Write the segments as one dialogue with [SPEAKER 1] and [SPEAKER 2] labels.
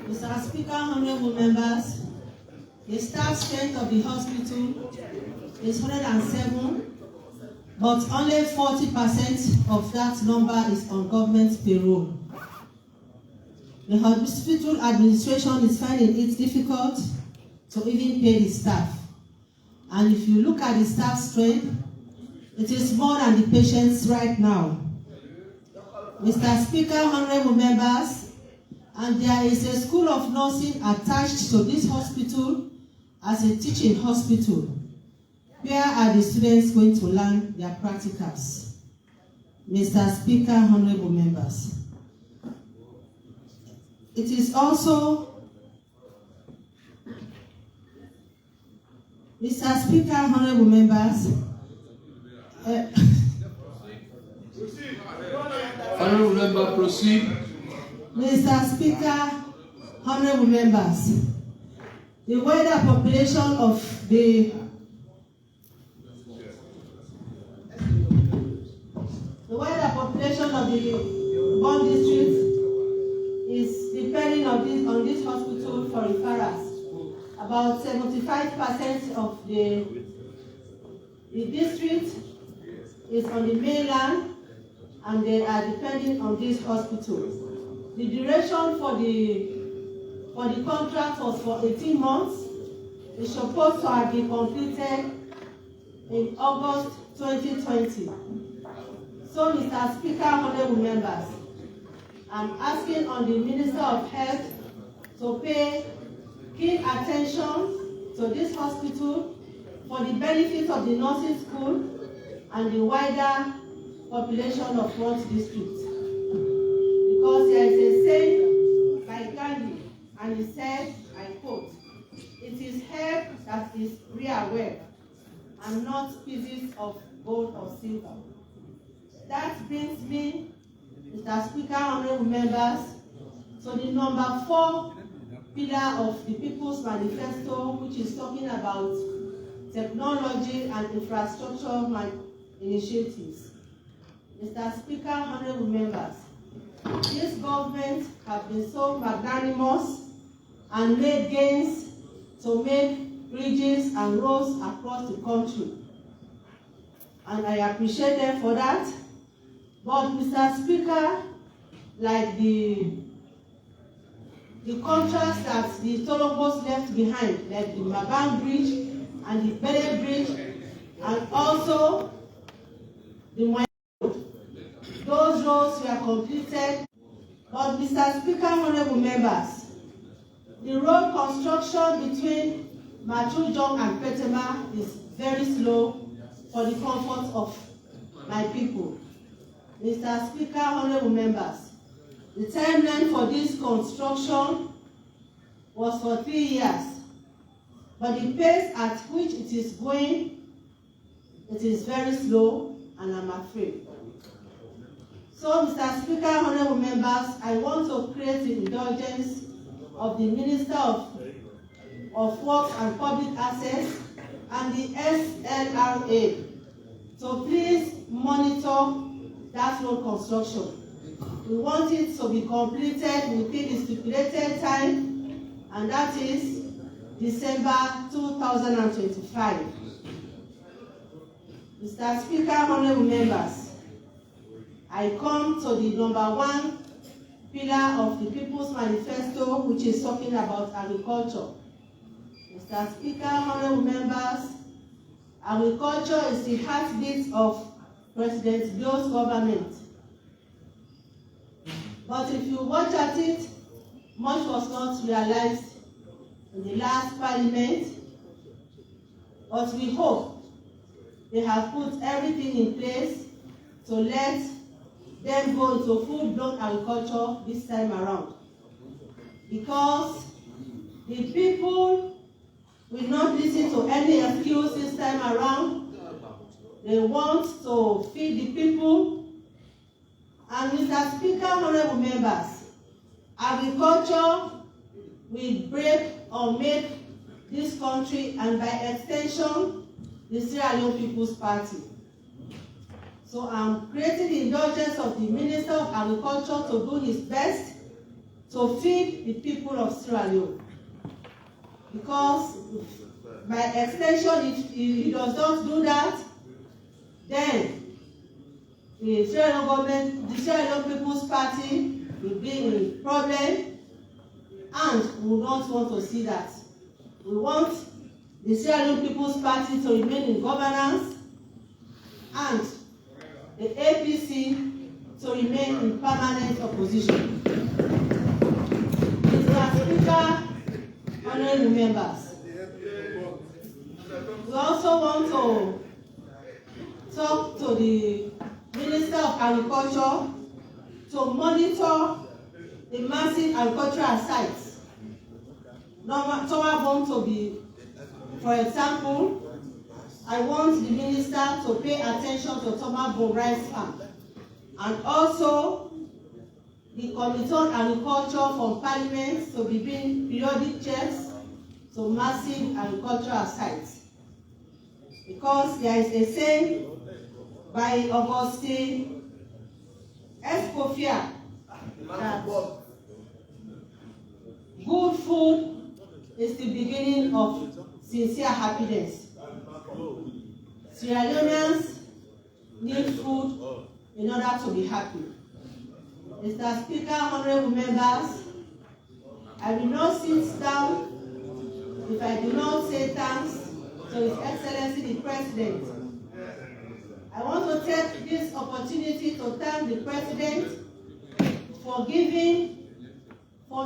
[SPEAKER 1] Mr. Speaker, honorable members, the staff strength of the hospital is 107, but only 40% of that number is on government payroll. The hospital administration is finding it difficult to even pay the staff. And if you look at the staff strength, it is more than the patients right now. Mr. Speaker, honorable members, and there is a school of nursing attached to this hospital as a teaching hospital. Where are the students going to learn their practicals? Mr. Speaker, honorable members. It is also, Mr. Speaker, honorable members,
[SPEAKER 2] Honorable member, proceed.
[SPEAKER 1] Mr. Speaker, honorable members, the wider population of the Bond district is depending on this hospital for referrals. About 75% of the district is on the mainland, and they are depending on this hospital. The duration for the contract was for 18 months. It's supposed to have been completed in August 2020. So, Mr. Speaker, honorable members, I'm asking on the Minister of Health to pay keen attention to this hospital for the benefit of the nursing school and the wider population of Bond district. Because there is a saying by Gandhi, and he said, I quote, "It is health that is real wealth, and not pieces of gold or silver." That brings me, Mr. Speaker, honorable members, to the number 4 pillar of the People's Manifesto, which is talking about technology and infrastructure initiatives. Mr. Speaker, honorable members, this government has been so magnanimous and made gains to make bridges and roads across the country. And I appreciate them for that. But Mr. Speaker, like the contracts that the Tolobos left behind, like the Maban Bridge and the Bele Bridge, and also the Road, those roads were completed. But Mr. Speaker, honorable members, the road construction between Machujong and Petema is very slow for the comfort of my people. Mr. Speaker, honorable members, the timeline for this construction was for 3 years, but the pace at which it is going, it is very slow, and I'm afraid. So, Mr. Speaker, honorable members, I want to create the indulgence of the Minister of Works and Public Access and the SLRA to please monitor that road construction. We want it to be completed within the stipulated time, and that is December 2025. Mr. Speaker, honorable members, I come to the number 1 pillar of the People's Manifesto, which is talking about agriculture. Mr. Speaker, honorable members, agriculture is the heartbeat of presidentbio's government. But if you watch at it, much was not realized in the last parliament, but we hope they have put everything in place to let them go into full-blown agriculture this time around. Because the people will not listen to any excuse this time around. They want to feed the people. And Mr. Speaker, honorable members, agriculture will break or make this country, and by extension, the Sierra Leone People's Party. So I'm creating the indulgence of the Minister of Agriculture to do his best to feed the people of Sierra Leone. Because by extension, if he does not do that, then the Sierra Leone government, the Sierra Leone People's Party will be in problem, and we don't want to see that. We want the Sierra Leone People's Party to remain in governance and the APC to remain in permanent opposition. Mr. Speaker, honorable members, we also want to talk to the Minister of Agriculture to monitor the massive agricultural sites. Tomabom to be, for example, I want the minister to pay attention to Tomabom rice farm, and also the Committee on Agriculture from Parliament to be doing periodic checks to massive agricultural sites. Because there is a saying by Augustine Escoffier that good food is the beginning of sincere happiness. Sierra Leoneans need food in order to be happy. Mr. Speaker, honorable members, I will not sit down if I do not say thanks to His Excellency the President. I want to take this opportunity to thank the President for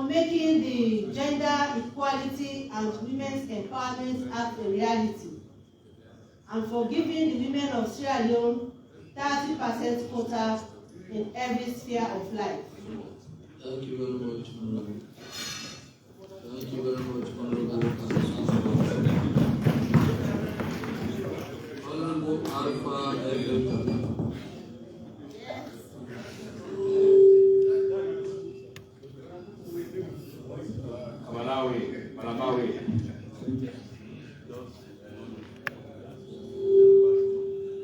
[SPEAKER 1] making the Gender Equality and Women's Empowerment Act a reality, and for giving the women of Sierra Leone 30% quota in every sphere of life.
[SPEAKER 2] Thank you very much, Honorable. Thank you very much, Honorable. Honorable Alpha Elder.
[SPEAKER 3] Malawi.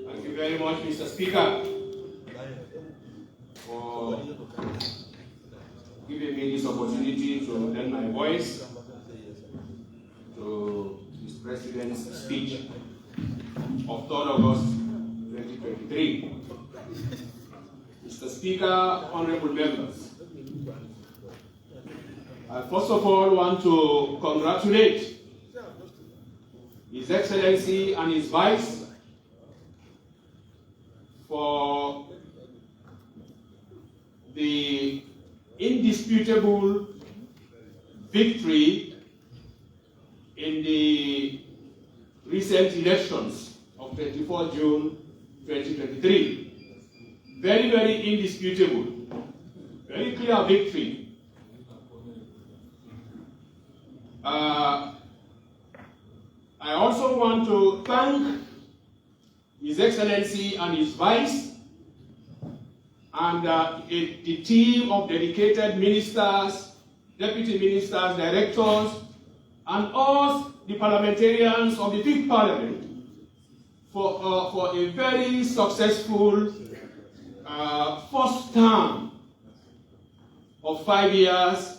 [SPEAKER 3] Thank you very much, Mr. Speaker, for giving me this opportunity to lend my voice to His President's speech of 3rd August 2023. Mr. Speaker, honorable members, I first of all want to congratulate His Excellency and his Vice for the indisputable victory in the recent elections of 24 June 2023. Very, very indisputable, very clear victory. I also want to thank His Excellency and his Vice and the team of dedicated ministers, deputy ministers, directors, and all the parliamentarians of the 5th Parliament for a very successful first term of 5 years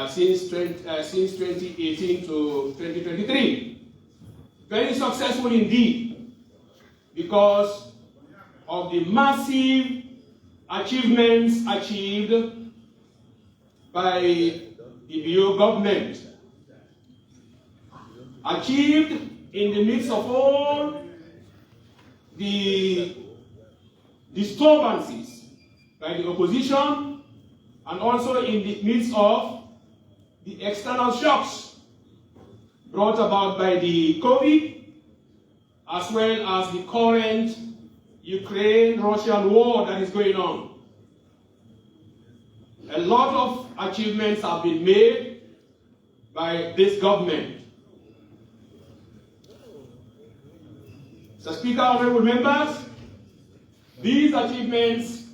[SPEAKER 3] since 2018 to 2023. Very successful indeed, because of the massive achievements achieved by the Bio government, achieved in the midst of all the disturbances by the opposition, and also in the midst of the external shocks brought about by the COVID, as well as the current Ukraine-Russian war that is going on. A lot of achievements have been made by this government. Mr. Speaker, honorable members, these achievements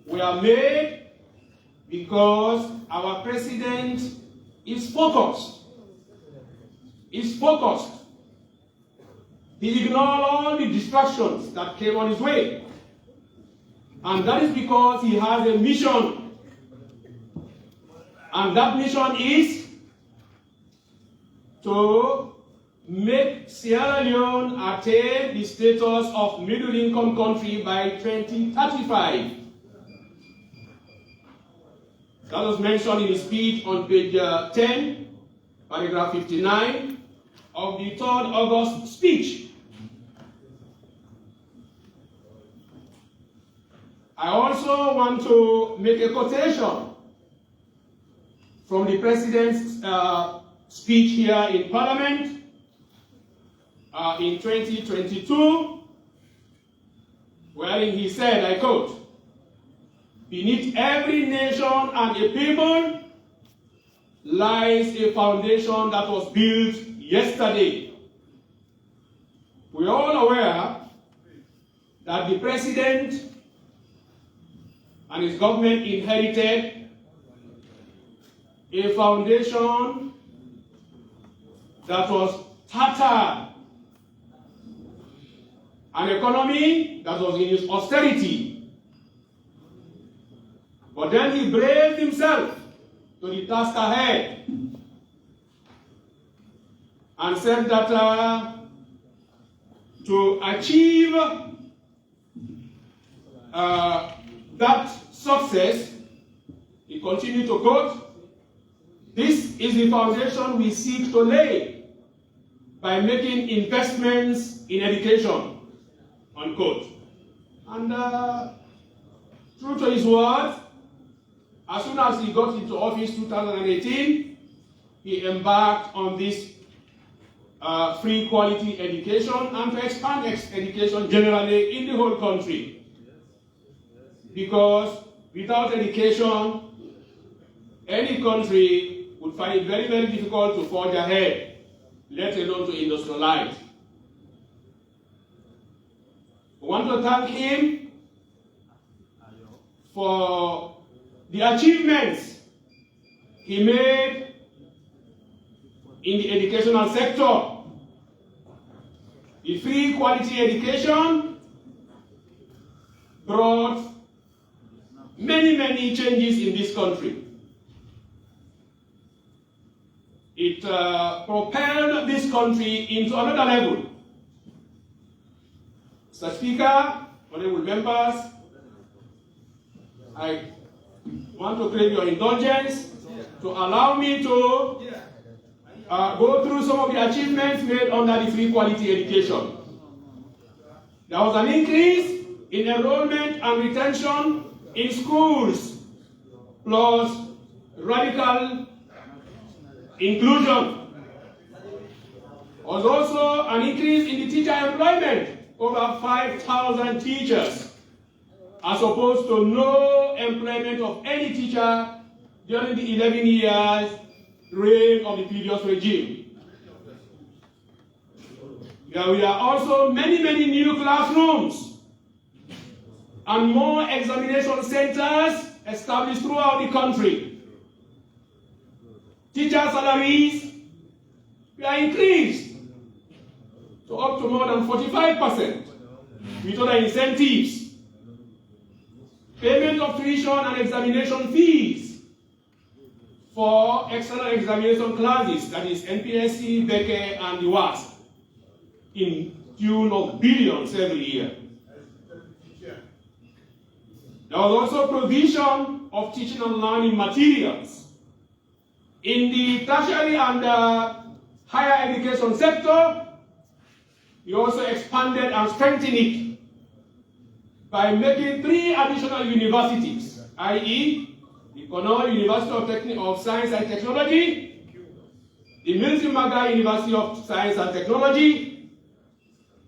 [SPEAKER 3] were made because our president is focused. He ignored all the distractions that came on his way. And that is because he has a mission. And that mission is to make Sierra Leone attain the status of middle-income country by 2035. That was mentioned in his speech on page 10, paragraph 59 of the 3rd August speech. I also want to make a quotation from the President's speech here in Parliament in 2022, wherein he said, I quote, "Beneath every nation and a people lies a foundation that was built yesterday." We are all aware that the President and his government inherited a foundation that was tattered, an economy that was in its austerity. But then he braced himself to the task ahead and said that to achieve that success, he continued to quote, "This is the foundation we seek to lay by making investments in education," unquote. And true to his word, as soon as he got into office 2018, he embarked on this free quality education and to expand education generally in the whole country. Because without education, any country would find it very, very difficult to forge ahead, let alone to industrialize. I want to thank him for the achievements he made in the educational sector. The free quality education brought many, many changes in this country. It propelled this country into another level. Mr. Speaker, honorable members, I want to crave your indulgence to allow me to go through some of the achievements made under the free quality education. There was an increase in enrollment and retention in schools, plus radical inclusion. There was also an increase in the teacher employment, over 5,000 teachers, as opposed to no employment of any teacher during the 11 years reign of the previous regime. There were also many, many new classrooms and more examination centers established throughout the country. Teacher salaries were increased to up to more than 45% with other incentives. Payment of tuition and examination fees for external examination classes, that is NPSC, BECE, and the WASP, in tune of billions every year. There was also provision of teaching and learning materials. In the tertiary and higher education sector, we also expanded and strengthened it by making 3 additional universities, i.e., the Cornell University of Science and Technology, the Milton Magai University of Science and Technology,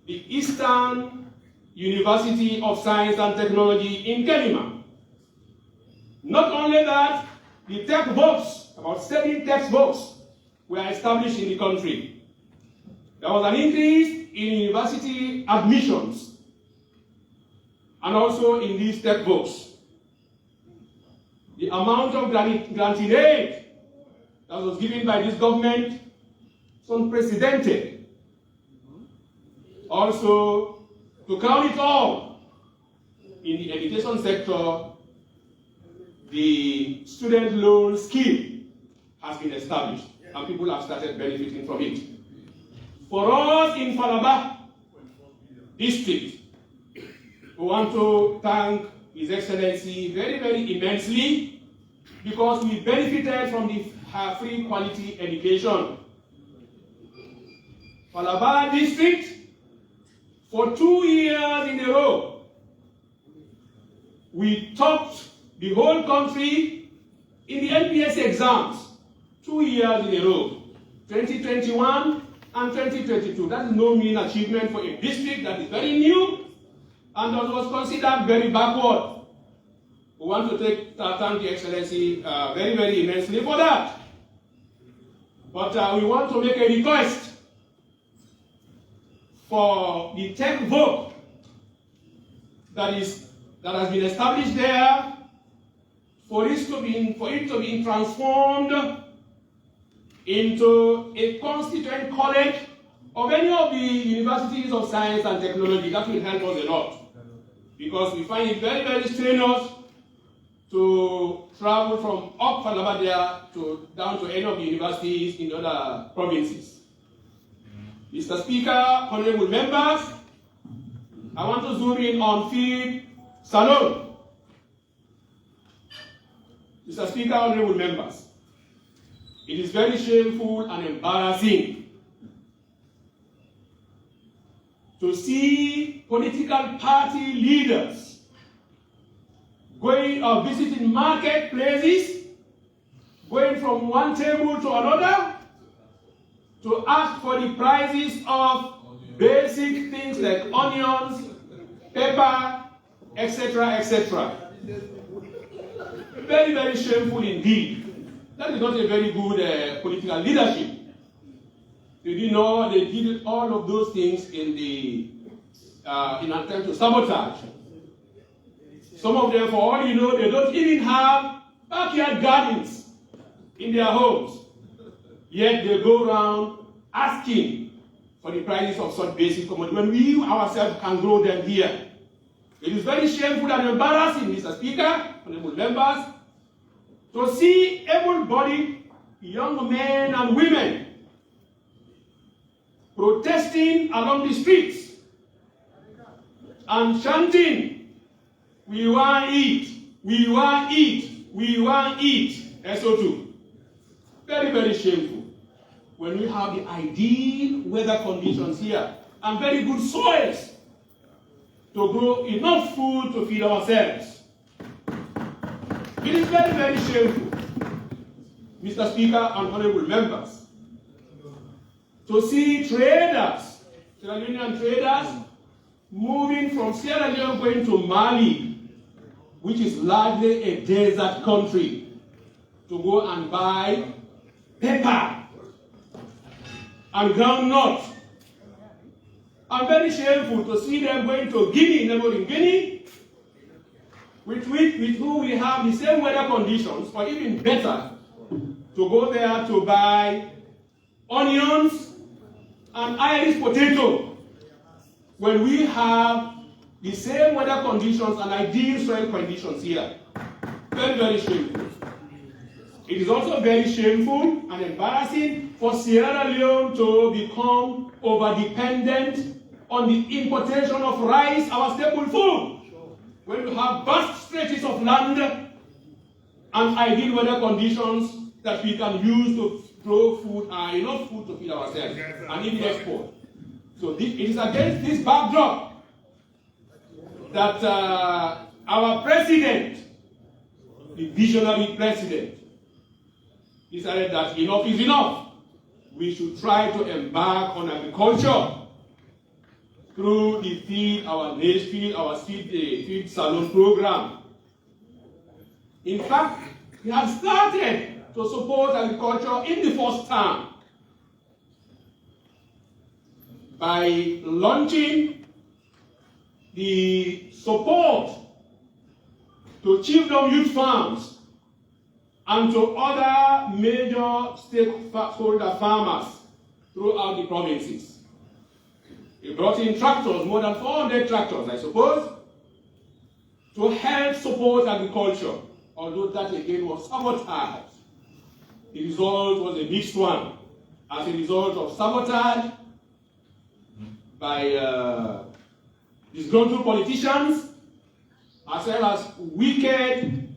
[SPEAKER 3] the Eastern University of Science and Technology in Kenema. Not only that, the textbooks, about 7 textbooks, were established in the country. There was an increase in university admissions and also in these textbooks. The amount of granting aid that was given by this government is unprecedented. Also, to crown it all, in the education sector, the student loan scheme has been established and people have started benefiting from it. For us in Falaba district, we want to thank His Excellency very, very immensely because we benefited from the free quality education. Falaba district, for 2 years in a row, we topped the whole country in the NPS exams, 2 years in a row, 2021 and 2022. That is no mean achievement for a district that is very new and that was considered very backward. We want to thank the Excellency very, very immensely for that. But we want to make a request for the tech vote that has been established there, for it to be transformed into a constituent college of any of the universities of science and technology. That will help us a lot, because we find it very, very strenuous to travel from up Falaba to down to any of the universities in other provinces. Mr. Speaker, honorable members, I want to zoom in on Field Salon. Mr. Speaker, honorable members, it is very shameful and embarrassing to see political party leaders going or visiting marketplaces, going from one table to another to ask for the prices of basic things like onions, pepper, etc., etc. Very, very shameful indeed. That is not a very good political leadership. Did you know they did all of those things in an attempt to sabotage? Some of them, for all you know, they don't even have backyard gardens in their homes. Yet they go around asking for the prices of such basic commodities when we ourselves can grow them here. It is very shameful and embarrassing, Mr. Speaker, honorable members, to see able-bodied young men and women protesting along the streets and chanting, "We want eat, we want eat, we want eat," SO2. Very, very shameful. When we have the ideal weather conditions here and very good soils to grow enough food to feed ourselves. It is very, very shameful, Mr. Speaker and honorable members, to see traders, Sierra Leonean traders, moving from Sierra Leone going to Mali, which is largely a desert country, to go and buy pepper and groundnut. And very shameful to see them going to Guinea, neighboring Guinea, with whom we have the same weather conditions, or even better, to go there to buy onions and Irish potato, when we have the same weather conditions and ideal soil conditions here. Very, very shameful. It is also very shameful and embarrassing for Sierra Leone to become over-dependent on the importation of rice, our staple food, when we have vast stretches of land and ideal weather conditions that we can use to grow food and enough food to feed ourselves and even export. So it is against this backdrop that our president the visionary president, decided that enough is enough. We should try to embark on agriculture through the Feed Our Seed Salon program. In fact, we have started to support agriculture in the first term by launching the support to chiefdom youth farms and to other major stakeholder farmers throughout the provinces. We brought in tractors, more than 400 tractors, I suppose, to help support agriculture, although that again was sabotaged. The result was a mixed one. As a result of sabotage by disgruntled politicians, as well as wicked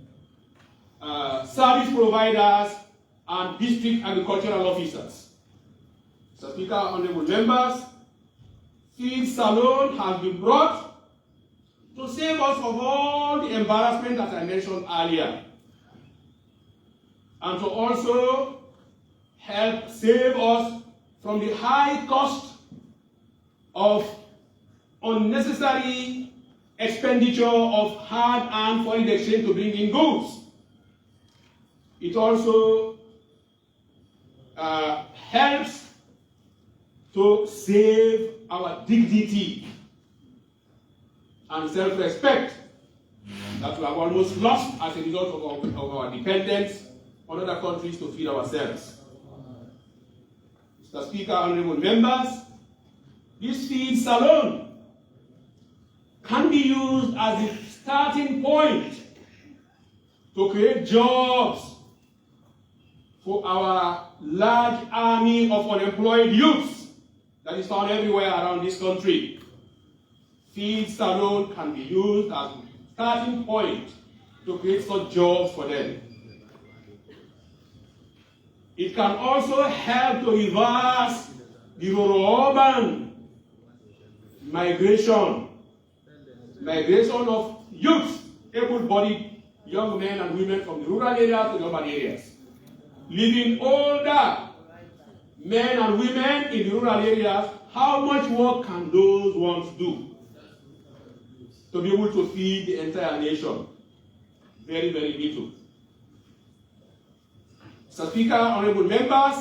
[SPEAKER 3] service providers and district agricultural officers. Mr. Speaker, honorable members, Feed Salon has been brought to save us from all the embarrassment that I mentioned earlier, and to also help save us from the high cost of unnecessary expenditure of hard-earned foreign exchange to bring in goods. It also helps to save our dignity and self-respect that we have almost lost as a result of our dependence on other countries to feed ourselves. Mr. Speaker, honorable members, this Feed Salon can be used as a starting point to create jobs for our large army of unemployed youths that is found everywhere around this country. Feed Salon can be used as a starting point to create such jobs for them. It can also help to reverse the rural-urban migration of youth, able-bodied young men and women from the rural areas to the urban areas, leaving older men and women in the rural areas. How much work can those ones do to be able to feed the entire nation? Very, very little. Mr. Speaker, honorable members,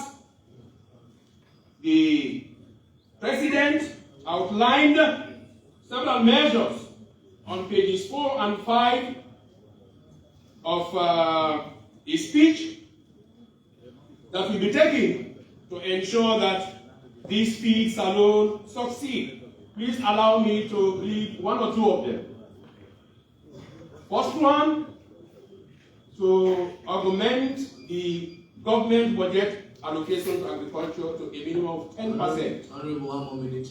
[SPEAKER 3] the President outlined several measures on pages 4 and 5 of his speech that will be taken to ensure that this Feed Salon succeed. Please allow me to read one or two of them. First one, to augment the government budget allocation to agriculture to a minimum of 10%.
[SPEAKER 2] Honorable, 1 more minute.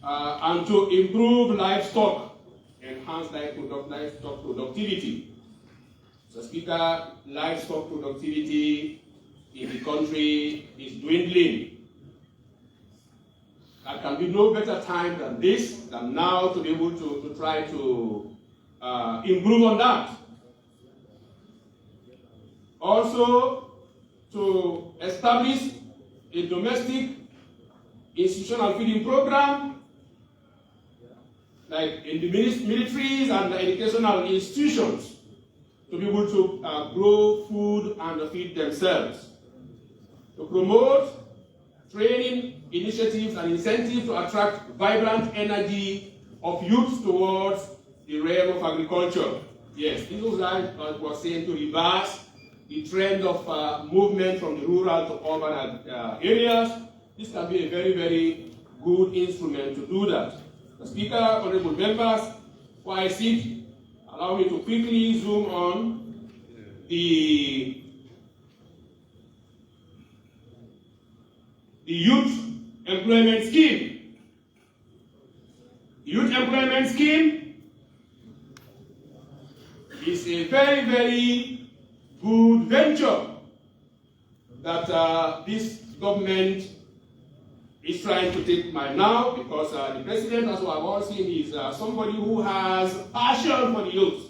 [SPEAKER 3] And to improve livestock, enhance livestock productivity. So, Speaker, livestock productivity in the country is dwindling. There can be no better time than now to be able to try to improve on that. Also, to establish a domestic institutional feeding program, like in the militaries and the educational institutions, to be able to grow food and feed themselves. To promote training initiatives and incentives to attract vibrant energy of youth towards the realm of agriculture. Yes, this was I was saying, to reverse the trend of movement from the rural to urban areas. This can be a very, very good instrument to do that. The Speaker, honorable members, while I sit, allow me to quickly zoom on the youth employment scheme. The youth employment scheme is a very, very good venture that this government is trying to take by now, because the president, as we have all seen, is somebody who has passion for the youth.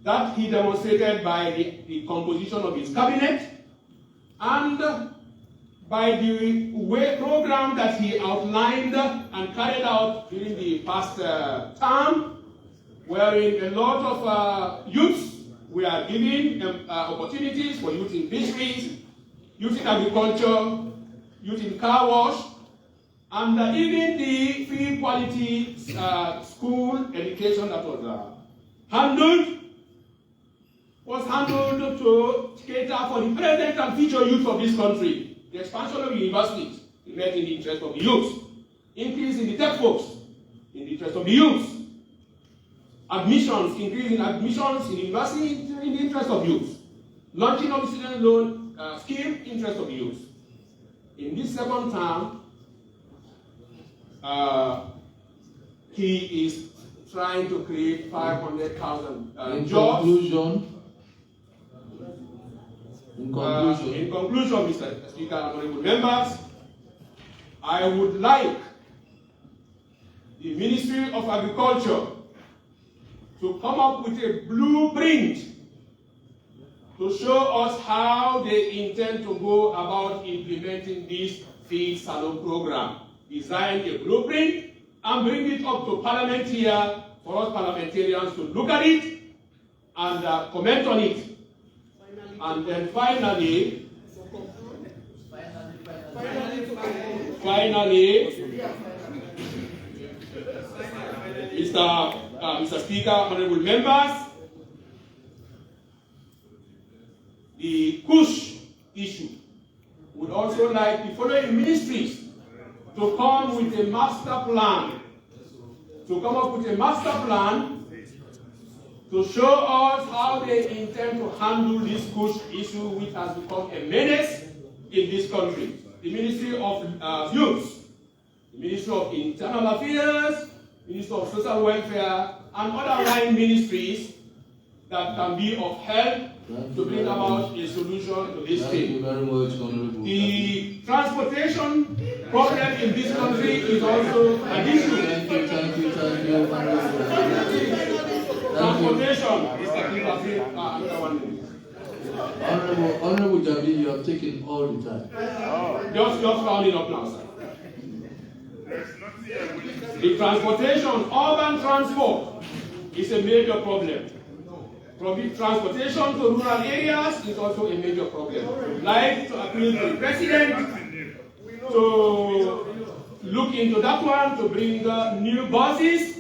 [SPEAKER 3] That he demonstrated by the composition of his cabinet and by the program that he outlined and carried out during the past term, wherein a lot of youths were given opportunities for youth in fisheries, youth in agriculture, youth in car wash, and even the free quality school education that was handled to cater for the present and future youth of this country. The expansion of universities met in the interest of the youth. Increase in the tech folks in the interest of the youth. Admissions, increase in admissions in universities in the interest of youth. Launching of the student loan scheme, interest of the youth. In this second term, he is trying to create 500,000 jobs. In conclusion, Mr. Speaker, honorable members, I would like the Ministry of Agriculture to come up with a blueprint to show us how they intend to go about implementing this field salon program. Design a blueprint and bring it up to Parliament here for us parliamentarians to look at it and comment on it. And then finally, Mr. Speaker, honorable members, the Kush issue would also like the following ministries to come with a master plan, to show us how they intend to handle this Kush issue, which has become a menace in this country. The Ministry of Youth, the Ministry of Internal Affairs, Ministry of Social Welfare, and other line ministries that can be of help to bring about a solution to this thing. The transportation problem in this country is also an issue.
[SPEAKER 2] Thank you.
[SPEAKER 3] Transportation is
[SPEAKER 2] Honorable Jabi, you have taken all the time.
[SPEAKER 3] Just rounding up now, sir. The transportation, urban transport, is a major problem. Transportation to rural areas is also a major problem. I'd like to appeal to the President to look into that one, to bring new buses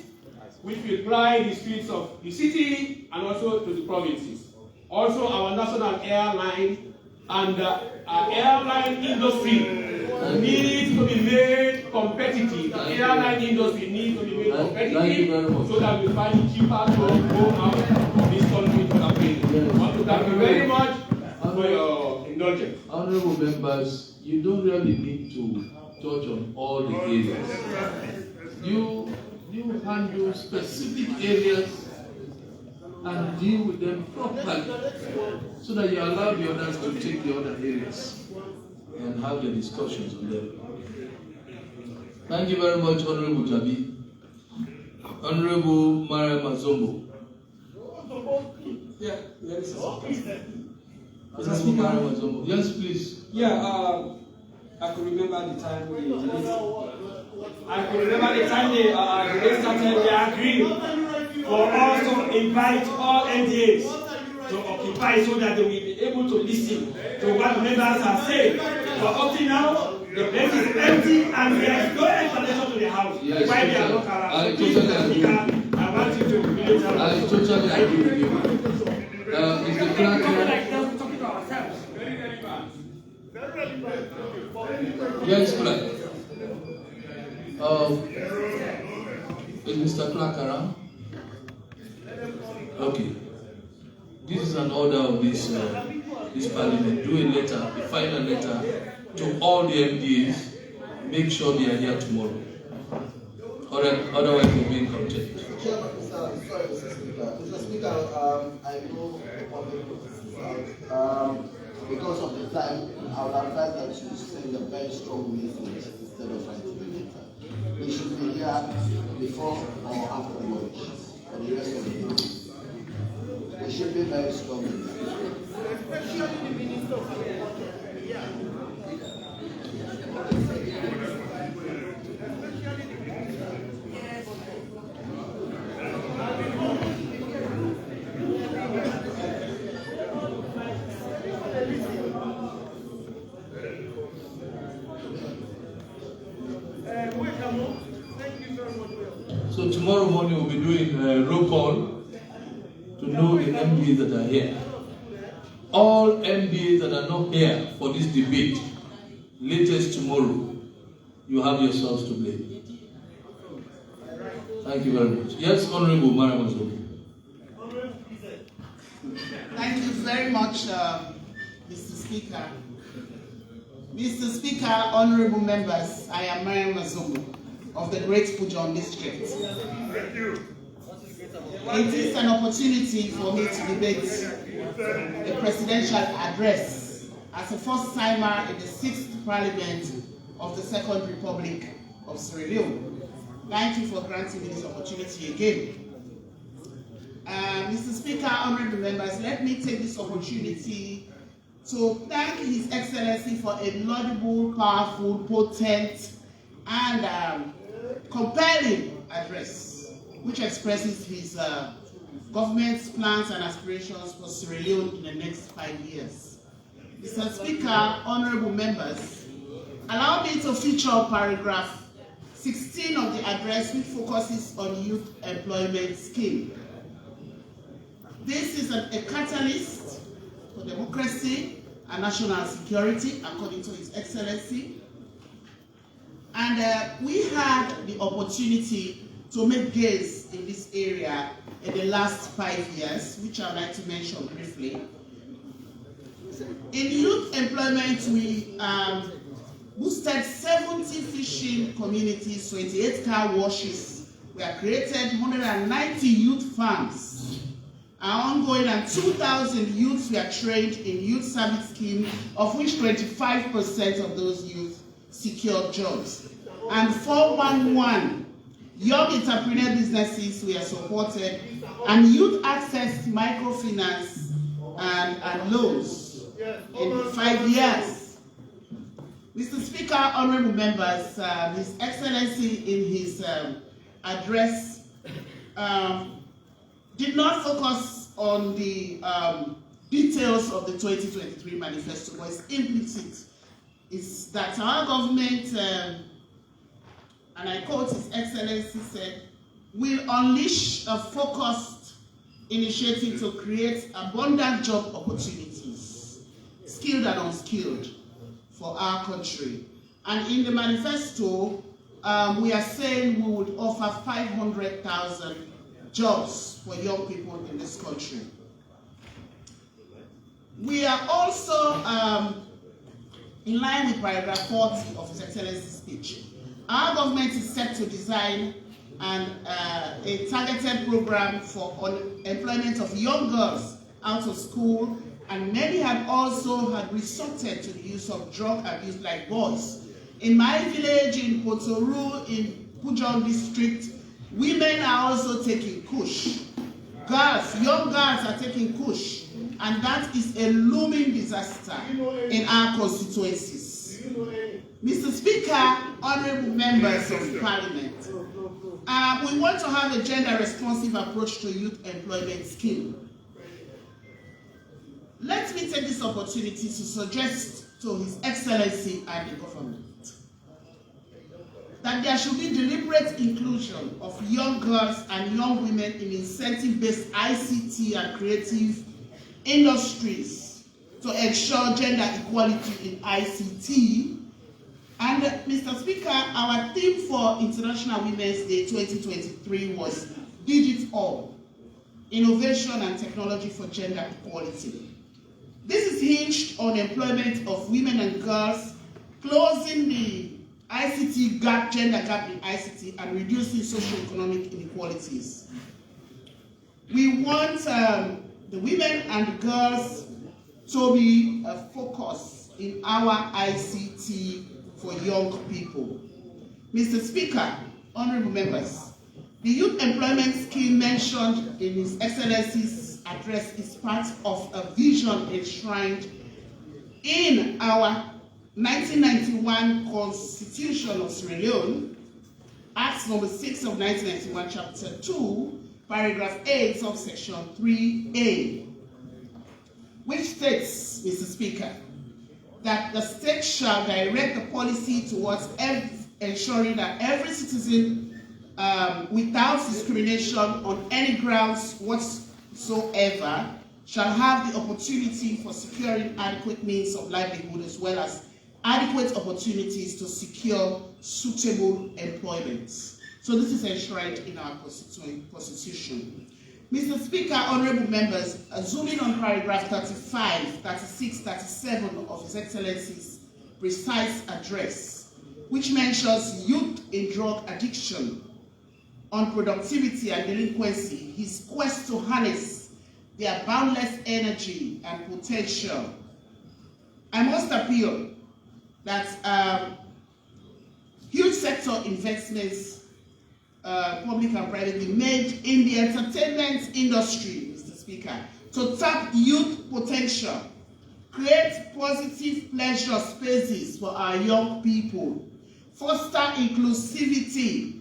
[SPEAKER 3] which will ply the streets of the city and also to the provinces. Also, our national airline and our airline industry needs to be made competitive. The airline industry needs to be made competitive so that we find it cheaper to go out of this country to campaign. I want to thank you very much for your indulgence.
[SPEAKER 2] Honorable members, you don't really need to touch on all the areas. You handle specific areas and deal with them properly so that you allow the others to take the other areas and have the discussions on them. Thank you very much, Honorable Jabi. Honorable Maria Mazombo.
[SPEAKER 4] Yeah, yes.
[SPEAKER 2] Honorable Maria Mazombo. Yes, please.
[SPEAKER 4] Yeah, I could remember the time we started, we agreed for us to invite all NDAs to occupy so that they will be able to listen to what members are saying. But up to now, the place is empty and there is no explanation to the house.
[SPEAKER 2] Yes,
[SPEAKER 4] why they are not around.
[SPEAKER 2] I totally agree.
[SPEAKER 4] I want you to relate to
[SPEAKER 2] I totally agree with you. Is the clerk here?
[SPEAKER 4] talking to ourselves.
[SPEAKER 2] Yes, clerk. Is Mr. Clark around? Okay. This is an order of this parliament. Do a letter, a final letter to all the MDAs. Make sure they are here tomorrow. Otherwise, we'll be in contempt.
[SPEAKER 5] Sorry, Mr. Speaker. Mr. Speaker, I know the public because of the time, I would advise that you send a very strong message instead of writing a letter. We should be here before or after lunch for the rest of the day. We should be very strong in that.
[SPEAKER 1] Especially the Minister of Agriculture. Yeah.
[SPEAKER 2] So tomorrow morning we'll be doing a roll call to know the MDs that are here. All MDs that are not here for this debate, latest tomorrow, you have yourselves to blame. Thank you very much. Yes, Honorable Mariam.
[SPEAKER 6] Thank you very much, Mr. Speaker. Mr. Speaker, honorable members, I am Mariam Mazumbu of the Great Pujon District.
[SPEAKER 7] Thank you.
[SPEAKER 6] It is an opportunity for me to debate the presidential address as a first-timer in the 6th Parliament of the Second Republic of Sierra Leone. Thank you for granting me this opportunity again. Mr. Speaker, honorable members, let me take this opportunity to thank His Excellency for a laudable, powerful, potent, and compelling address, which expresses his government's plans and aspirations for Sierra Leone in the next 5 years. Mr. Speaker, honorable members, allow me to feature paragraph 16 of the address, which focuses on youth employment scheme. This is a catalyst for democracy and national security, according to His Excellency. And we had the opportunity to make gains in this area in the last 5 years, which I would like to mention briefly. In youth employment, we boosted 70 fishing communities, 28 car washes were created, 190 youth farms are ongoing, and 2,000 youths were trained in youth service scheme, of which 25% of those youth secured jobs. And 411 young entrepreneur businesses were supported, and youth accessed microfinance and loans in 5 years. Mr. Speaker, honorable members, His Excellency in his address did not focus on the details of the 2023 manifesto, but it's implicit. Is that our government, and I quote His Excellency said, will unleash a focused initiative to create abundant job opportunities, skilled and unskilled, for our country. And in the manifesto, we are saying we would offer 500,000 jobs for young people in this country. We are also in line with paragraph 40 of His Excellency's speech. Our government is set to design a targeted program for employment of young girls out of school, and many have resorted to the use of drug abuse like boys. In my village, in Potoru, in Pujon District, women are also taking kush. Girls, young girls are taking kush, and that is a looming disaster in our constituencies. Mr. Speaker, honorable members of Parliament, we want to have a gender-responsive approach to youth employment scheme. Let me take this opportunity to suggest to His Excellency and the government that there should be deliberate inclusion of young girls and young women in incentive-based ICT and creative industries to ensure gender equality in ICT. And Mr. Speaker, our theme for International Women's Day 2023 was Digital, Innovation and Technology for Gender Equality. This is hinged on employment of women and girls, closing the ICT gap, gender gap in ICT, and reducing socioeconomic inequalities. We want the women and the girls to be a focus in our ICT for young people. Mr. Speaker, honorable members, the youth employment scheme mentioned in His Excellency's address is part of a vision enshrined in our 1991 Constitution of Sierra Leone, Act number 6 of 1991, Chapter 2, Paragraph 8, subsection 3A, which states, Mr. Speaker, that the state shall direct the policy towards ensuring that every citizen, without discrimination on any grounds whatsoever, shall have the opportunity for securing adequate means of livelihood as well as adequate opportunities to secure suitable employment. So this is enshrined in our Constitution. Mr. Speaker, honorable members, zooming on paragraph 35, 36, 37 of His Excellency's precise address, which mentions youth in drug addiction, unproductivity and delinquency, his quest to harness their boundless energy and potential. I must appeal that huge sector investments, public and private, be made in the entertainment industry, Mr. Speaker, to tap youth potential, create positive pleasure spaces for our young people, foster inclusivity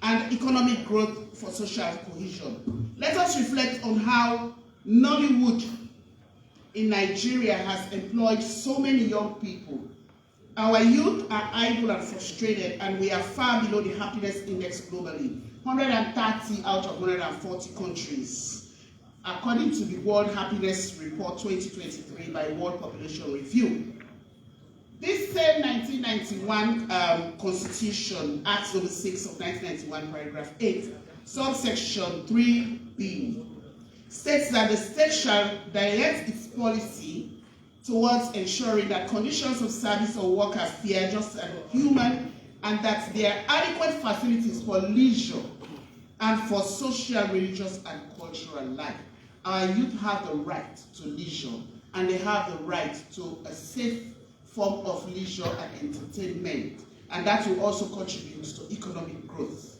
[SPEAKER 6] and economic growth for social cohesion. Let us reflect on how Nollywood in Nigeria has employed so many young people. Our youth are idle and frustrated, and we are far below the happiness index globally, 130 out of 140 countries, according to the World Happiness Report 2023 by World Population Review. This same 1991 Constitution, Act number 6 of 1991, paragraph 8, subsection 3B, states that the state shall direct its policy towards ensuring that conditions of service or work are fair, just and human, and that there are adequate facilities for leisure and for social, religious, and cultural life. Our youth have the right to leisure, and they have the right to a safe form of leisure and entertainment, and that will also contribute to economic growth.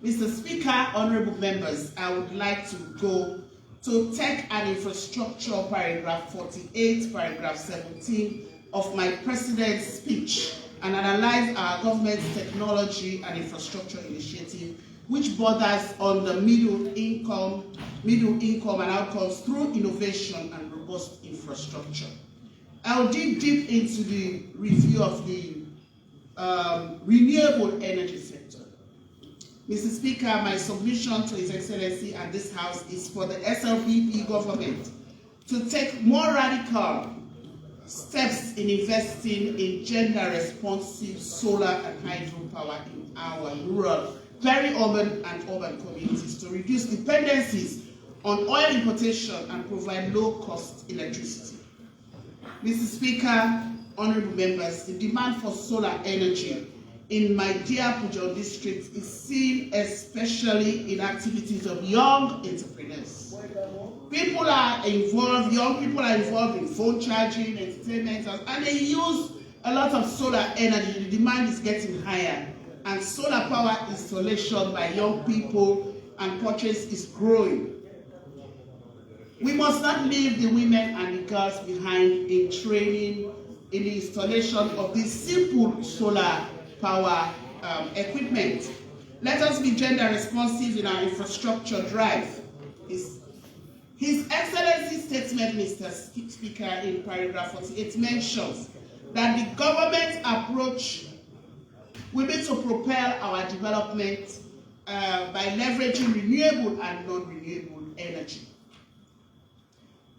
[SPEAKER 6] Mr. Speaker, honorable members, I would like to go to tech and infrastructure, paragraph 48, paragraph 17 of my president's speech, and analyze our government's technology and infrastructure initiative, which borders on the middle income and outcomes through innovation and robust infrastructure. I'll dig deep into the review of the renewable energy sector. Mr. Speaker, my submission to His Excellency and this House is for the SLPP government to take more radical steps in investing in gender-responsive solar and hydro power in our rural, peri-urban and urban communities to reduce dependencies on oil importation and provide low-cost electricity. Mr. Speaker, honorable members, the demand for solar energy in my dear Pujol district is seen especially in activities of young entrepreneurs. Young people are involved in phone charging, entertainment, and they use a lot of solar energy. The demand is getting higher, and solar power installation by young people and purchase is growing. We must not leave the women and the girls behind in training in the installation of this simple solar power equipment. Let us be gender responsive in our infrastructure drive. His Excellency's statement, Mr. Speaker, in paragraph 48 mentions that the government approach will be to propel our development by leveraging renewable and non-renewable energy.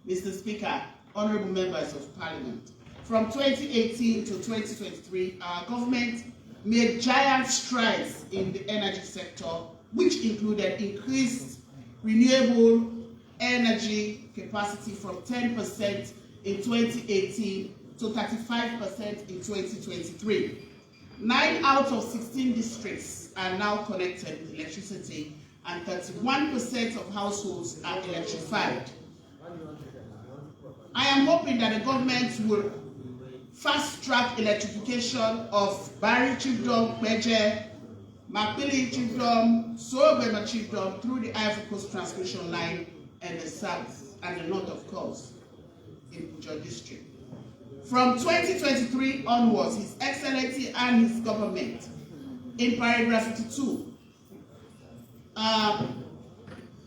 [SPEAKER 6] Mr. Speaker, honorable members of Parliament, from 2018 to 2023, our government made giant strides in the energy sector, which included increased renewable energy capacity from 10% in 2018 to 35% in 2023. 9 out of 16 districts are now connected with electricity, and 31% of households are electrified. I am hoping that the government will fast-track electrification of Bari, Chibdom, Meje, Makpili Chiefdom, Sobema Chiefdom through the Ivory Coast transmission line and the south and the north, of course, in Pujo district. From 2023 onwards, His Excellency and his government, in paragraph 52,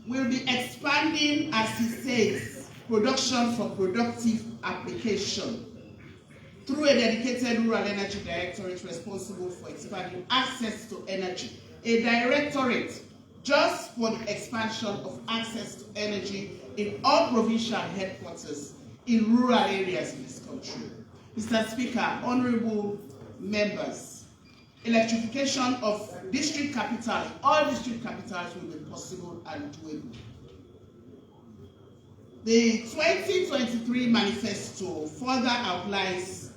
[SPEAKER 6] will be expanding, as he says, production for productive application through a dedicated rural energy directorate responsible for expanding access to energy. A directorate just for the expansion of access to energy in all provincial headquarters in rural areas in this country. Mr. Speaker, honorable members, electrification of district capitals, all district capitals will be possible and doable. The 2023 manifesto further outlines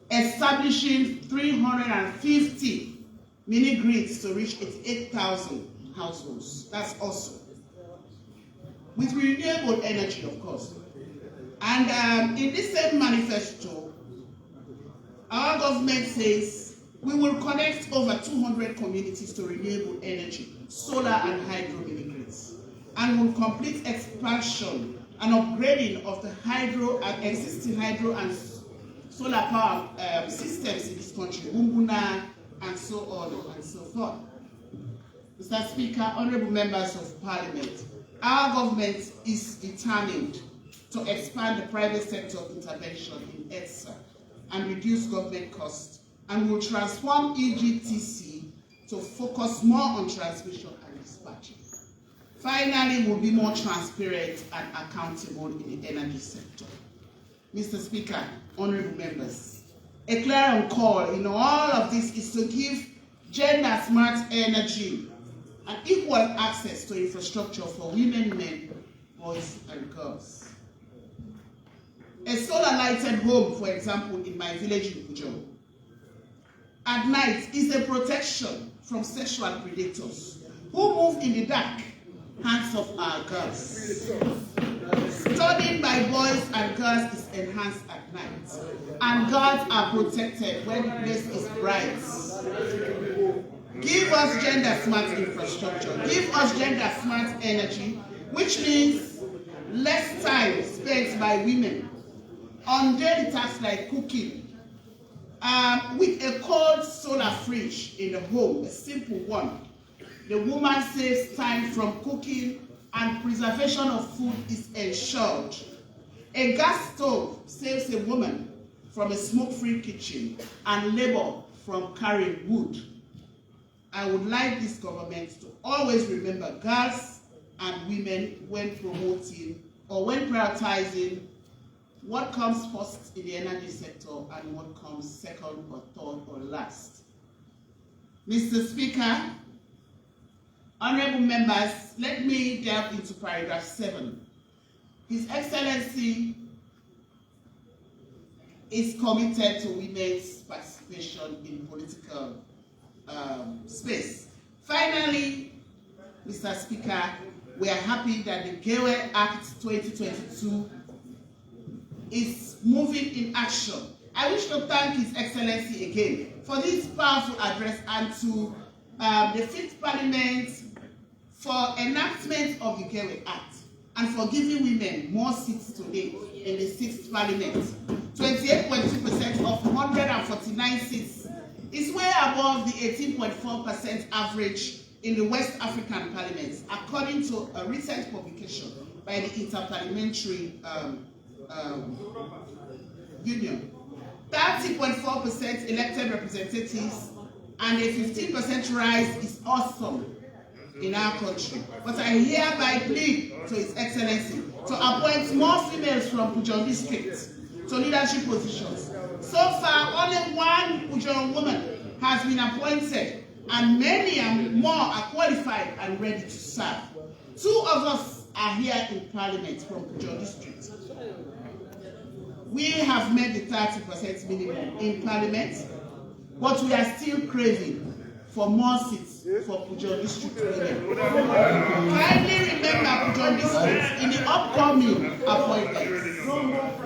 [SPEAKER 6] establishing 350 mini-grids to reach 88,000 households. That's awesome. With renewable energy, of course. And in this same manifesto, our government says we will connect over 200 communities to renewable energy, solar and hydro mini-grids, and will complete expansion and upgrading of the existing hydro and solar power systems in this country, Bumbuna, and so on and so forth. Mr. Speaker, honorable members of Parliament, our government is determined to expand the private sector intervention in ETSA and reduce government costs, and will transform EGTC to focus more on transmission and dispatching. Finally, we'll be more transparent and accountable in the energy sector. Mr. Speaker, honorable members, a clarion call in all of this is to give gender-smart energy and equal access to infrastructure for women, men, boys, and girls. A solar-lighted home, for example, in my village in Pujo, at night is a protection from sexual predators who move in the dark, hands of our girls. Studying by boys and girls is enhanced at night, and girls are protected when the place is bright. Give us gender-smart infrastructure. Give us gender-smart energy, which means less time spent by women on daily tasks like cooking, with a cold solar fridge in the home, a simple one. The woman saves time from cooking and preservation of food is ensured. A gas stove saves a woman from a smoke-free kitchen and labor from carrying wood. I would like this government to always remember girls and women when promoting or when prioritizing what comes first in the energy sector and what comes second or third or last. Mr. Speaker, honorable members, let me delve into paragraph 7. His Excellency is committed to women's participation in political space. Finally, Mr. Speaker, we are happy that the Gateway Act 2022 is moving in action. I wish to thank His Excellency again for this powerful address and to the 5th Parliament for enactment of the Gateway Act and for giving women more seats today in the 6th Parliament. 28.2% of 149 seats is way above the 18.4% average in the West African parliaments, according to a recent publication by the Interparliamentary Union. 30.4% elected representatives and a 15% rise is awesome in our country. But I hereby plead to His Excellency to appoint more females from Pujo district to leadership positions. So far, only one Pujo woman has been appointed, and many more are qualified and ready to serve. 2 of us are here in Parliament from Pujo district. We have met the 30% minimum in Parliament, but we are still craving for more seats for Pujo district women. Kindly remember Pujo district in the upcoming appointments.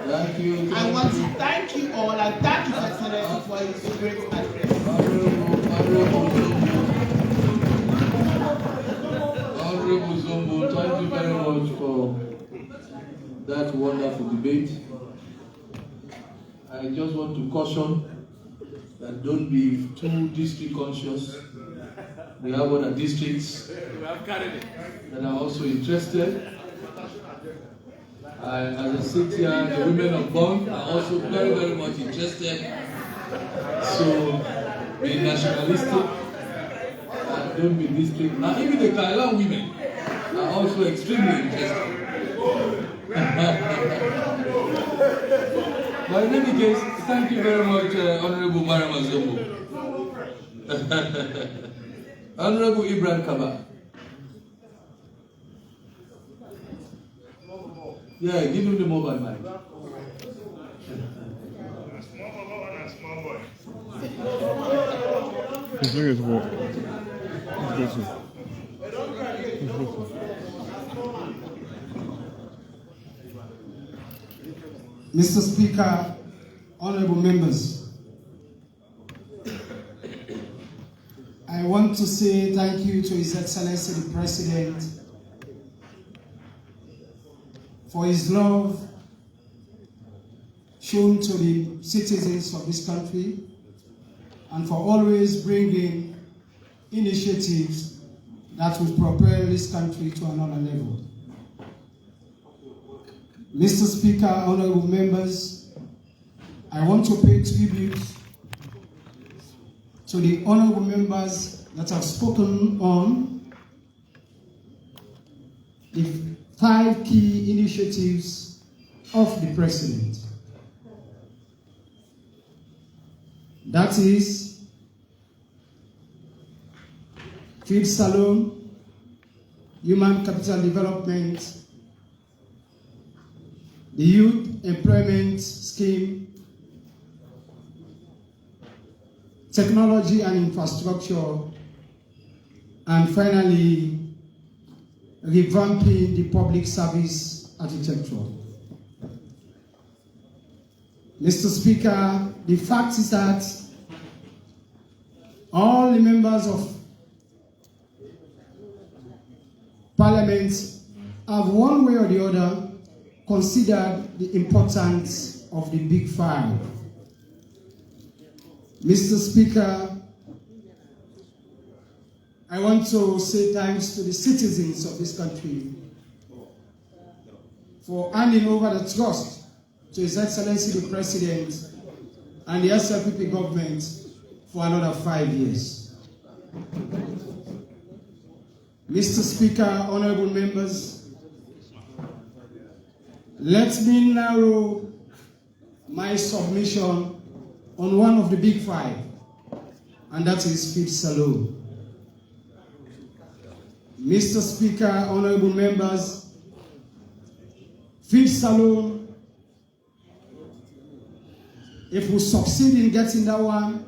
[SPEAKER 5] Thank you.
[SPEAKER 6] I want to thank you all and thank His Excellency for his great address.
[SPEAKER 2] that wonderful debate. I just want to caution that don't be too district conscious. We have other districts that are also interested. As I sit here, the women of Bong are also very, very much interested. So be nationalistic and don't be district. Now even the Kailan women are also extremely interested. But in any case, thank you very much, Honorable Mariam Azombo. Honorable Ibrahim Kaba. Yeah, give him the mobile mic.
[SPEAKER 7] Mr. Speaker, honorable members, I want to say thank you to His Excellency the President for his love shown to the citizens of this country and for always bringing initiatives that will propel this country to another level. Mr. Speaker, honorable members, I want to pay tribute to the honorable members that have spoken on the 5 key initiatives of the President. That is Feed Salon, Human Capital Development, the Youth Employment Scheme, Technology and Infrastructure, and finally, revamping the public service architecture. Mr. Speaker, the fact is that all the members of Parliament have one way or the other considered the importance of the Big Five. Mr. Speaker, I want to say thanks to the citizens of this country for handing over the trust to His Excellency the President and the SLPP government for another 5 years. Mr. Speaker, honorable members, let me narrow my submission on one of the Big Five, and that is Feed Salon. Mr. Speaker, honorable members, Feed Salon, if we succeed in getting that one,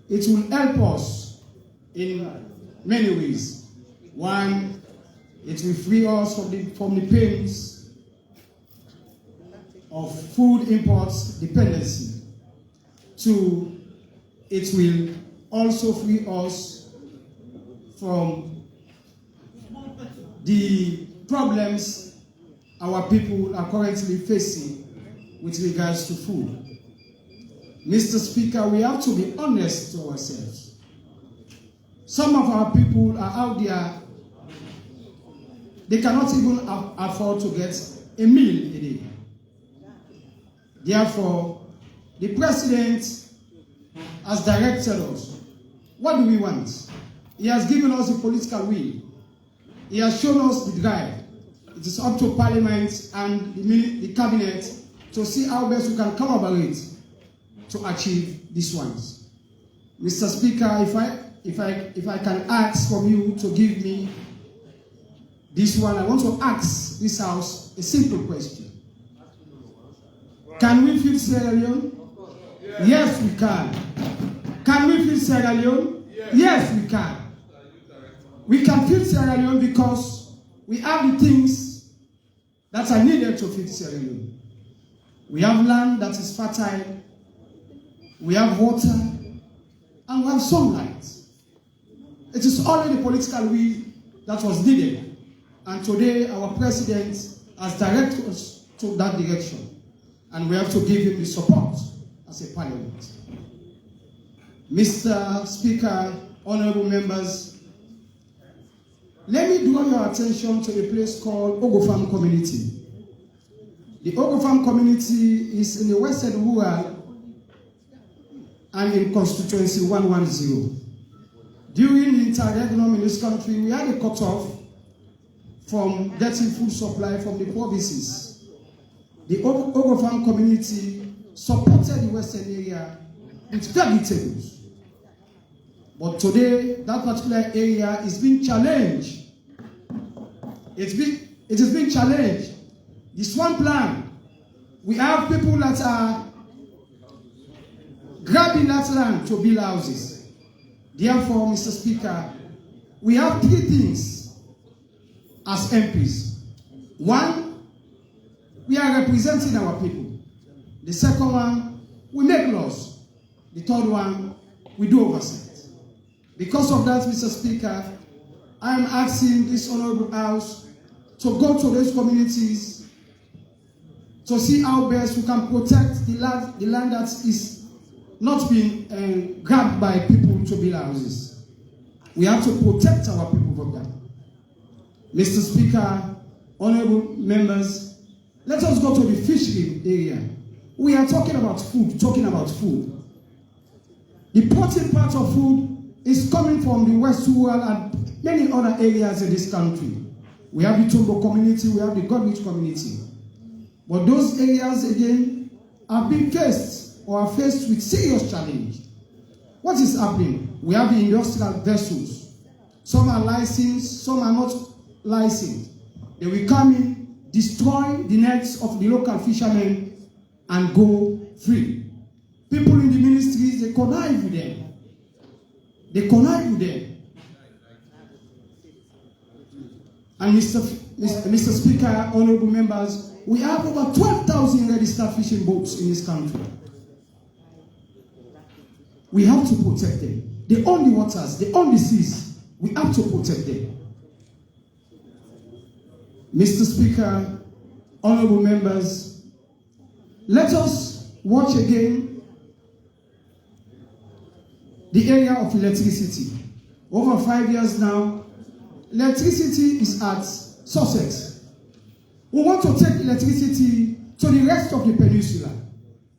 [SPEAKER 7] it will help us in many ways. One, it will free us from the pains of food imports dependency. Two, it will also free us from the problems our people are currently facing with regards to food. Mr. Speaker, we have to be honest to ourselves. Some of our people are out there, they cannot even afford to get a meal a day. Therefore, the President has directed us. What do we want? He has given us the political will. He has shown us the drive. It is up to Parliament and the Cabinet to see how best we can collaborate to achieve these ones. Mr. Speaker, if I can ask from you to give me this one, I want to ask this House a simple question. Can we feed Sierra Leone? Yes, we can. Can we feed Sierra Leone? Yes, we can. We can feed Sierra Leone because we have the things that are needed to feed Sierra Leone. We have land that is fertile, we have water, and we have sunlight. It is only the political will that was needed. And today our President has directed us to that direction, and we have to give him the support as a parliament. Mr. Speaker, honorable members, let me draw your attention to a place called Ogofam community. The Ogofam community is in the Western Rural and in constituency 110. During the interregnum in this country, we had a cutoff from getting food supply from the provinces. The Ogofam community supported the Western area with vegetables. But today, that particular area is being challenged. It is being challenged. The swampland, we have people that are grabbing that land to build houses. Therefore, Mr. Speaker, we have three things as MPs. One, we are representing our people. The second one, we make laws. The third one, we do oversight. Because of that, Mr. Speaker, I am asking this honorable House to go to those communities to see how best we can protect the land that is not being grabbed by people to build houses. We have to protect our people from that. Mr. Speaker, honorable members, let us go to the fishery area. We are talking about food, The protein part of food is coming from the West Rural and many other areas in this country. We have the Tombo community, we have the Godwich community. But those areas, again, have been faced or are faced with serious challenge. What is happening? We have the industrial vessels. Some are licensed, some are not licensed. They will come in, destroy the nets of the local fishermen, and go free. People in the ministries, they connive with them. And Mr. Speaker, honorable members, we have over 12,000 registered fishing boats in this country. We have to protect them. They own the waters, they own the seas. We have to protect them. Mr. Speaker, honorable members, let us watch again the area of electricity. Over 5 years now, electricity is at Sussex. We want to take electricity to the rest of the peninsula.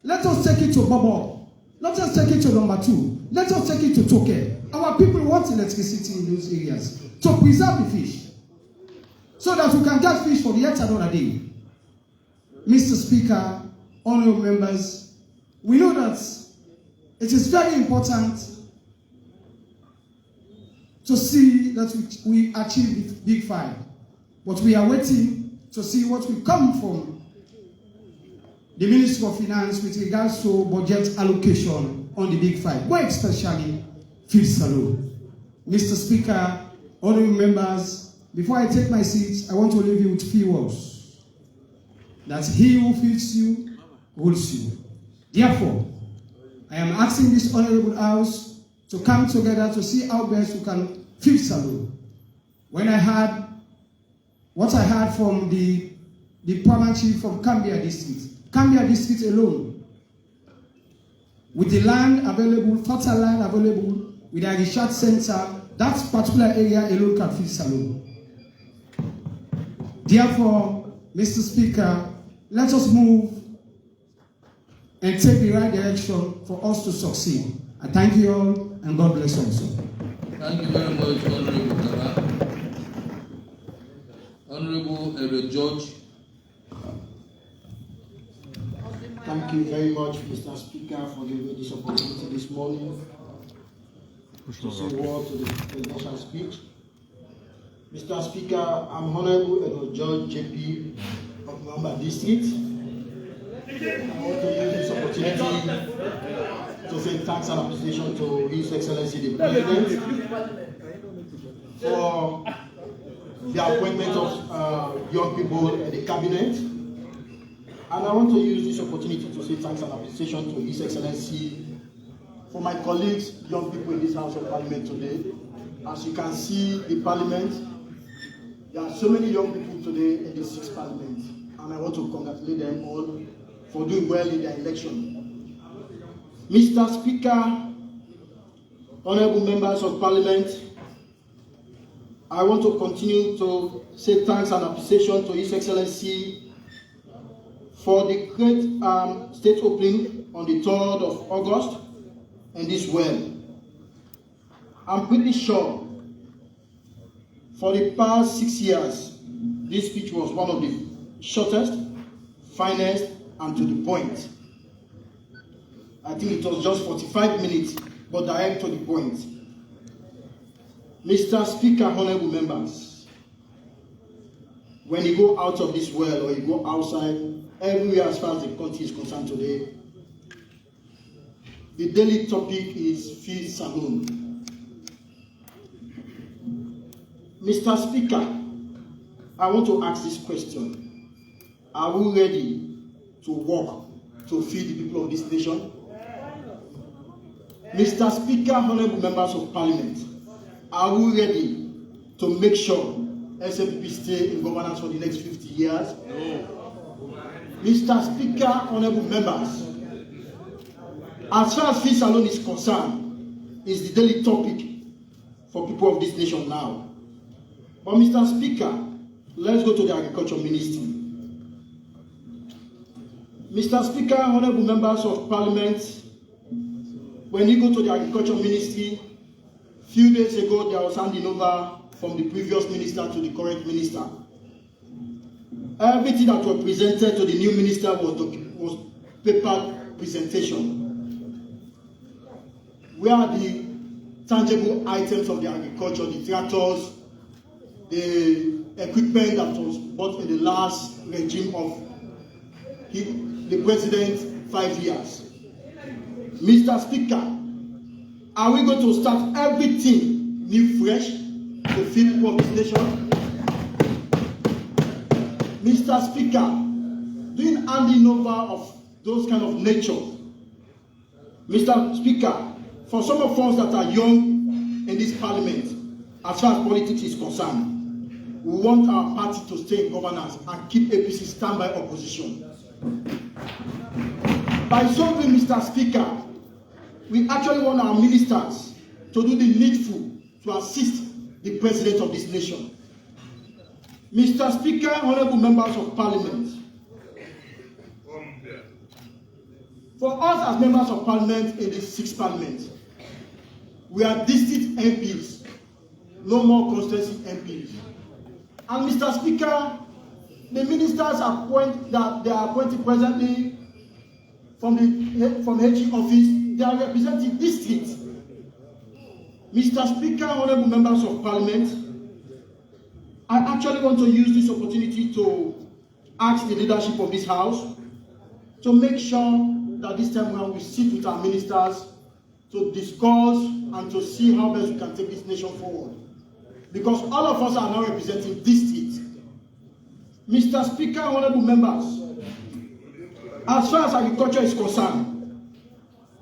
[SPEAKER 7] Let us take it to Bobo. Let us take it to number 2. Let us take it to Toke. Our people want electricity in those areas to preserve the fish, so that we can get fish for yet another day. Mr. Speaker, honorable members, we know that it is very important to see that we achieve the Big Five. But we are waiting to see what will come from the Ministry of Finance with regards to budget allocation on the Big Five, more especially field salon. Mr. Speaker, honorable members, before I take my seat, I want to leave you with few words. That he who feeds you, rules you. Therefore, I am asking this honorable House to come together to see how best we can feed salon. When I heard what I heard from the Paramount Chief from Cambia District alone, with the land available, fertile land available, with a research center, that particular area alone can feed salon. Therefore, Mr. Speaker, let us move and take the right direction for us to succeed. I thank you all, and God bless also.
[SPEAKER 2] Thank you very much, Honorable Kara. Honorable George.
[SPEAKER 8] Thank you very much, Mr. Speaker, for giving me this opportunity this morning to say a word to the presidential speech. Mr. Speaker, I'm Honorable George JP of Mamba District. I want to use this opportunity to say thanks and appreciation to His Excellency the President for the appointment of young people in the cabinet. And I want to use this opportunity to say thanks and appreciation to His Excellency for my colleagues, young people in this House of Parliament today. As you can see, the Parliament There are so many young people today in the 6th Parliament, and I want to congratulate them all for doing well in their election. Mr. Speaker, honorable members of Parliament, I want to continue to say thanks and appreciation to His Excellency for the great state opening on the 3rd of August in this well. I'm pretty sure for the past 6 years, this speech was one of the shortest, finest, and to the point. I think it was just 45 minutes, but direct to the point. Mr. Speaker, honorable members, when you go out of this well or you go outside, everywhere as far as the country is concerned today, the daily topic is field saloon. Mr. Speaker, I want to ask this question. Are we ready to work to feed the people of this nation? Mr. Speaker, honorable members of Parliament, are we ready to make sure SMPP stay in governance for the next 50 years? No. Mr. Speaker, honorable members, as far as fees alone is concerned, is the daily topic for people of this nation now. But Mr. Speaker, let's go to the Agriculture Ministry. Mr. Speaker, honorable members of Parliament, when you go to the Agriculture Ministry, a few days ago there was handing over from the previous minister to the current minister. Everything that was presented to the new minister was paper presentation. Where are the tangible items of the agriculture, the tractors, the equipment that was bought in the last regime of the president 5 years? Mr. Speaker, are we going to start everything new fresh to feed people of this nation? Mr. Speaker, doing handing over of those kind of nature. Mr. Speaker, for some of us that are young in this parliament, as far as politics is concerned, we want our party to stay in governance and keep APC standby opposition. By so doing, Mr. Speaker, we actually want our ministers to do the needful to assist the president of this nation. Mr. Speaker, honorable members of Parliament, for us as members of Parliament in the 6th Parliament, we are district MPs, no more constituency MPs. And Mr. Speaker, the ministers that they are appointed presently from HE office, they are representing districts. Mr. Speaker, honorable members of Parliament, I actually want to use this opportunity to ask the leadership of this House to make sure that this time around we sit with our ministers to discuss and to see how best we can take this nation forward. Because all of us are now representing districts. Mr. Speaker, honorable members, as far as agriculture is concerned,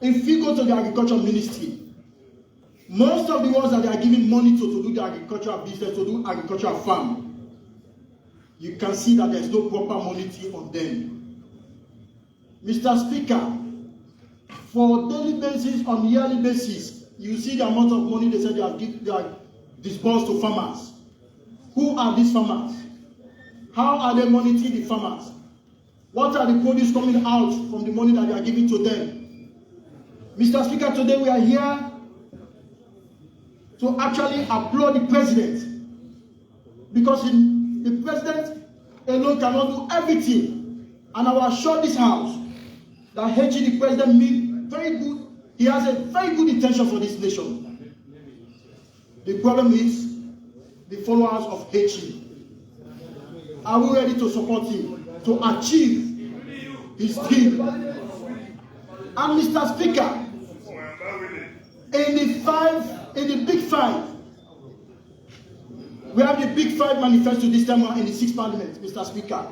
[SPEAKER 8] if we go to the Agriculture Ministry, most of the ones that they are giving money to do the agricultural business, to do agricultural farm, you can see that there is no proper monitoring on them. Mr. Speaker, for daily basis, on yearly basis, you see the amount of money they said they are disbursed to farmers. Who are these farmers? How are they monitoring the farmers? What are the produce coming out from the money that they are giving to them? Mr. Speaker, today we are here to actually applaud the president, because the president alone cannot do everything. And I will assure this House that HE, the president, means very good. He has a very good intention for this nation. The problem is the followers of HE. Are we ready to support him to achieve his dream? And Mr. Speaker, in the Big Five, we have the Big Five manifesto this time in the 6th Parliament, Mr. Speaker.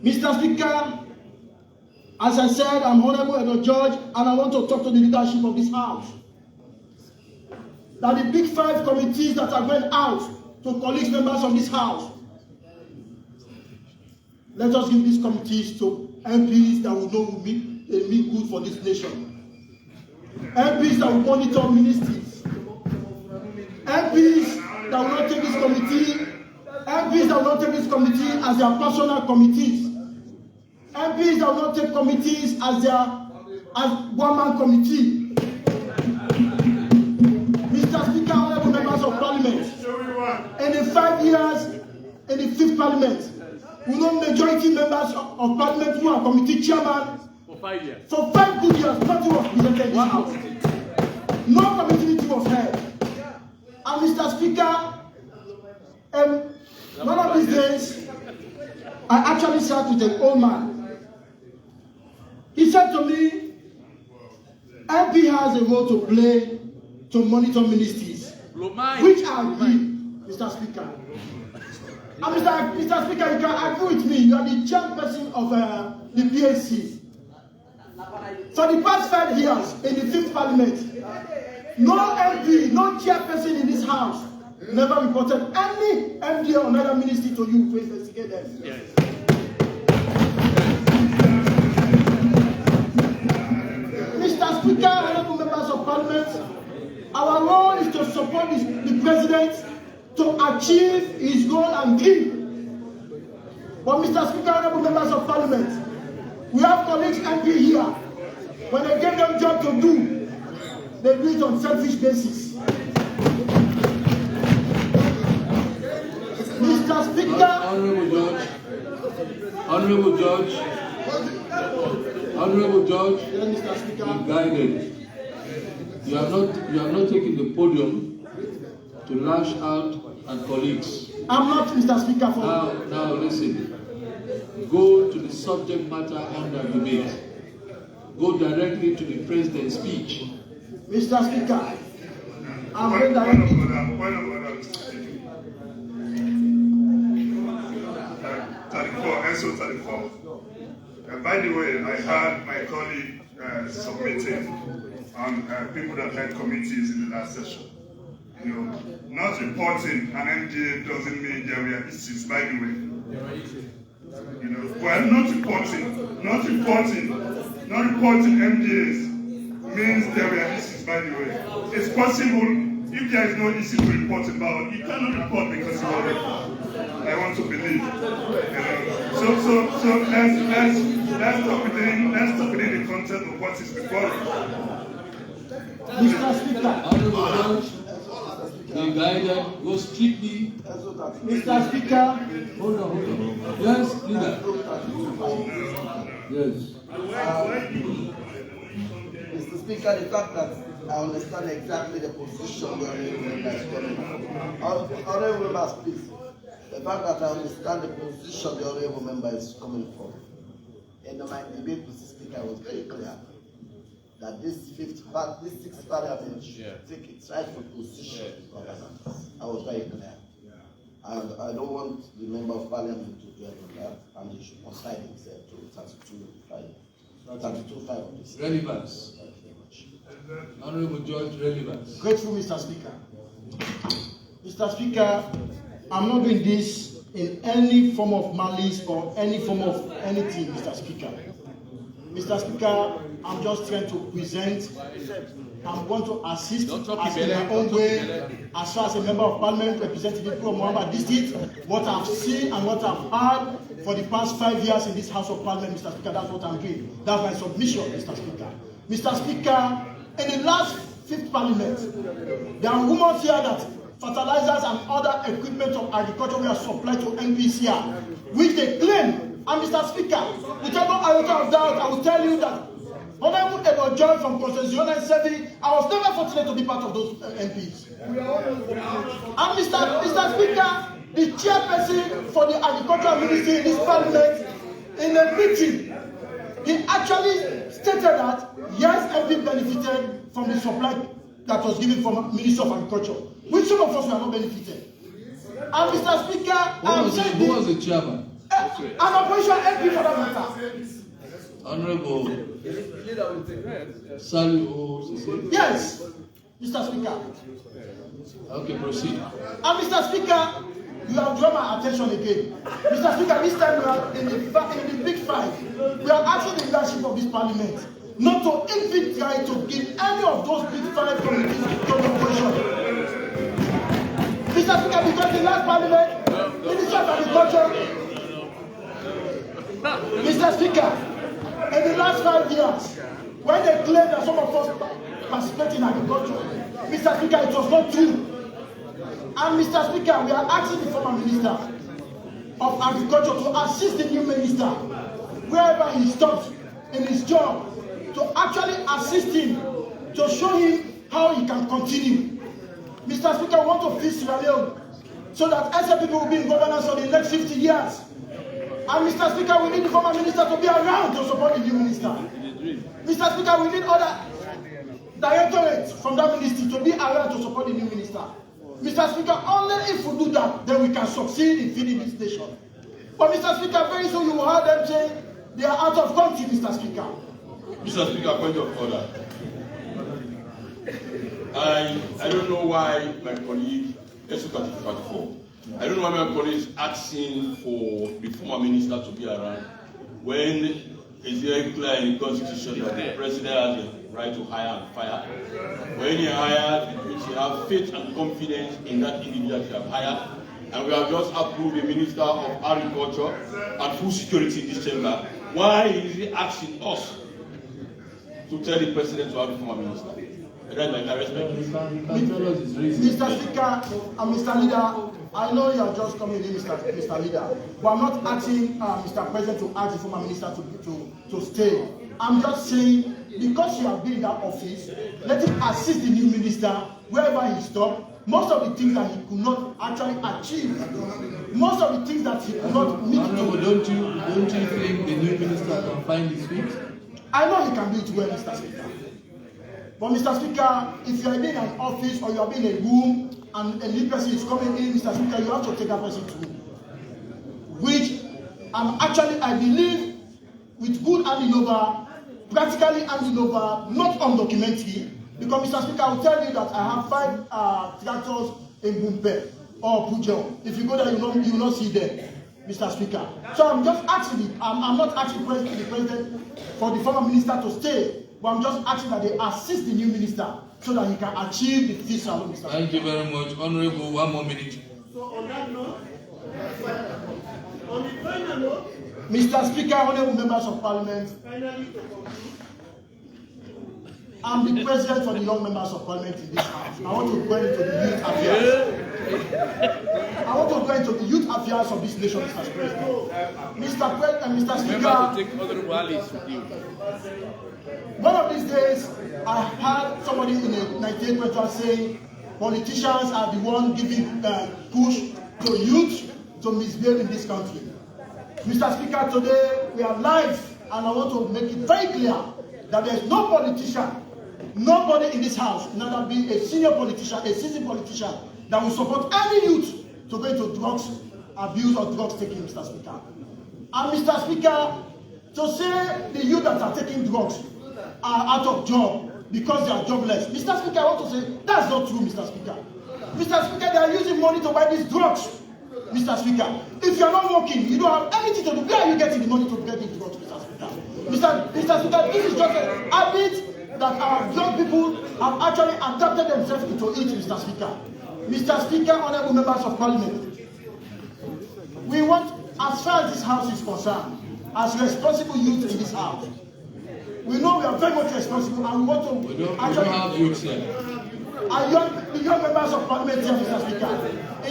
[SPEAKER 8] Mr. Speaker, as I said, I'm Honorable Edward George, and I want to talk to the leadership of this House. That the Big Five committees that are going out to colleagues, members of this House, let us give these committees to MPs that will know will mean good for this nation. MPs that will monitor ministries. MPs that will not take this committee. MPs that will not take this committee as their personal committees. MPs that will not take committees as one-man committee. Mr. Speaker, honorable members of Parliament, in the 5 years in the 5th Parliament, we know majority members of Parliament who are committee chairman
[SPEAKER 3] For 5 years.
[SPEAKER 8] For 5 good years, nothing was presented in this House. No committee meeting was held. And Mr. Speaker, one of these days, I actually sat with an old man. He said to me, MP has a role to play to monitor ministries, which I agree, Mr. Speaker. And Mr. Speaker, you can agree with me. You are the chairperson of the PAC. For the past 5 years in the 5th Parliament, no MP, no chairperson in this House never reported any MD or another ministry to you to investigate them.
[SPEAKER 3] Yes.
[SPEAKER 8] Mr. Speaker, honorable members of Parliament, our role is to support the President to achieve his goal and dream. But Mr. Speaker, honorable members of Parliament, we have colleagues MP here. When they give them job to do, they do it on selfish basis. Mr. Speaker,
[SPEAKER 2] Honorable Judge, be guided. You have not taken the podium to lash out at colleagues.
[SPEAKER 8] I'm not, Mr. Speaker.
[SPEAKER 2] Now listen. Go to the subject matter under debate. Go directly to the President's speech.
[SPEAKER 8] Mr. Speaker, I'm going directly.
[SPEAKER 9] And by the way, I had my colleague submitting on people that had committees in the last session. You know, not reporting an MDA doesn't mean there were issues, by the way. You know, well, not reporting MDAs means there were issues, by the way. It's possible if there is no issue to report about, you cannot report because you are ready. I want to believe. You know. So let's talk within the content of what is before us.
[SPEAKER 8] Mr. Speaker.
[SPEAKER 2] Honorable Judge, be guided. Go strictly.
[SPEAKER 8] Mr. Speaker.
[SPEAKER 2] Hold on. Yes, leader. Yes.
[SPEAKER 5] Mr. Speaker, the fact that I understand exactly the position where the member is coming from. Honorable members, please. The fact that I understand the position the honorable member is coming from. In my debate, Mr. Speaker, was very clear that this 6th Parliament should take its rightful position in governance. I was very clear. And I don't want the member of Parliament to dwell on that, and he should consign himself to 32.5 of this.
[SPEAKER 2] Relevance.
[SPEAKER 5] Thank you very much.
[SPEAKER 2] Honorable Judge, relevance.
[SPEAKER 8] Grateful, Mr. Speaker. Mr. Speaker, I'm not doing this in any form of malice or any form of anything, Mr. Speaker. Mr. Speaker, I'm just trying to present. I'm going to assist in my own way, as far as a member of Parliament representing the people of Mohammed District, what I've seen and what I've heard for the past 5 years in this House of Parliament, Mr. Speaker, that's what I'm doing. That's my submission, Mr. Speaker. Mr. Speaker, in the last 5th Parliament, there are rumors here that fertilizers and other equipment of agriculture were supplied to MPs here, which they claim. And Mr. Speaker, without no iota of doubt, I will tell you that when I moved about John from Leone and I was never fortunate to be part of those MPs. And Mr. Speaker, the chairperson for the agricultural ministry in this Parliament, in a meeting, he actually stated that yes, MP benefited from the supply that was given from Ministry of Agriculture, which some of us were not benefited. And Mr. Speaker,
[SPEAKER 2] Who was the chairman?
[SPEAKER 8] An opposition MP for that matter.
[SPEAKER 2] Honorable Sally.
[SPEAKER 8] Yes. Mr. Speaker.
[SPEAKER 2] Okay, proceed.
[SPEAKER 8] And Mr. Speaker, you have drawn my attention again. Mr. Speaker, this time we are in the big fight. We are asking the leadership of this parliament not to even try to give any of those big five committees to the opposition. Mr. Speaker, because the last parliament, Minister of Agriculture, Mr. Speaker, in the last 5 years, when they claimed that some of us participate in agriculture, Mr. Speaker, it was not true. And Mr. Speaker, we are asking the former Minister of Agriculture to assist the new minister wherever he stops in his job, to actually assist him, to show him how he can continue. Mr. Speaker, we want to fix Sierra Leone so that SLPP will be in governance for the next 50 years. And Mr. Speaker, we need the former minister to be around to support the new minister. Mr. Speaker, we need other directorates from that ministry to be around to support the new minister. Mr. Speaker, only if we do that, then we can succeed in feeding this nation. But Mr. Speaker, very soon you will have them say they are out of country, Mr. Speaker.
[SPEAKER 3] Mr. Speaker, point of order. I don't know why my colleague, let's look at it 44. I don't know why my colleague is asking for the former minister to be around when it's very clear in the Constitution that the president has the right to hire and fire. When he hired, we should have faith and confidence in that individual you have hired. And we have just approved the Minister of Agriculture and Food Security in this chamber. Why is he asking us to tell the president to have a former minister?
[SPEAKER 8] Mr. Speaker and Mr. Leader, I know you are just coming in, Mr. Leader, but I'm not asking Mr. President to ask the former minister to stay. I'm just saying, because you have been in that office, let him assist the new minister wherever he stops. Most of the things that he could not actually achieve, most of the things that he could not meet.
[SPEAKER 2] Don't you think the new minister can find his feet?
[SPEAKER 8] I know he can do it well, Mr. Speaker. But Mr. Speaker, if you are in an office or you are in a room and a new person is coming in, Mr. Speaker, you have to take that person to room. Which I believe, with good handing over, practically handing over, not undocumented. Because Mr. Speaker, I will tell you that I have 5 tractors in Bumpe or Pujo. If you go there, you will not see them, Mr. Speaker. So I'm just asking, I'm not asking the president for the former minister to stay. But I'm just asking that they assist the new minister so that he can achieve the fiscal, Mr.
[SPEAKER 2] Thank you very much. Honorable, 1 more minute.
[SPEAKER 1] So on that note, on the final note,
[SPEAKER 8] Mr. Speaker, honorable members of parliament,
[SPEAKER 1] finally,
[SPEAKER 8] I'm the president for the young members of parliament in this house. I want to go into the youth affairs. I want to go into the youth affairs of this nation, Mr. President. Mr. Speaker,
[SPEAKER 2] remember to take other rallies with you.
[SPEAKER 8] One of these days, I heard somebody in a 98 paper saying politicians are the ones giving push to youth to misbehave in this country. Mr. Speaker, today we are live, and I want to make it very clear that there is no politician, nobody in this house, neither be a senior politician, a seasoned politician, that will support any youth to go into drugs abuse or drugs taking, Mr. Speaker. And Mr. Speaker, to say the youth that are taking drugs are out of job because they are jobless. Mr. Speaker, I want to say that's not true, Mr. Speaker. Mr. Speaker, they are using money to buy these drugs. Mr. Speaker, if you are not working, you don't have anything to do. Where are you getting the money to get these drugs, Mr. Speaker? Mr. Speaker, this is just a habit that our young people have actually adapted themselves into it, Mr. Speaker. Mr. Speaker, honorable members of parliament, we want, as far as this house is concerned, as responsible youth in this house, we know we are very much responsible and we want to
[SPEAKER 2] we don't have youth here.
[SPEAKER 8] The young members of parliament here, Mr. Speaker,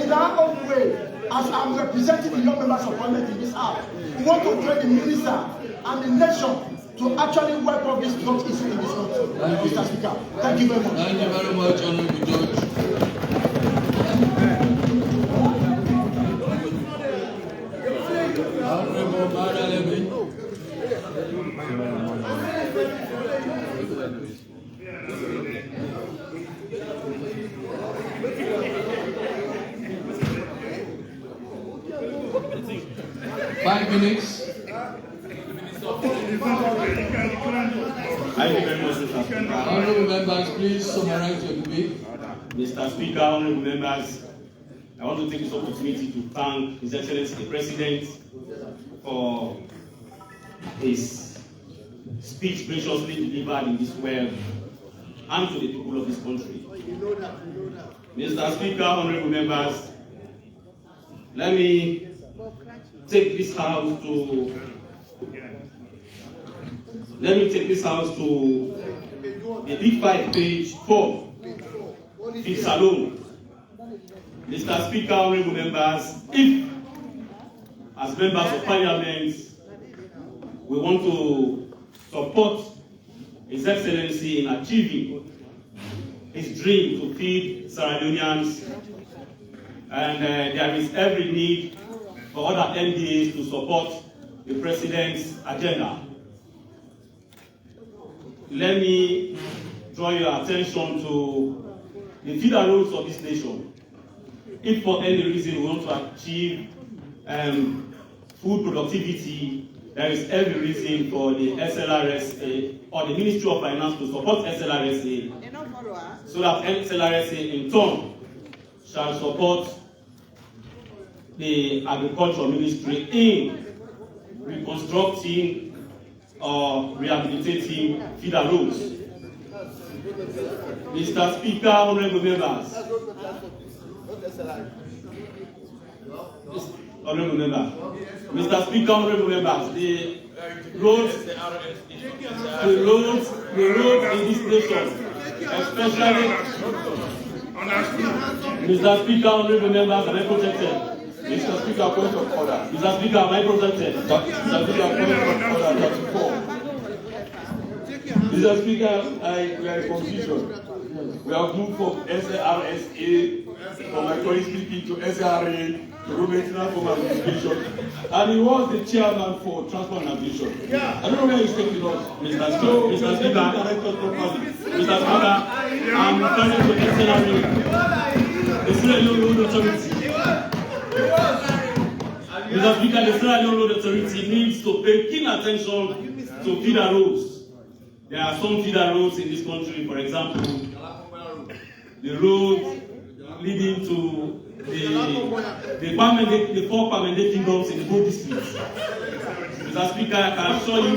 [SPEAKER 8] in our own way, as I'm representing the young members of parliament in this house, we want to train the minister and the nation to actually wipe off this drug issue in this country. Mr. Speaker, thank you very much.
[SPEAKER 2] Thank you very much, Honorable George. Honorable Madam. 5 minutes.
[SPEAKER 4] Thank you very much, Mr. Speaker.
[SPEAKER 2] Honorable members, please summarize your debate.
[SPEAKER 4] Mr. Speaker, honorable members, I want to take this opportunity to thank His Excellency the President for his speech graciously delivered in this well and to the people of this country. Mr. Speaker, honorable members, let me take this house to the Big 5, page 4. It's alone. Mr. Speaker, honorable members, if as members of Parliament we want to support His Excellency in achieving his dream to feed Sierra Leoneans, and there is every need for other MDAs to support the President's agenda. Let me draw your attention to the feeder roads of this nation. If for any reason we want to achieve food productivity, there is every reason for the SLRSA or the Ministry of Finance to support SLRSA, so that SLRSA in turn shall support the Agriculture Ministry in reconstructing or rehabilitating feeder roads. Mr. Speaker, honorable members, Mr. Speaker, honorable members, the roads in this nation, especially Mr. Speaker, honorable members, am I protected?
[SPEAKER 3] Mr. Speaker, point of order.
[SPEAKER 4] Mr. Speaker, am I protected?
[SPEAKER 3] Mr. Speaker, point of order 34. Mr. Speaker, we are in confusion. We have moved from SRSA, from my colleague speaking, to SRA, to Road Maintenance Home Administration, and he was the chairman for Transport and Aviation. I don't know where he's taking us.
[SPEAKER 4] Mr. Speaker, I'm returning to SRA, the Sierra Leone Road Authority. Mr. Speaker, the Sierra Leone Road Authority needs to pay keen attention to feeder roads. There are some feeder roads in this country, for example, the road leading to the four permanent kingdoms in the Bo district. Mr. Speaker, I can assure you.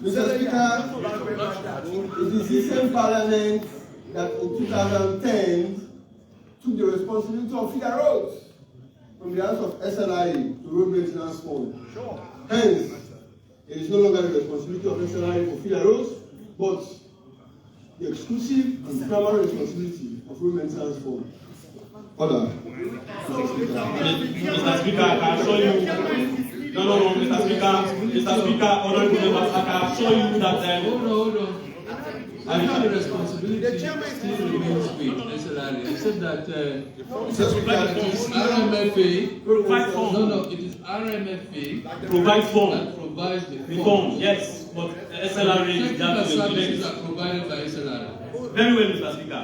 [SPEAKER 5] Mr. Speaker, it is the same Parliament that in 2010 took the responsibility of feeder roads from the hands of SLI to Road Maintenance Fund. Hence, it is no longer the responsibility of SLI for feeder roads, but the exclusive and primary responsibility of Road Maintenance Fund. Order.
[SPEAKER 4] Mr. Speaker, I can assure you. No, Mr. Speaker, honorable members, I can assure you that.
[SPEAKER 2] Hold on. I think the responsibility still remains with SLRA, except that it is RMFA. No, it is RMFA
[SPEAKER 4] Provides funds.
[SPEAKER 2] that provides the
[SPEAKER 4] funds. Yes, but SLRA is
[SPEAKER 2] technical services are provided by SLRA.
[SPEAKER 4] Very well, Mr. Speaker.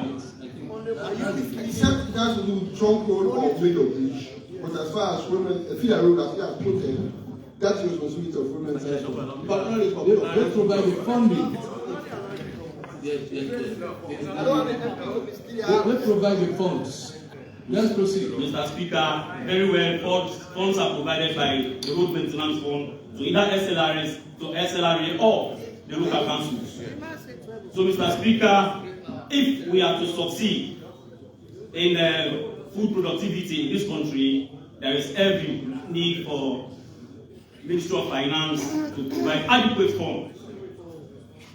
[SPEAKER 5] Except it has to do with trunk road or middle bridge. But as far as feeder road that we have put in, that's the responsibility of Road Maintenance Fund. But only for
[SPEAKER 2] They provide the funding. They provide the funds. Let's proceed.
[SPEAKER 4] Mr. Speaker, very well, funds are provided by the Road Maintenance Fund to either SLRA or the local councils. So, Mr. Speaker, if we are to succeed in food productivity in this country, there is every need for Ministry of Finance to provide adequate funds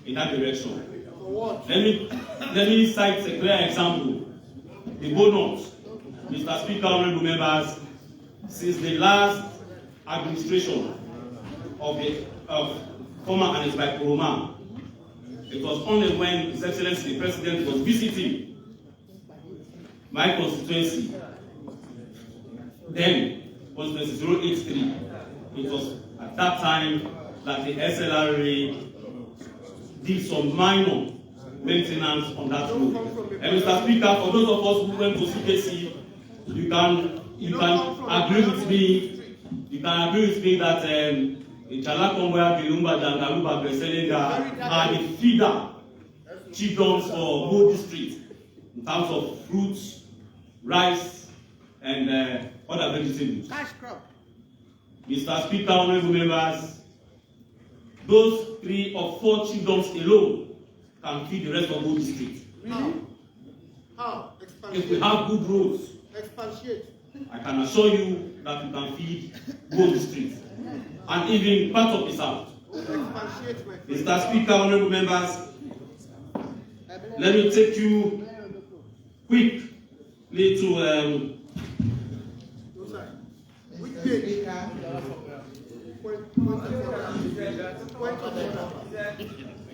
[SPEAKER 4] in that direction. Let me cite a clear example. The bonus, Mr. Speaker, honorable members, since the last administration of former Anis by Kuroma, it was only when His Excellency the President was visiting my constituency, then constituency 083, it was at that time that the SLRA did some minor maintenance on that road. And Mr. Speaker, for those of us who went to CKC, you can agree with me. You can agree with me that Chalakomboya, Bilumba, Dangaluba, Beselenga are the feeder chiefdoms for Mo district in terms of fruits, rice, and other vegetables.
[SPEAKER 6] Cash crop.
[SPEAKER 4] Mr. Speaker, honorable members, those 3 or 4 chiefdoms alone can feed the rest of Mo district.
[SPEAKER 6] How?
[SPEAKER 4] If we have good roads,
[SPEAKER 6] Expatiate.
[SPEAKER 4] I can assure you that we can feed Mo district and even part of the south.
[SPEAKER 6] Expatiate, my friend.
[SPEAKER 4] Mr. Speaker, honorable members, let me take you quickly to
[SPEAKER 6] Which page?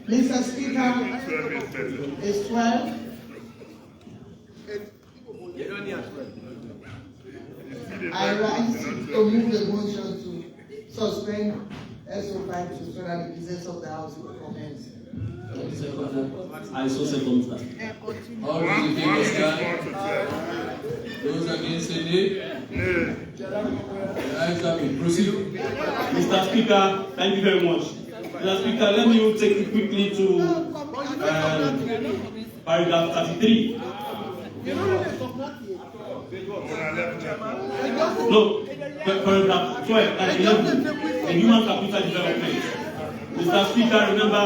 [SPEAKER 10] Mr. Speaker, it's 12. I rise to move the motion to suspend SO5 to so that the business of the House will commence.
[SPEAKER 4] I so second that.
[SPEAKER 2] All those in favor stand. Those against say nay. The ayes have it. Proceed.
[SPEAKER 4] Mr. Speaker, thank you very much. Mr. Speaker, let me take you quickly to paragraph 33. No, paragraph 12 and 11, the human capital development. Mr. Speaker, remember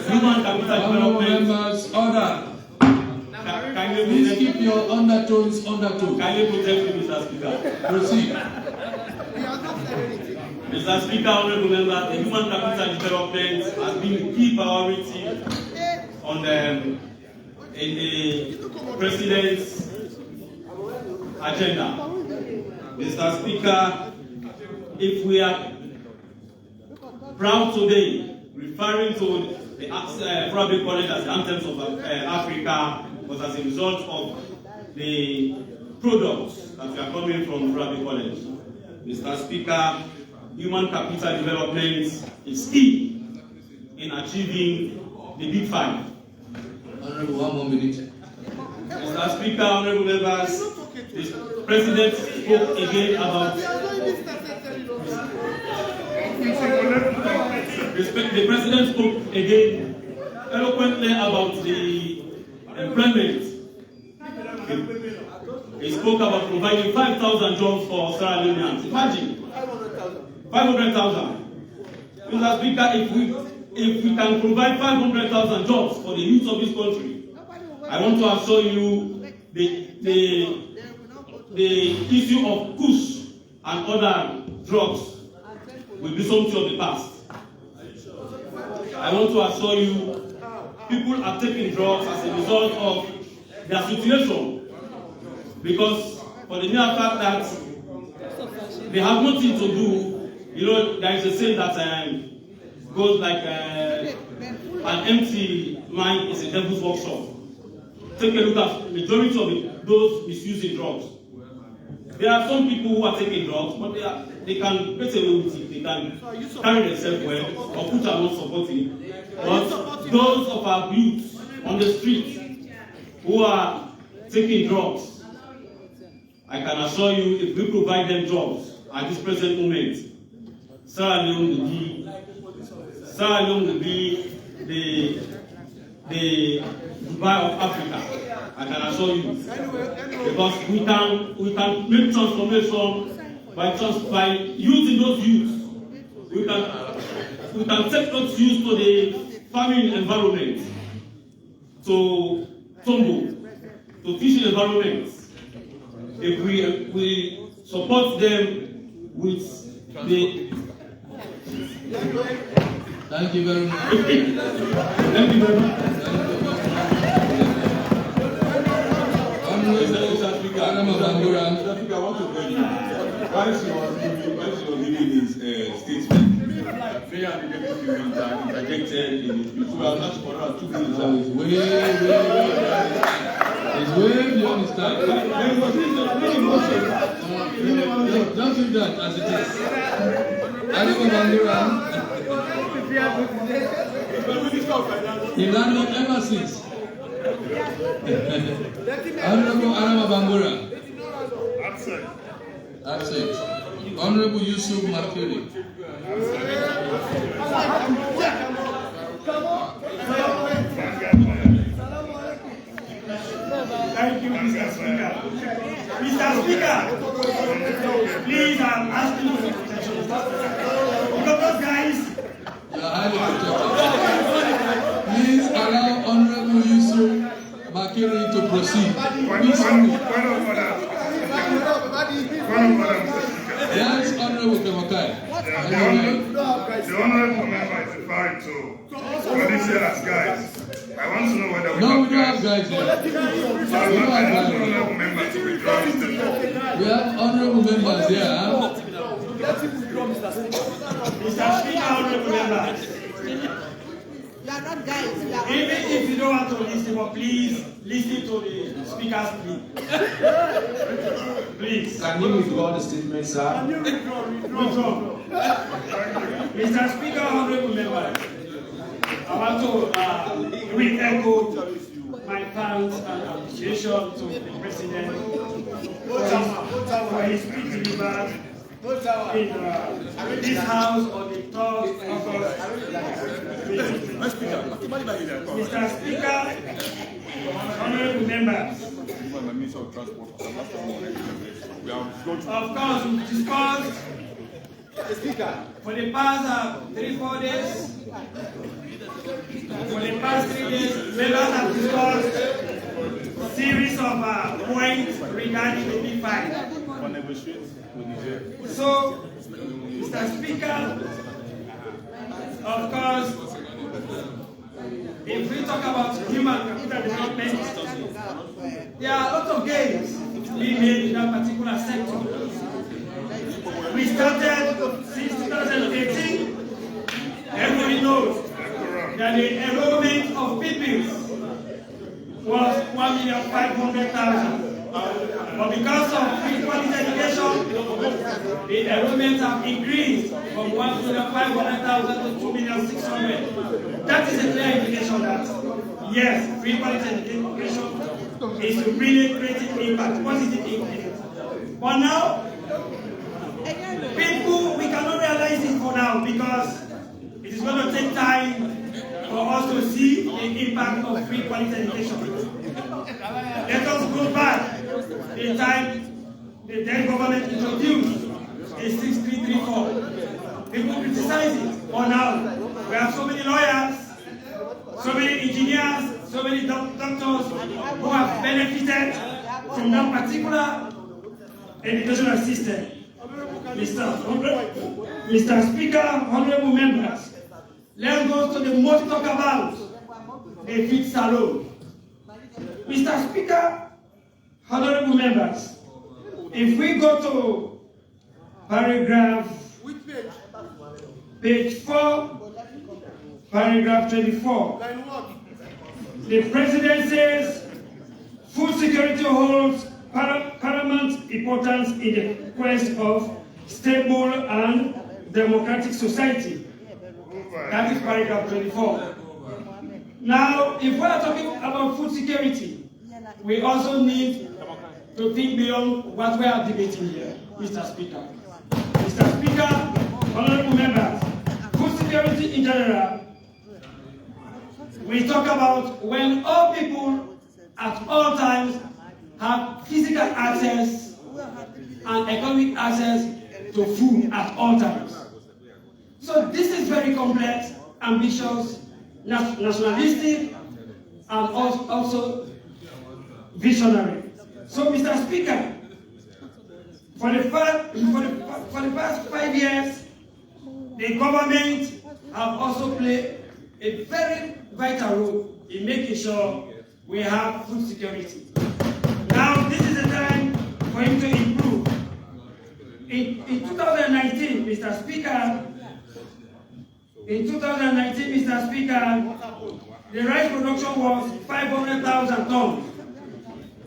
[SPEAKER 4] human capital development.
[SPEAKER 2] Members, order.
[SPEAKER 4] Can you
[SPEAKER 2] Please keep your undertones.
[SPEAKER 4] Can you protect me, Mr. Speaker?
[SPEAKER 2] Proceed.
[SPEAKER 4] Mr. Speaker, honorable members, the human capital development has been a key priority on in the President's agenda. Mr. Speaker, if we are proud today, referring to the probably call it as the anthems of Africa, was as a result of the products that we are coming from Rabi College. Mr. Speaker, human capital development is key in achieving the Big Five.
[SPEAKER 2] Honorable, 1 more minute.
[SPEAKER 4] Mr. Speaker, honorable members, the President spoke again about the President spoke again eloquently about the employment. He spoke about providing 5,000 jobs for Sierra Leoneans. Imagine 500,000. Mr. Speaker, if we can provide 500,000 jobs for the youth of this country, I want to assure you the issue of kush and other drugs will be something of the past. I want to assure you, people are taking drugs as a result of their situation, because for the mere fact that they have nothing to do, you know, there is a saying that goes like an empty mind is a devil's workshop. Take a look at the majority of those misusing drugs. There are some people who are taking drugs, but they can get away with it. They can carry themselves well or put on supporting. But those of our youth on the street who are taking drugs, I can assure you, if we provide them jobs at this present moment, Sierra Leone will be the Dubai of Africa. I can assure you, because we can make transformation by using those youths. We can take those youths to the farming environment, to tumble, to fishing environment. If we support them with the
[SPEAKER 2] Thank you very much.
[SPEAKER 4] Thank you very much.
[SPEAKER 11] I want to tell you, while she was giving his statement, Mayor and the deputy minister interjected in his speech. We are not for around 2 minutes.
[SPEAKER 2] It's way beyond his time. Don't do that as it is. Honorable Bandura, he landed ever since. Honorable Bandura.
[SPEAKER 9] Absent.
[SPEAKER 2] Absent. Honorable Yusuf Makiri.
[SPEAKER 4] Thank you, Mr. Speaker. Mr. Speaker, please, I'm asking you for protection. Because those guys,
[SPEAKER 2] You are highly protected. Please allow Honorable Yusuf Makiri to proceed. Yes, Honorable Kamakai.
[SPEAKER 9] The honorable member is referring to police as guys. I want to know whether we
[SPEAKER 2] No, we
[SPEAKER 9] have
[SPEAKER 2] don't have guys here.
[SPEAKER 9] I want honorable member to withdraw his statement.
[SPEAKER 2] We have honorable members here. Huh?
[SPEAKER 4] Mr. Speaker, honorable members,
[SPEAKER 1] You are not guys.
[SPEAKER 4] even if you don't want to listen, but please listen to the speaker's plea. Please.
[SPEAKER 3] Can you withdraw the statement, sir?
[SPEAKER 4] Withdraw. Mr. Speaker, honorable members, I want to re-echo my thanks and appreciation to the President for his speech delivered in this House on the 3rd of August. Mr. Speaker, honorable members, of course, we discussed for the past 3-4 days. For the past 3 days, members have discussed a series of points regarding the P5. So, Mr. Speaker, of course, if we talk about human capital development, there are a lot of gains being made in that particular sector. We started since 2018. Everybody knows that the enrollment of pupils was 1,500,000. But because of free quality education, the enrollment have increased from 1,500,000 to 2,600,000. That is a clear indication that, yes, free quality education is really creating impact, positive impact. But now, people, we cannot realize it for now because it is going to take time for us to see the impact of free quality education. Let us go back the time the then government introduced a 6334. People criticize it, but now we have so many lawyers, so many engineers, so many doctors who have benefited from that particular educational system. Mr. Speaker, honorable members, let's go to the most talk about the fit salon. Mr. Speaker, honorable members, if we go to paragraph, page 4, paragraph 24, the President says food security holds paramount importance in the quest of stable and democratic society. That is paragraph 24. Now, if we are talking about food security, we also need to think beyond what we are debating here, Mr. Speaker. Mr. Speaker, honorable members, food security in general, we talk about when all people at all times have physical access and economic access to food at all times. So this is very complex, ambitious, nationalistic, and also visionary. So, Mr. Speaker, for the past 5 years, the government have also played a very vital role in making sure we have food security. Now, this is the time for him to improve. In 2019, Mr. Speaker, the rice production was 500,000 tons.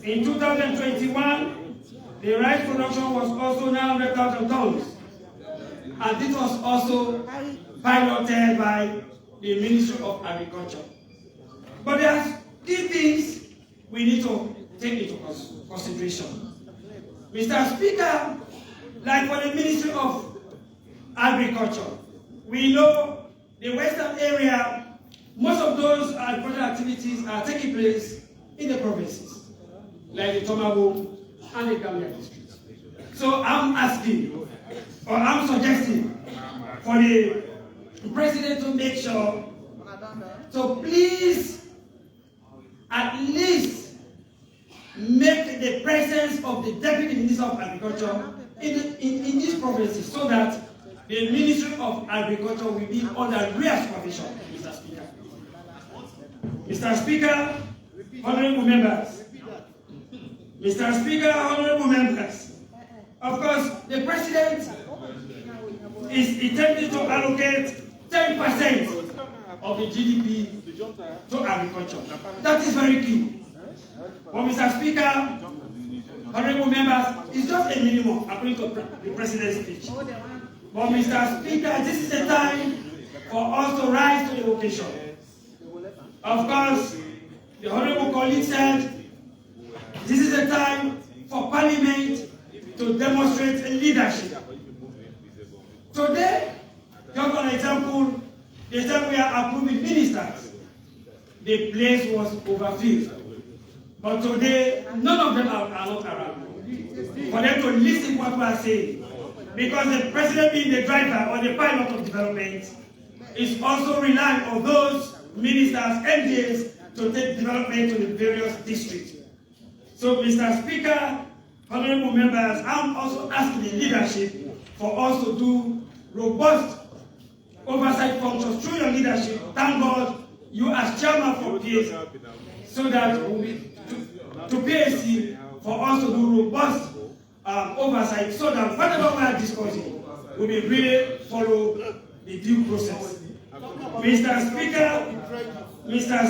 [SPEAKER 4] In 2021, the rice production was also 900,000 tons. And this was also piloted by the Ministry of Agriculture. But there are key things we need to take into consideration. Mr. Speaker, Like for the Ministry of Agriculture, we know the western area, most of those agricultural activities are taking place in the provinces, like the Tomago and the Gambia districts. So I'm asking, or I'm suggesting for the President to make sure, so please at least make the presence of the Deputy Minister of Agriculture in these provinces so that the Ministry of Agriculture will be under real supervision, Mr. Speaker. Mr. Speaker, honorable members. Mr. Speaker, honorable members. Of course, the President is intending to allocate 10% of the GDP to agriculture. That is very key. But Mr. Speaker, honorable members, it's just a minimum according to the President's speech. But Mr. Speaker, this is a time for us to rise to the occasion. Of course, the honorable colleague said, this is a time for Parliament to demonstrate leadership. Today, just for example, the time we are approving ministers, the place was overfilled. But today, none of them are not around for them to listen to what we are saying. Because the President being the driver or the pilot of development is also relying on those ministers, MDAs, to take development to the various districts. So, Mr. Speaker, honorable members, I'm also asking the leadership for us to do robust oversight functions through your leadership. Thank God you as chairman for PAC, so that to PAC for us to do robust oversight, so that whatever we are discussing will be really follow the due process. Mr.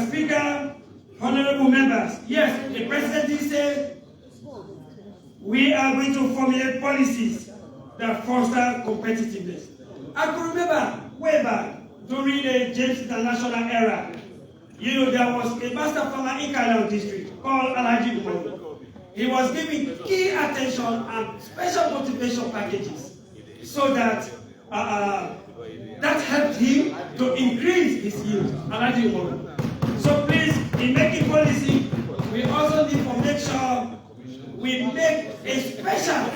[SPEAKER 4] Speaker, honorable members, yes, the President said we are going to formulate policies that foster competitiveness. I can remember way back during the James International era, there was a master farmer in Leone district called Alhaji Leone. He was giving key attention and special motivation packages so that that helped him to increase his yield. Alhaji Leone. So please, in making policy, we also need to make sure we make a special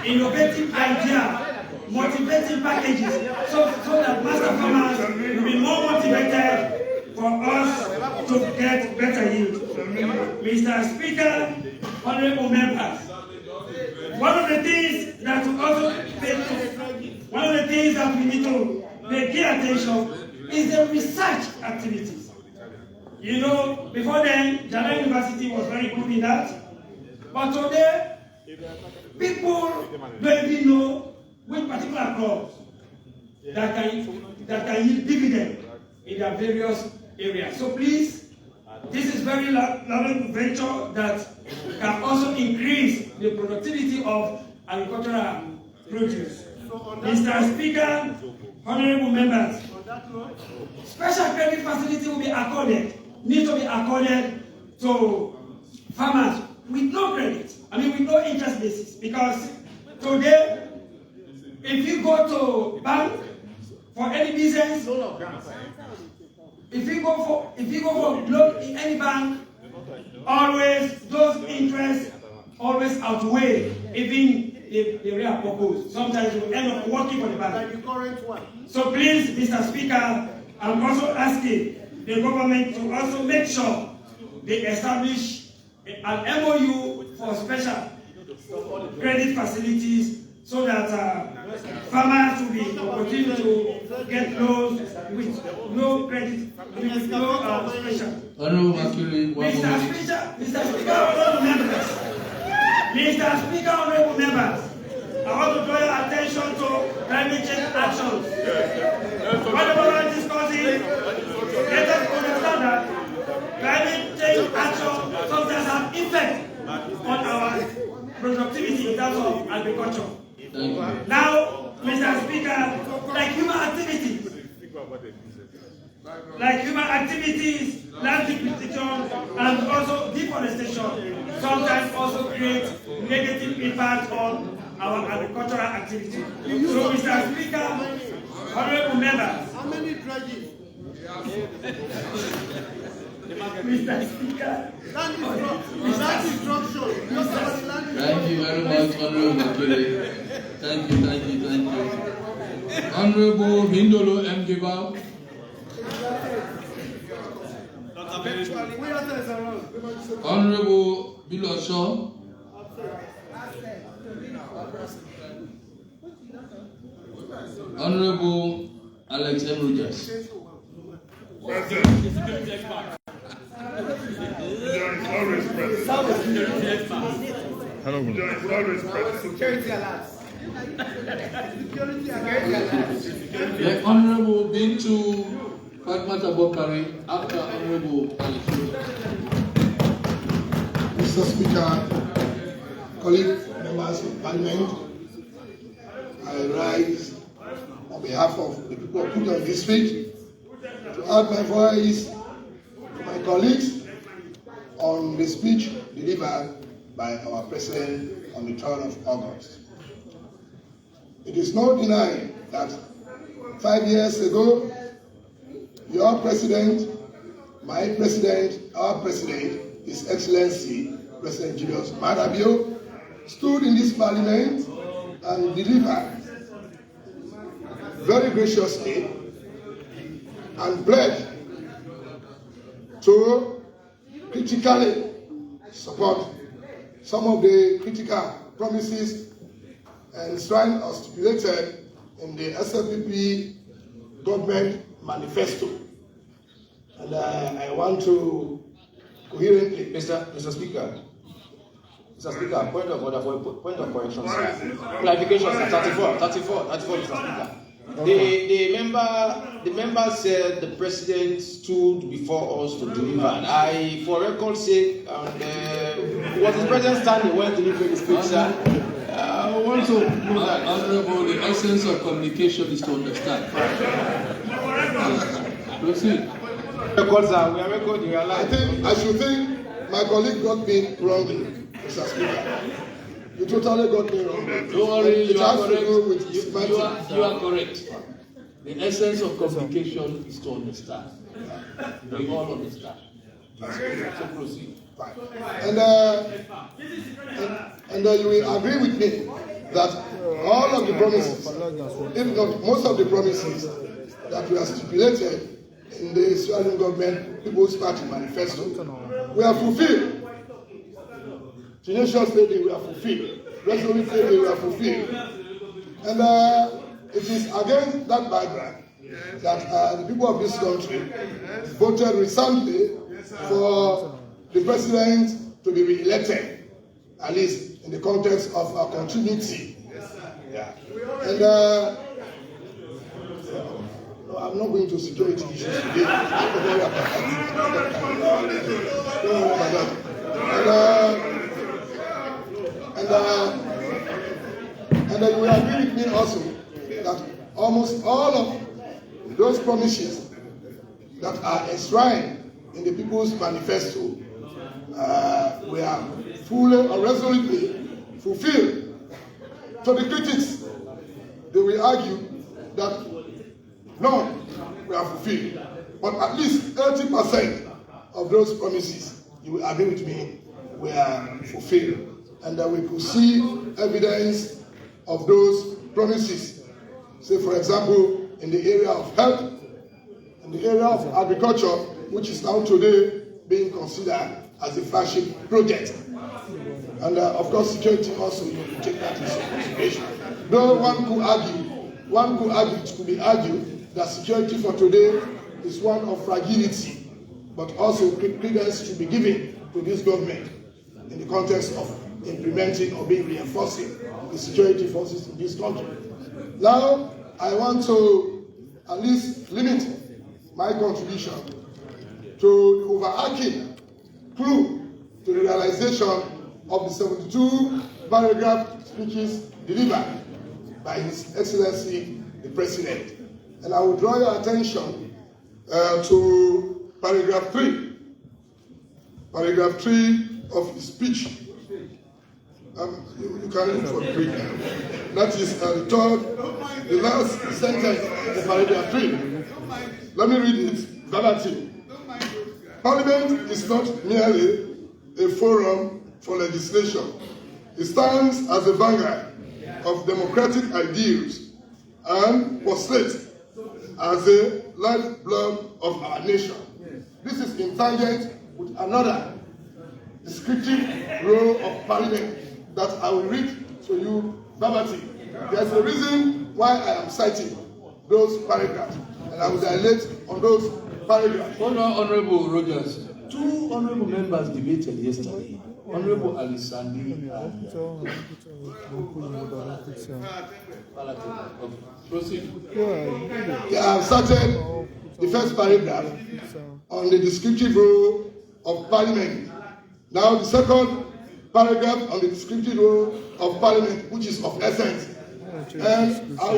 [SPEAKER 4] innovative idea, motivating packages, so that master farmers will be more motivated for us to get better yield. Mr. Speaker, honorable members, one of the things that we need to pay key attention is the research activities. Before then, Jana University was very good in that. But today, people don't even know which particular crops that can yield dividend in their various areas. So please, this is very laudable venture that can also increase the productivity of agricultural produce. Mr. Speaker, honorable members, special credit facility will be need to be accorded to farmers with no credit, with no interest basis. Because today, if you go to bank for any business, if you go for loan in any bank, always those interests always outweigh even the real purpose. Sometimes you end up working for the bank. The current one. So please, Mr. Speaker, I'm also asking the government to also make sure they establish an MOU for special credit facilities so that farmers will be continue to get loans with no credit, with no special. Mr. Speaker, honorable members. Mr. Speaker, honorable members, I want to draw your attention to climate change actions. Whatever we are discussing, let us understand that climate change action sometimes have effect on our productivity in terms of agriculture. Now, Mr. Speaker, like human activities, land depletion, and also deforestation sometimes also create negative impact on our agricultural activity. So, Mr. Speaker, honorable members.
[SPEAKER 12] How many dredges?
[SPEAKER 4] Mr. Speaker.
[SPEAKER 12] Land destruction.
[SPEAKER 2] Thank you very much, Honorable Makele. Thank you. Honorable Hindolo M. Giba. Honorable Bilosho. Honorable Alex M. Rogers. The Honorable Bintu Fatmata Bokari after Honorable Alex Rogers.
[SPEAKER 13] Mr. Speaker, colleagues, members of Parliament, I rise on behalf of the people of Puton District to add my voice to my colleagues on the speech delivered by our President on the 3rd of August. It is no denying that 5 years ago, your President, my President, our President, His Excellency, President Julius Madabio, stood in this Parliament and delivered very graciously and pledged to critically support some of the critical promises enshrined or stipulated in the SLPP government manifesto. And I want to coherently,
[SPEAKER 14] Mr. Speaker, point of order for point of correction, sir. Clarification, sir. 34, Mr. Speaker. The member said the president stood before us to deliver. And for record's sake, was the president standing when delivering the speech, sir? I want to know that.
[SPEAKER 2] Honorable, the essence of communication is to understand. Proceed.
[SPEAKER 14] Sir, we are recording.
[SPEAKER 13] I should think my colleague got me wrongly, Mr. Speaker. You totally got me wrongly.
[SPEAKER 2] Don't worry,
[SPEAKER 13] you are correct.
[SPEAKER 2] You are correct. The essence of communication is to understand. We all understand. So proceed.
[SPEAKER 13] Fine. And you will agree with me that all of the promises, if not most of the promises that were stipulated in the Sierraleone government People's Party manifesto were fulfilled. Tenacious lady were fulfilled. Resolute lady were fulfilled. And it is against that background that the people of this country voted recently for the president to be re-elected, at least in the context of continuity. Yeah. And no, I'm not going to security issues today. Don't worry about that. And you will agree with me also that almost all of those promises that are enshrined in the People's Manifesto were fully or resolutely fulfilled. To the critics, they will argue that none were fulfilled, but at least 30% of those promises, you will agree with me, were fulfilled. And we could see evidence of those promises. Say, for example, in the area of health, in the area of agriculture, which is now today being considered as a flagship project. And of course, security also, you take that into consideration. Though one could it could be argued that security for today is one of fragility, but also credence should be given to this government in the context of implementing or being reinforcing the security forces in this country. Now, I want to at least limit my contribution to the overarching clue to the realization of the 72 paragraph speeches delivered by His Excellency the President. And I will draw your attention to paragraph 3. Paragraph 3 of his speech. You can look for the break now. That is the last sentence of paragraph 3. Let me read it verbatim. Parliament is not merely a forum for legislation. It stands as a vanguard of democratic ideals and postulates as a lifeblood of our nation. This is in tangent with another descriptive role of Parliament that I will read to you verbatim. There's a reason why I am citing those paragraphs, and I will dilate on those paragraphs.
[SPEAKER 2] Honorable Rogers, 2 honorable members debated yesterday. Honorable Alisandi and proceed.
[SPEAKER 13] I have started the first paragraph on the descriptive role of Parliament. Now the second paragraph on the descriptive role of Parliament, which is of essence. And I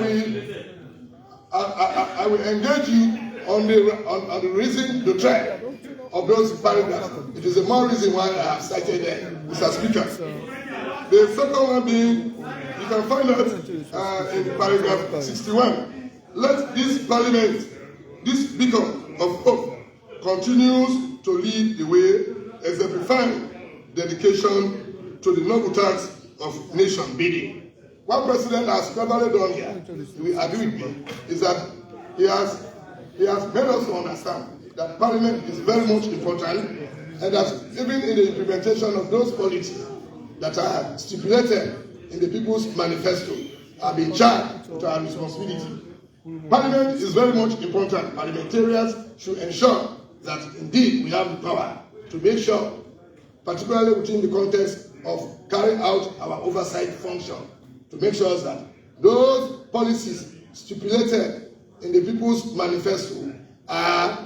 [SPEAKER 13] will engage you on the reason, the thread of those paragraphs. It is a more reason why I have cited them, Mr. Speaker. The second one being, you can find out in paragraph 61. Let this Parliament, this beacon of hope, continues to lead the way, exemplifying dedication to the noble task of nation building. What President has cleverly done here, we agree with me, is that he has made us understand that Parliament is very much important, and that even in the implementation of those policies that are stipulated in the People's Manifesto are being charged to our responsibility. Parliament is very much important. Parliamentarians should ensure that indeed we have the power to make sure, particularly within the context of carrying out our oversight function, to make sure that those policies stipulated in the People's Manifesto are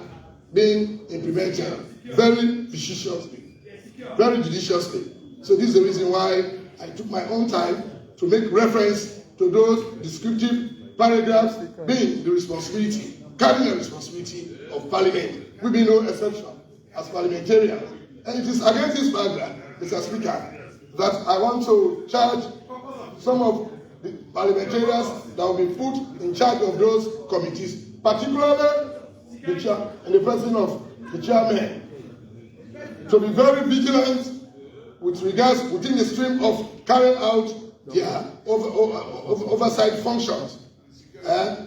[SPEAKER 13] being implemented very judiciously. So this is the reason why I took my own time to make reference to those descriptive paragraphs being the responsibility, carrying the responsibility of Parliament. We be no exception as parliamentarians. And it is against this background, Mr. Speaker, that I want to charge some of the parliamentarians that will be put in charge of those committees, particularly the chair and the president of the chairman, to be very vigilant with regards within the stream of carrying out their oversight functions.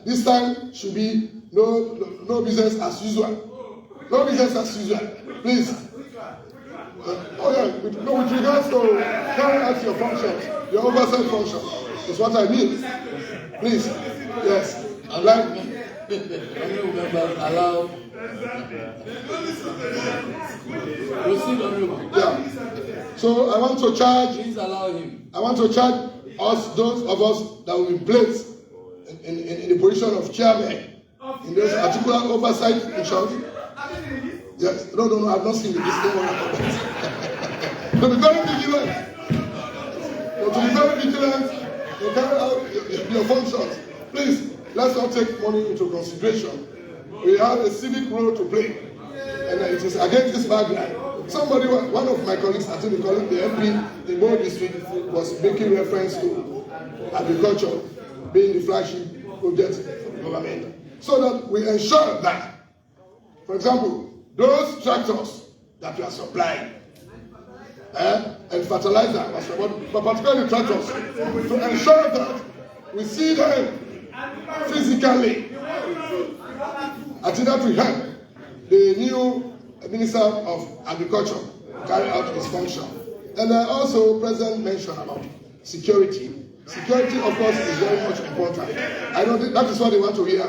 [SPEAKER 13] This time should be no business as usual. No business as usual. Please. With regards to carrying out your functions, your oversight functions, is what I mean. Please. Yes.
[SPEAKER 2] I'd like allow. Proceed, Honorable.
[SPEAKER 13] Yeah. So I want to charge.
[SPEAKER 2] Please allow him.
[SPEAKER 13] I want to charge those of us that will be placed in the position of chairman in those particular oversight functions. Yes. No, I've not seen the disclaimer about that. To be very vigilant. To carry out your functions. Please, let's not take money into consideration. We have a civic role to play, and it is against this background. One of my colleagues, I think the MP in Bo District, was making reference to agriculture being the flagship project for the government, so that we ensure that, for example, those tractors that we are supplying and fertilizer, but particularly tractors, to ensure that we see them physically. I think that we help the new Minister of Agriculture carry out his function. And also, President mentioned about security. Security, of course, is very much important. I don't think that is what they want to hear.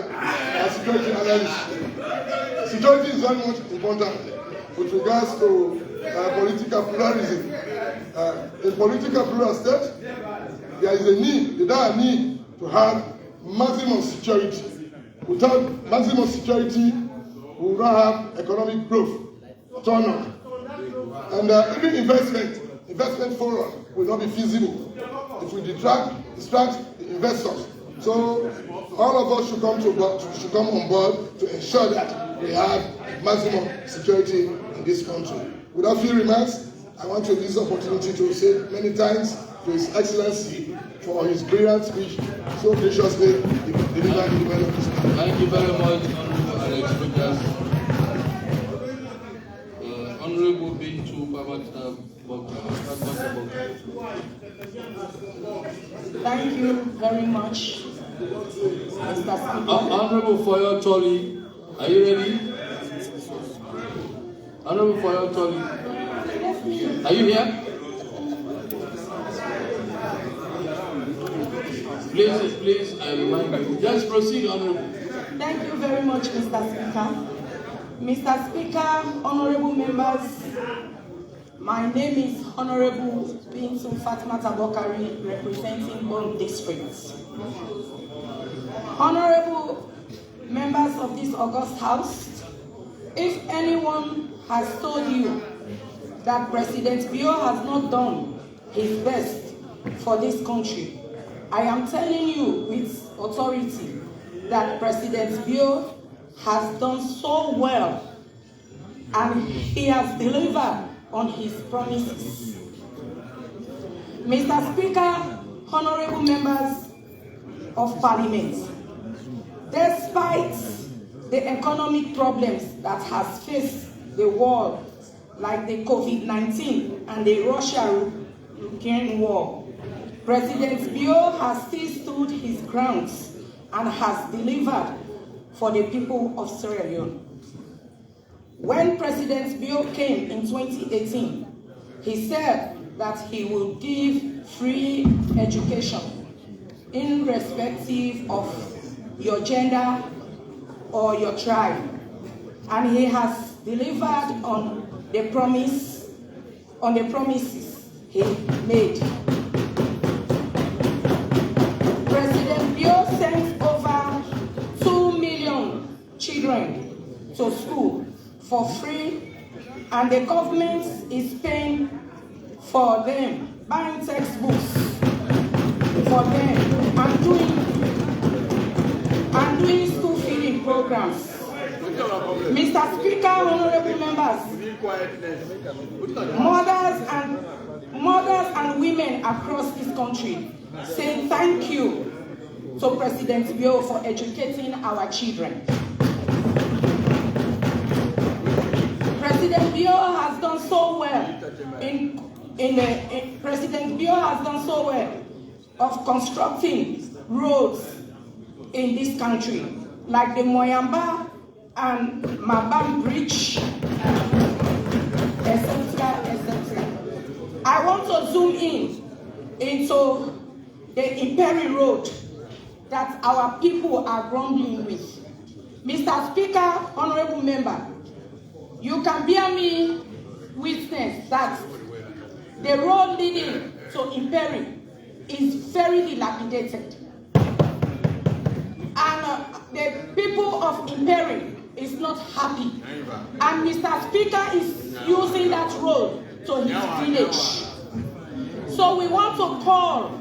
[SPEAKER 13] Security analysis. Security is very much important with regards to political pluralism. In political plural state, there is a need, the dire need to have maximum security. Without maximum security, we will not have economic growth, turn on. And even investment forum will not be feasible if we distract the investors. So all of us should come on board to ensure that we have maximum security in this country. Without few remarks, I want to use this opportunity to say many times to His Excellency for his brilliant speech so graciously delivered in the way of this country.
[SPEAKER 2] Thank you very much, Honorable Alex Lucas. Honorable Bintu Pamata.
[SPEAKER 15] Thank you very much, Mr. Speaker.
[SPEAKER 2] Honorable Foyo Tolly, are you ready? Honorable Foyo Tolly, are you here? Please remind me. Just proceed, Honorable.
[SPEAKER 15] Thank you very much, Mr. Speaker. Mr. Speaker, honorable members, my name is Honorable Bintu Fatmata Bokari, representing Bond District. Honorable members of this august House, if anyone has told you that Presidentbio has not done his best for this country, I am telling you with authority that Presidentbio has done so well and he has delivered on his promises. Mr. Speaker, honorable members of Parliament, despite the economic problems that has faced the world, like the COVID-19 and the Russia-Ukraine war, Presidentbio has still stood his grounds and has delivered for the people of Sierra Leone. When Presidentbio came in 2018, he said that he will give free education irrespective of your gender or your tribe. And he has delivered on the promises he made. Presidentbio sent over 2 million children to school for free, and the government is paying for them, buying textbooks for them, and doing school feeding programs. Mr. Speaker, honorable members, mothers and women across this country say thank you to Presidentbio for educating our children. Presidentbio has done so well Presidentbio has done so well of constructing roads in this country, like the Moyamba and Mabam Bridge, etc., etc. I want to zoom into the Imperi Road that our people are grumbling with. Mr. Speaker, honorable member, you can bear me witness that the road leading to Imperi is very dilapidated. And the people of Imperi is not happy. And Mr. Speaker is using that road to his village. So we want to call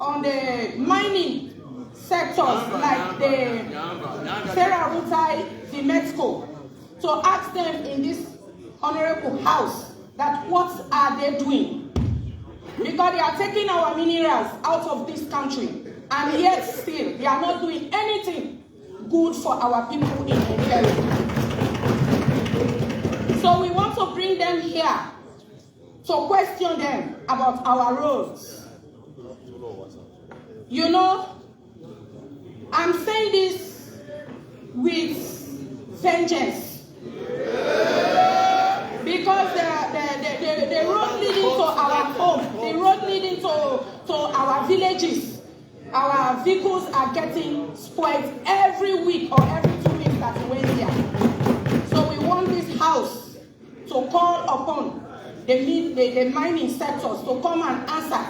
[SPEAKER 15] on the mining sectors like the sierraleone, the Mexico, to ask them in this honorable house that what are they doing? Because they are taking our minerals out of this country, and yet still they are not doing anything good for our people in the area. So we want to bring them here to question them about our roads. You know, I'm saying this with vengeance. Because the road leading to our home, the road leading to our villages, our vehicles are getting spoiled every week or every 2 weeks that we went here. So we want this house to call upon the mining sectors to come and answer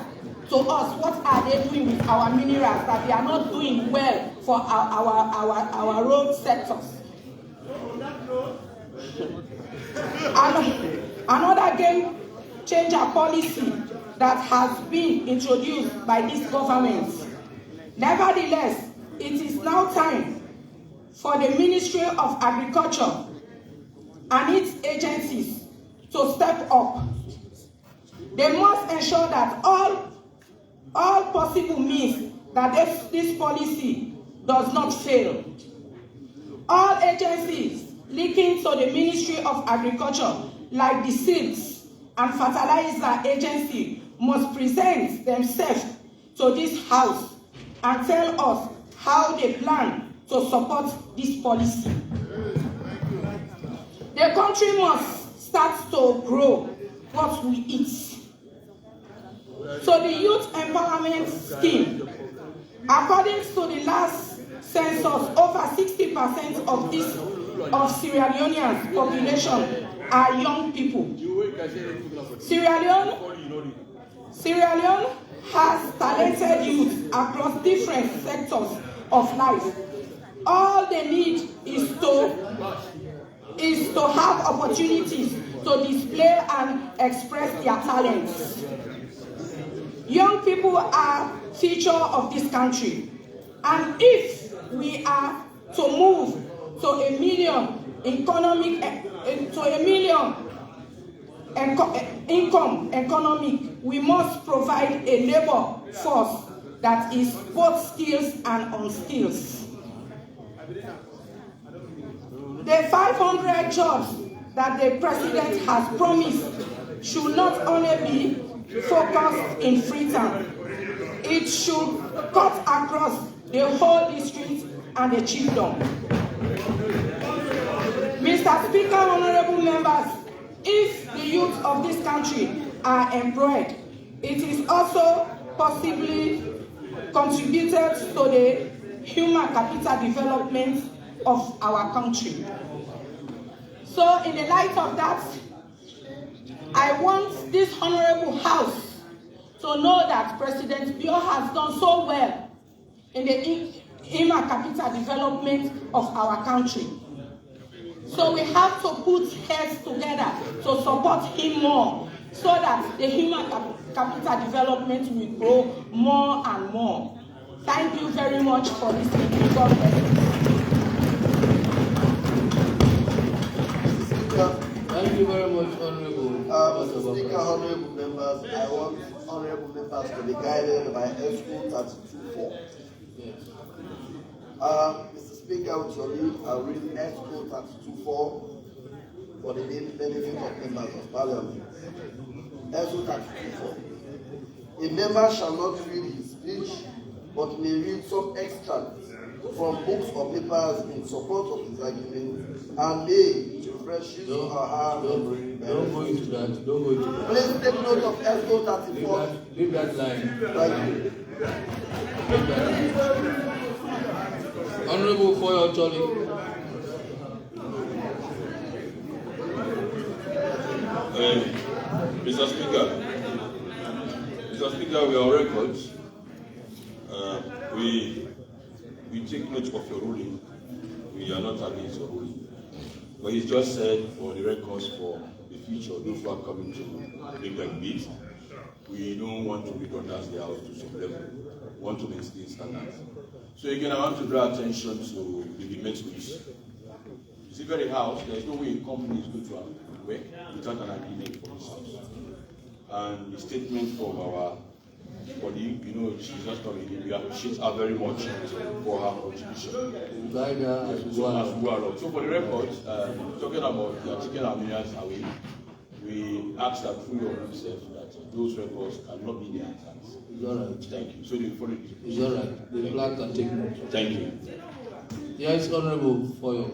[SPEAKER 15] to us what are they doing with our minerals that they are not doing well for our road sectors. Another game changer policy that has been introduced by this government. Nevertheless, it is now time for the Ministry of Agriculture and its agencies to step up. They must ensure that all all possible means that this policy does not fail. All agencies linking to the Ministry of Agriculture, like the Seeds and Fertilizer Agency, must present themselves to this House and tell us how they plan to support this policy. The country must start to grow what we eat. So the Youth Empowerment Scheme, according to the last census, over 60% of Sierra Leone's population are young people. Sierra Leone has talented youth across different sectors of life. All they need is to have opportunities to display and express their talents. Young people are future of this country, and if we are to move to a million income economic, we must provide a labor force that is both skills and unskilled. The 500 jobs that the president has promised should not only be focused in Freetown. It should cut across the whole district and the chiefdom. Mr. Speaker, honorable members, if the youth of this country are employed, it is also possibly contributed to the human capital development of our country. So in the light of that, I want this honorable House to know that Presidentbio has done so well in the human capital development of our country. So we have to put heads together to support him more, so that the human capital development will grow more and more. Thank you very much for listening. God bless you.
[SPEAKER 2] Thank you very much, Honorable.
[SPEAKER 5] Mr. Speaker, honorable members, I want honorable members to be guided by SO 32.4.
[SPEAKER 2] Yes.
[SPEAKER 5] Mr. Speaker, with your leave, I'll read SO 32.4 for the benefit of members of Parliament. SO 32.4. A member shall not read his speech, but may read some extracts from books or papers in support of his argument, and may refresh his or her memory.
[SPEAKER 2] Don't go into that. Don't go into that.
[SPEAKER 5] Please take note of SO 34.
[SPEAKER 2] Leave that line.
[SPEAKER 5] Thank you.
[SPEAKER 2] Honorable Foyo Choli.
[SPEAKER 11] Mr. Speaker, we are on record. We take note of your ruling. We are not against your ruling. But he just said, for the records, for the future, those who are coming to make them meet, we don't want to redundance the house to some level. We want to maintain standards. So again, I want to draw attention to the debate which you see very house, there's no way a company is going to work without an agreement for this house. And the statement from our colleague, she's just coming in, we appreciate her very much for her contribution. So for the record, talking about the chicken Armenians away, we ask that through your himself that those records cannot be in their hands.
[SPEAKER 2] It's all right.
[SPEAKER 11] Thank you. So the following.
[SPEAKER 2] It's all right. The clerk can take note.
[SPEAKER 11] Thank you.
[SPEAKER 2] Yes, Honorable Foyo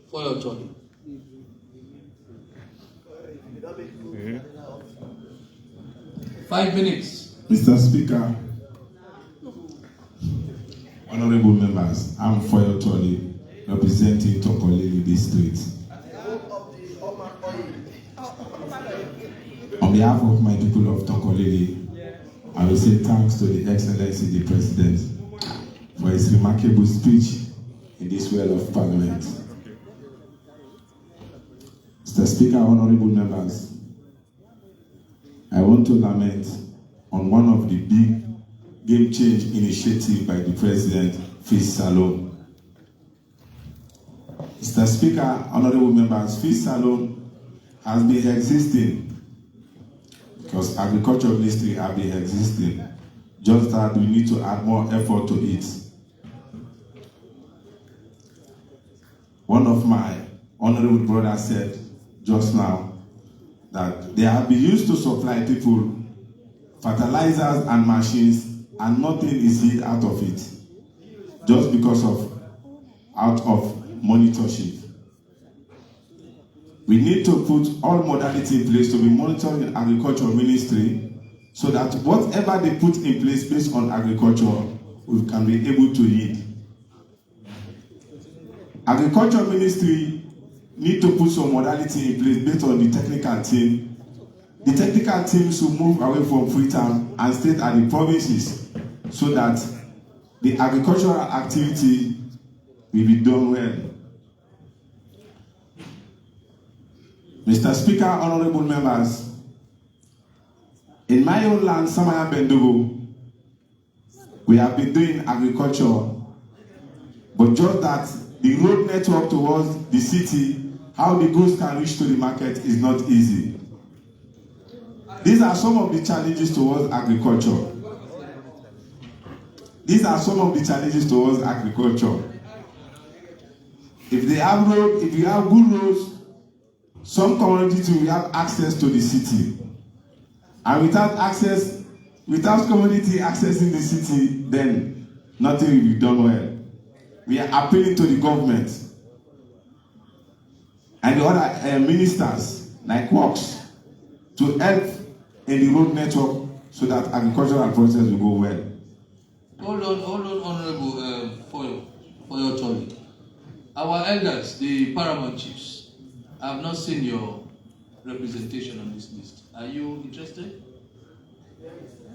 [SPEAKER 2] Choli. 5 minutes.
[SPEAKER 16] Mr. Speaker, honorable members, I'm Foyo Choli, representing Tokolili District. On behalf of my people of Tokolili, I will say thanks to the Excellency the President for his remarkable speech in this well of Parliament. Mr. Speaker, honorable members, I want to lament on one of the big game change initiatives by the President, Feast Salon. Mr. Speaker, honorable members, Feast Salon has been existing because agriculture ministry have been existing. Just that we need to add more effort to it. One of my honorable brothers said just now that they have been used to supply people fertilizers and machines and nothing is hid out of it, just because of out of monitorship. We need to put all modality in place to be monitored in agriculture ministry, so that whatever they put in place based on agriculture, we can be able to yield. Agriculture ministry need to put some modality in place based on the technical team. The technical team should move away from Freetown and stay at the provinces, so that the agricultural activity will be done well. Mr. Speaker, honorable members, in my own land, Samaya Bendogo, we have been doing agriculture, but just that the road network towards the city, how the goods can reach to the market is not easy. These are some of the challenges towards agriculture. These are some of the challenges towards agriculture. If they have road, if you have good roads, some communities will have access to the city. And without access, without community accessing the city, then nothing will be done well. We are appealing to the government and the other ministers, like Works, to help in the road network so that agricultural process will go well.
[SPEAKER 2] Hold on, Honorable, for your turn. Our elders, the paramount chiefs, have not seen your representation on this list. Are you interested?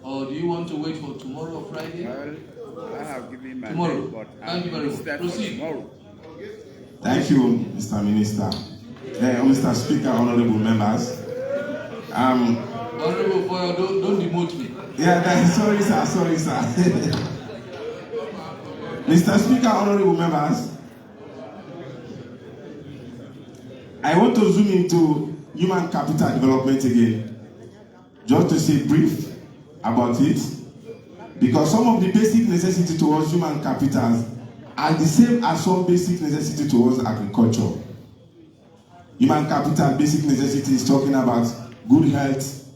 [SPEAKER 2] Or do you want to wait for tomorrow or Friday?
[SPEAKER 17] Well, I have given my
[SPEAKER 2] tomorrow.
[SPEAKER 17] name, but
[SPEAKER 2] Thank you very much. Proceed.
[SPEAKER 17] Tomorrow.
[SPEAKER 16] Thank you, Mr. Minister. Mr. Speaker, honorable members.
[SPEAKER 2] Honorable Foyo, don't demote me.
[SPEAKER 16] Yeah, sorry, sir. Mr. Speaker, honorable members, I want to zoom into human capital development again, just to say brief about it, because some of the basic necessity towards human capital are the same as some basic necessity towards agriculture. Human capital basic necessity is talking about good health,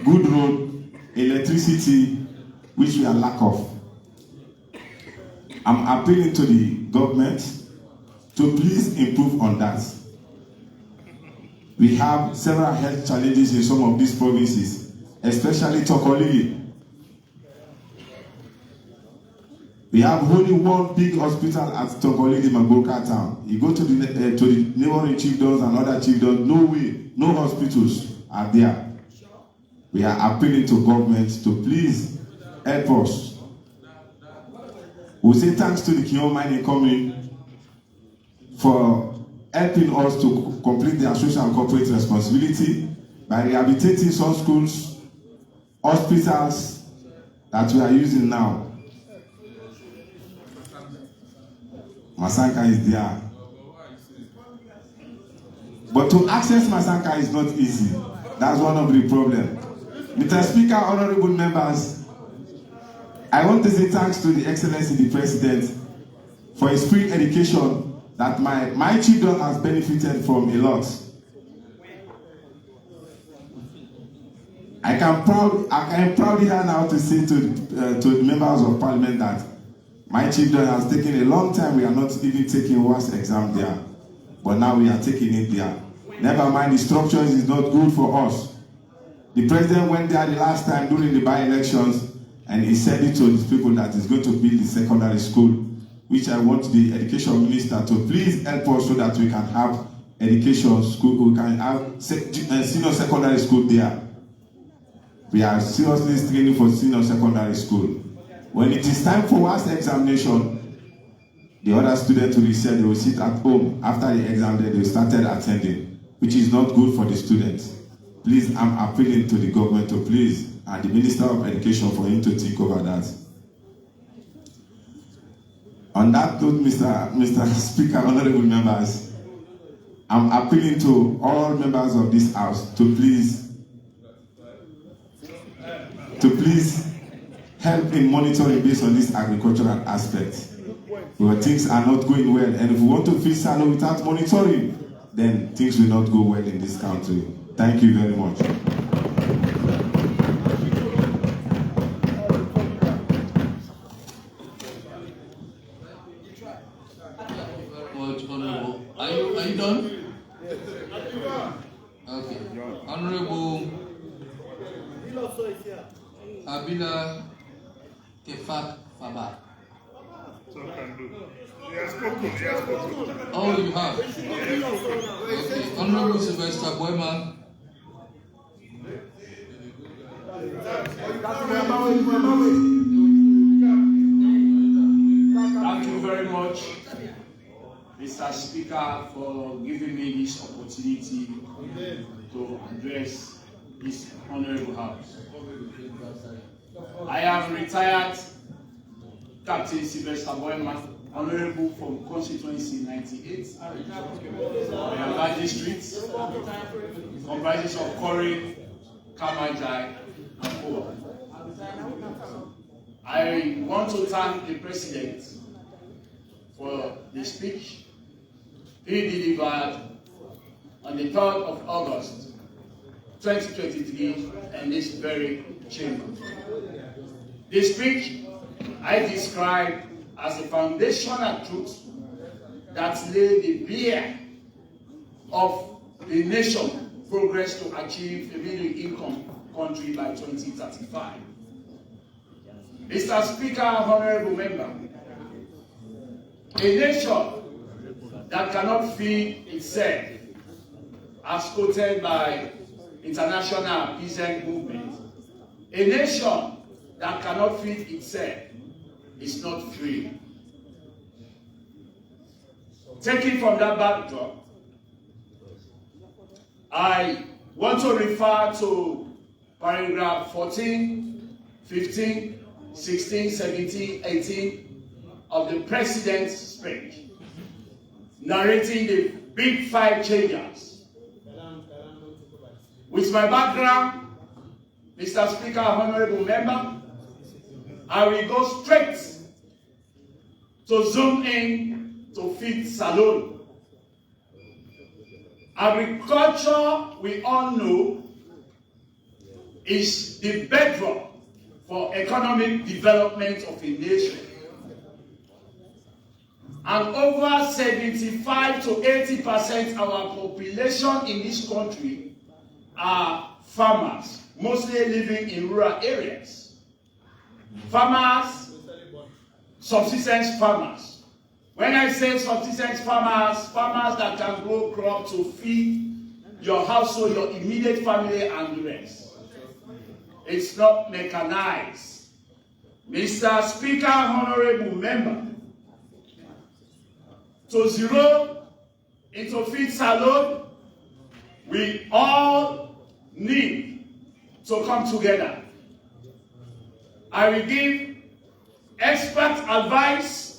[SPEAKER 16] good road, electricity, which we are lack of. I'm appealing to the government to please improve on that. We have several health challenges in some of these provinces, especially Tokolili. We have only one big hospital at Tokolili, Magorka town. You go to the neighboring chiefdoms and other chiefdoms, no way, no hospitals are there. We are appealing to government to please help us. We say thanks to the Kion Mining Company for helping us to complete their social and corporate responsibility by rehabilitating some schools, hospitals that we are using now. Masanka is there. But to access Masanka is not easy. That's one of the problems. Mr. Speaker, honorable members, I want to say thanks to the Excellency the President for his free education that my children has benefited from a lot. I can proudly now to say to the members of Parliament that my children has taken a long time. We are not even taking WAS exam there, but now we are taking it there. Never mind, the structures is not good for us. The president went there the last time during the by-elections, and he said it to his people that he's going to build the secondary school, which I want the education minister to please help us so that we can have education school, we can have senior secondary school there. We are seriously straining for senior secondary school. When it is time for WAS examination, the other students will say they will sit at home. After the exam, they started attending, which is not good for the students. Please, I'm appealing to the government to please, and the Minister of Education for him to think over that. On that note, Mr. Speaker, honorable members, I'm appealing to all members of this House to please to please help in monitoring based on this agricultural aspect. Where things are not going well, and if we want to feed Salo without monitoring, then things will not go well in this country. Thank you very much.
[SPEAKER 2] Honorable, are you done? Okay. Honorable Abila Kefak Faba. Oh, you have? Okay. Honorable Sylvester Boyman.
[SPEAKER 4] Thank you very much, Mr. Speaker, for giving me this opportunity to address this honorable house. I am retired Captain Sylvester Boyman, honorable from constituency 98, Oyamba district, comprises of Kori, Kamajai, and Kowa. I want to thank the President for the speech he delivered on the 3rd of August 2023 in this very chamber. The speech I describe as a foundational truth that laid the bare of the nation progress to achieve a middle income country by 2035. Mr. Speaker, honorable member, a nation that cannot feed itself, as quoted by international peasant movement, a nation that cannot feed itself is not free. Taking from that backdrop, I want to refer to paragraph 14, 15, 16, 17, 18 of the President's speech, narrating the big 5 changes. With my background, Mr. Speaker, honorable member, I will go straight to zoom in to feed Salone. Agriculture, we all know, is the bedrock for economic development of a nation. And over 75 to 80% of our population in this country are farmers, mostly living in rural areas. Farmers, subsistence farmers. When I say subsistence farmers, farmers that can grow crops to feed your household, your immediate family, and the rest. It's not mechanized. Mr. Speaker, honorable member, to zero into feed Salone, we all need to come together. I will give expert advice.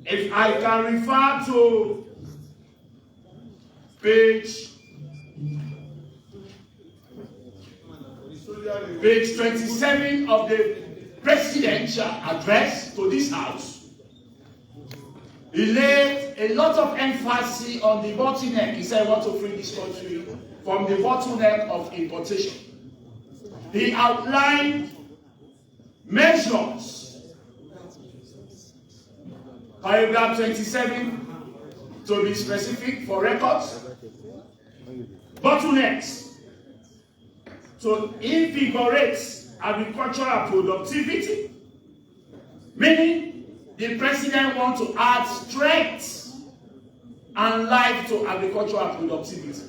[SPEAKER 4] If I can refer to page 27 of the presidential address to this house, he laid a lot of emphasis on the bottleneck. He said, I want to free this country from the bottleneck of importation. He outlined measures, paragraph 27, to be specific for records, bottlenecks to invigorate agricultural productivity, meaning the president wants to add strength and life to agricultural productivity.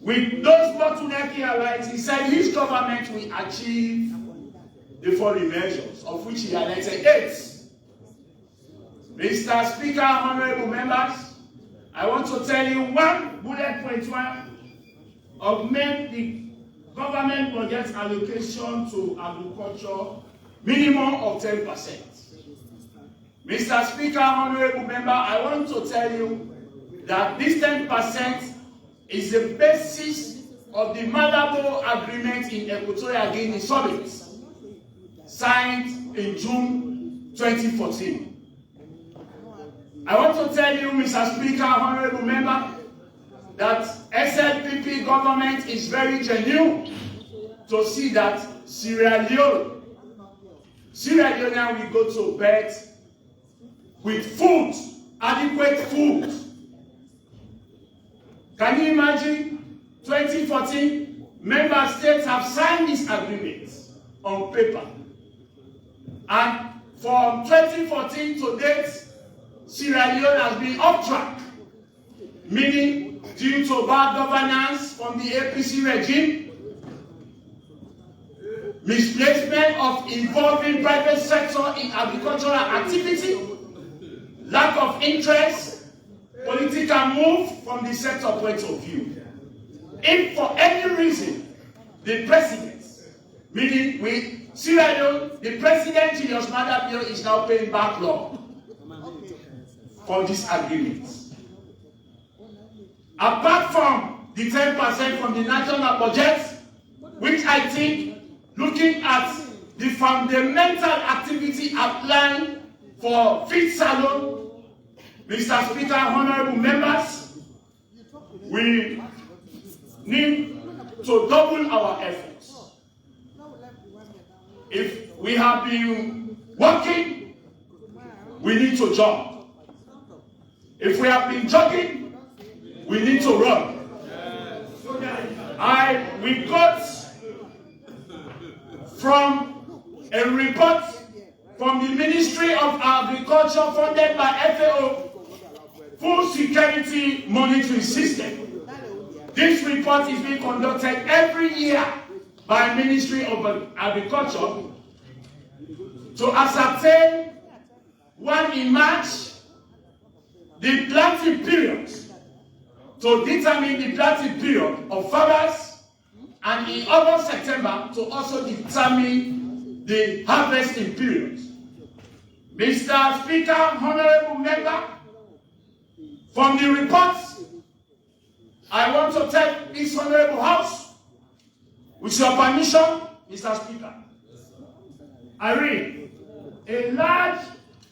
[SPEAKER 4] With those bottlenecks he highlights, he said his government will achieve the following measures, of which he highlighted 8. Mr. Speaker, honorable members, I want to tell you one bullet point one augment the government budget allocation to agriculture minimum of 10%. Mr. Speaker, honorable member, I want to tell you that this 10% is the basis of the Malabo Agreement in Equatorial Guinea Summit, signed in June 2014. I want to tell you, Mr. Speaker, honorable member, that SLPP government is very genuine to see that Sierra Leone will go to bed with food, adequate food. Can you imagine? 2014, member states have signed this agreement on paper. And from 2014 to date, Sierra Leone has been off track, meaning due to bad governance from the APC regime, misplacement of involving private sector in agricultural activity, lack of interest, political move from the sector point of view. If for any reason the president, meaning with Sierra Leone, the president Julius Maada Bio is now paying back law for this agreement. Apart from the 10% from the national budget, which I think, looking at the fundamental activity outlined for feed salon, Mr. Speaker, honorable members, we need to double our efforts. If we have been working, we need to jog. If we have been jogging, we need to run. We got from a report from the Ministry of Agriculture funded by FAO, Food Security Monitoring System. This report is being conducted every year by Ministry of Agriculture to ascertain, one, in March, the planting period, to determine the planting period of farmers, and in August, September, to also determine the harvesting period. Mr. Speaker, honorable member, from the reports, I want to tell this honorable House, with your permission, Mr. Speaker, I read, a large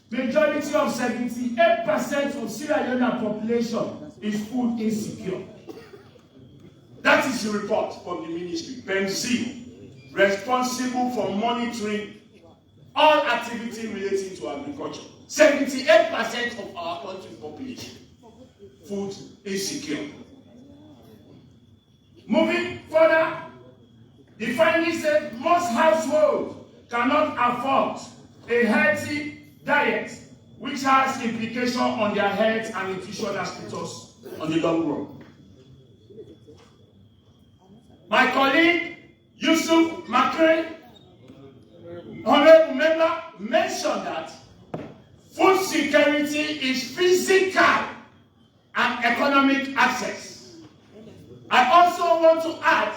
[SPEAKER 4] majority of 78% of Sierra Leone population is food insecure. That is the report from the ministry, PEMC, responsible for monitoring all activity relating to agriculture. 78% of our country's population, food insecure. Moving further, the findings said most households cannot afford a healthy diet, which has implications on their health and nutritional status on the long run. My colleague, Yusuf Makere, honorable member, mentioned that food security is physical and economic access. I also want to add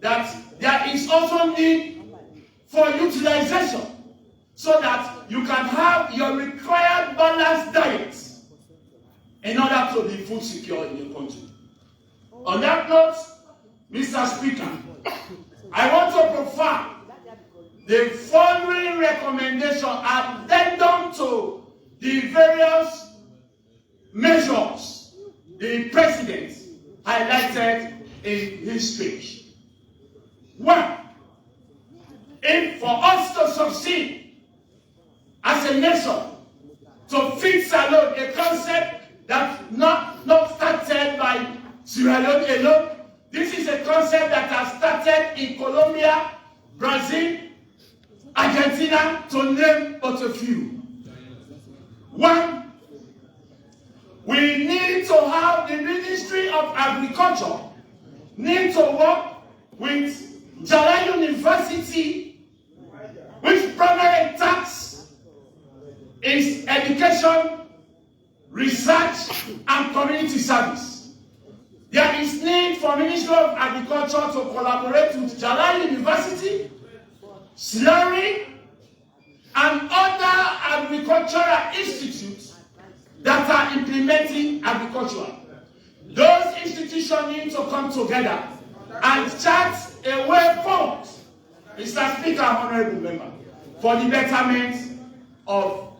[SPEAKER 4] that there is also need for utilization so that you can have your required balanced diet in order to be food secure in your country. On that note, Mr. Speaker, I want to provide the following recommendation addendum to the various measures the President highlighted in his speech. One, if for us to succeed as a nation to feed alone, a concept that not started by Sierra Leone alone. This is a concept that has started in Colombia, Brazil, Argentina, to name but a few. One, we need to have the Ministry of Agriculture need to work with Jala University, which primary task is education, research, and community service. There is need for Ministry of Agriculture to collaborate with Jala University, SLURI, and other agricultural institutes that are implementing agriculture. Those institutions need to come together and chart a way forward, Mr. Speaker, honorable member, for the betterment of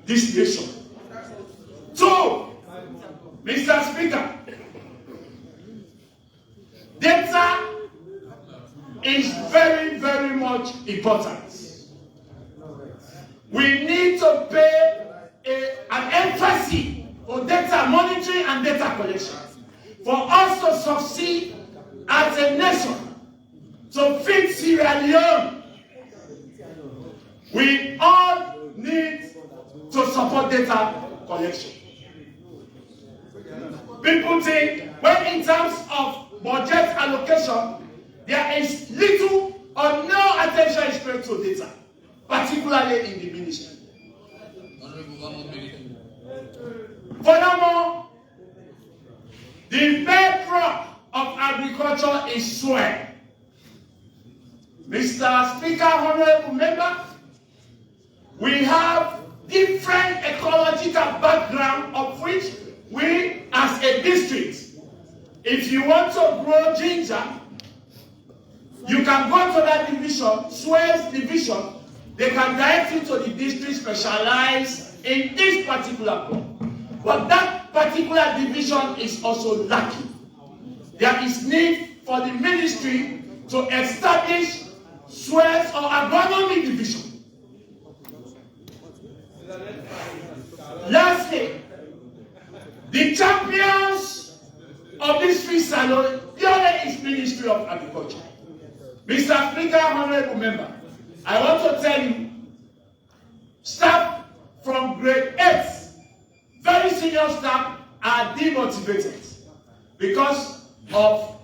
[SPEAKER 4] this nation. 2, Mr. Speaker, data is very, very much important. We need to pay an emphasis on data monitoring and data collection for us to succeed as a nation, to feed Sierra Leone. We all need to support data collection. People think when in terms of budget allocation, there is little or no attention is paid to data, particularly in the ministry. Furthermore, the bedrock of agriculture is soil. Mr. Speaker, honorable member, we have different ecological background of which we as a district, if you want to grow ginger, you can go to that division, soils division, they can direct you to the district specialized in this particular crop. But that particular division is also lacking. There is need for the ministry to establish soils or agronomy division. Lastly, the champions of this free salon, Leone is Ministry of Agriculture. Mr. Speaker, honorable member, I want to tell you, staff from grade 8, very senior staff, are demotivated because of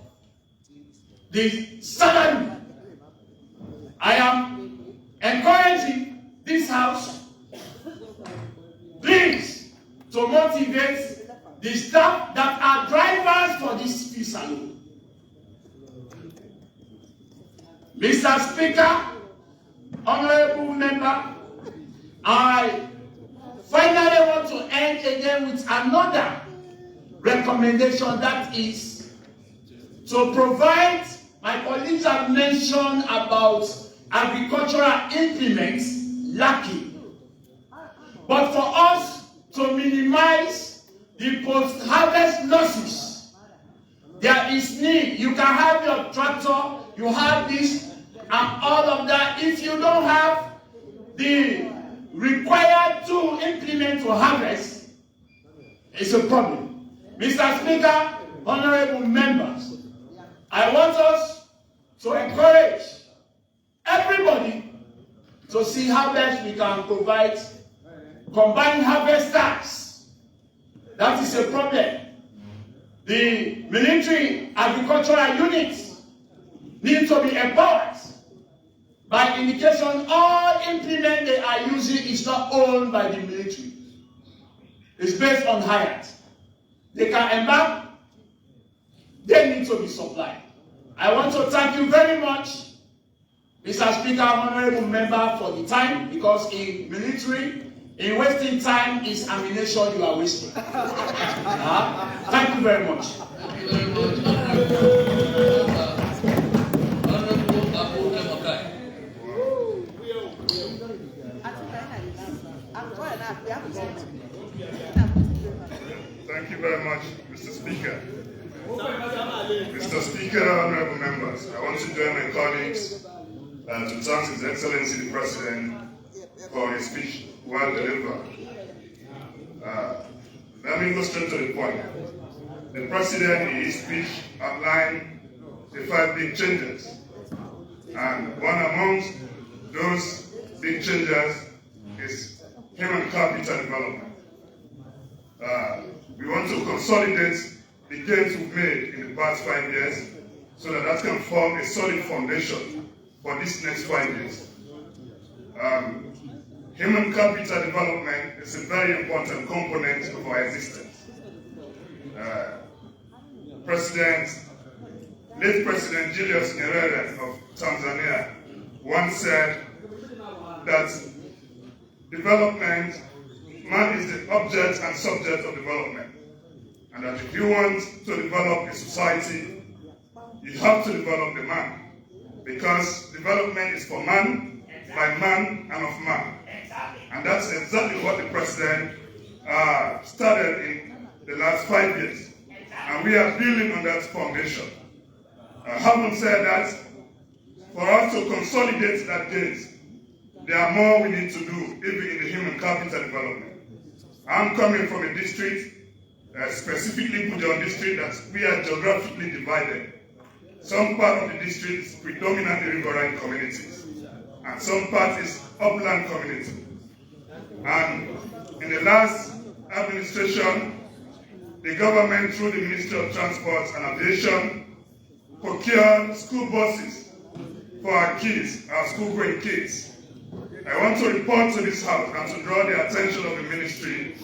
[SPEAKER 4] the salary. I am encouraging this house, please, to motivate the staff that are drivers for this free salon. Mr. Speaker, honorable member, I finally want to end again with another recommendation, that is to provide, my colleagues have mentioned about agricultural implements lacking. But for us to minimize the post-harvest losses, there is need. You can have your tractor, you have this and all of that. If you don't have the required to implement to harvest, it's a problem. Mr. Speaker, honorable members, I want us to encourage everybody to see how best we can provide combined harvesters. That is a problem. The military agricultural units need to be empowered. By indication, all implement they are using is not owned by the military. It's based on hired. They can embark, they need to be supplied. I want to thank you very much, Mr. Speaker, honorable member, for the time, because in military, in wasting time is ammunition you are wasting. Thank you very much.
[SPEAKER 9] Thank you very much, Mr. Speaker. Mr. Speaker, honorable members, I want to join my colleagues to thank His Excellency the President for his speech well delivered. Let me go straight to the point. The President in his speech outlined the 5 big changes, and one amongst those big changes is human capital development. We want to consolidate the gains we've made in the past 5 years so that can form a solid foundation for this next 5 years. Human capital development is a very important component of our existence. Late President Julius Nyerere of Tanzania once said that development, man is the object and subject of development. And that if you want to develop a society, you have to develop the man, because development is for man, by man, and of man. And that's exactly what the president started in the last 5 years. And we are building on that foundation. Having said that, for us to consolidate that gains, there are more we need to do, even in the human capital development. I'm coming from a district, specifically Bujon district, that we are geographically divided. Some part of the district is predominantly riverine communities, and some part is upland community. And in the last administration, the government, through the Ministry of Transport and Aviation, procured school buses for our kids, our school-going kids. I want to report to this House and to draw the attention of the ministry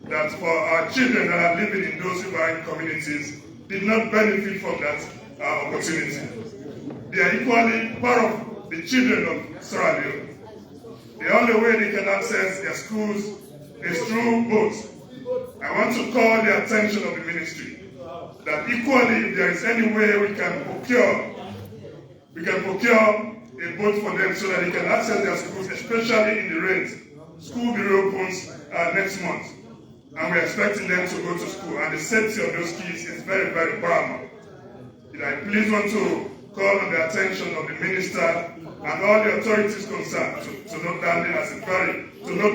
[SPEAKER 9] that for our children that are living in those riverine communities did not benefit from that opportunity. They are equally part of the children of Sierra Leone. The only way they can access their schools is through boats. I want to call the attention of the ministry that equally, if there is any way we can procure a boat for them so that they can access their schools, especially in the rains. School will reopens next month, and we're expecting them to go to school, and the safety of those kids is very, very paramount. I please want to call on the attention of the minister and all the authorities concerned to note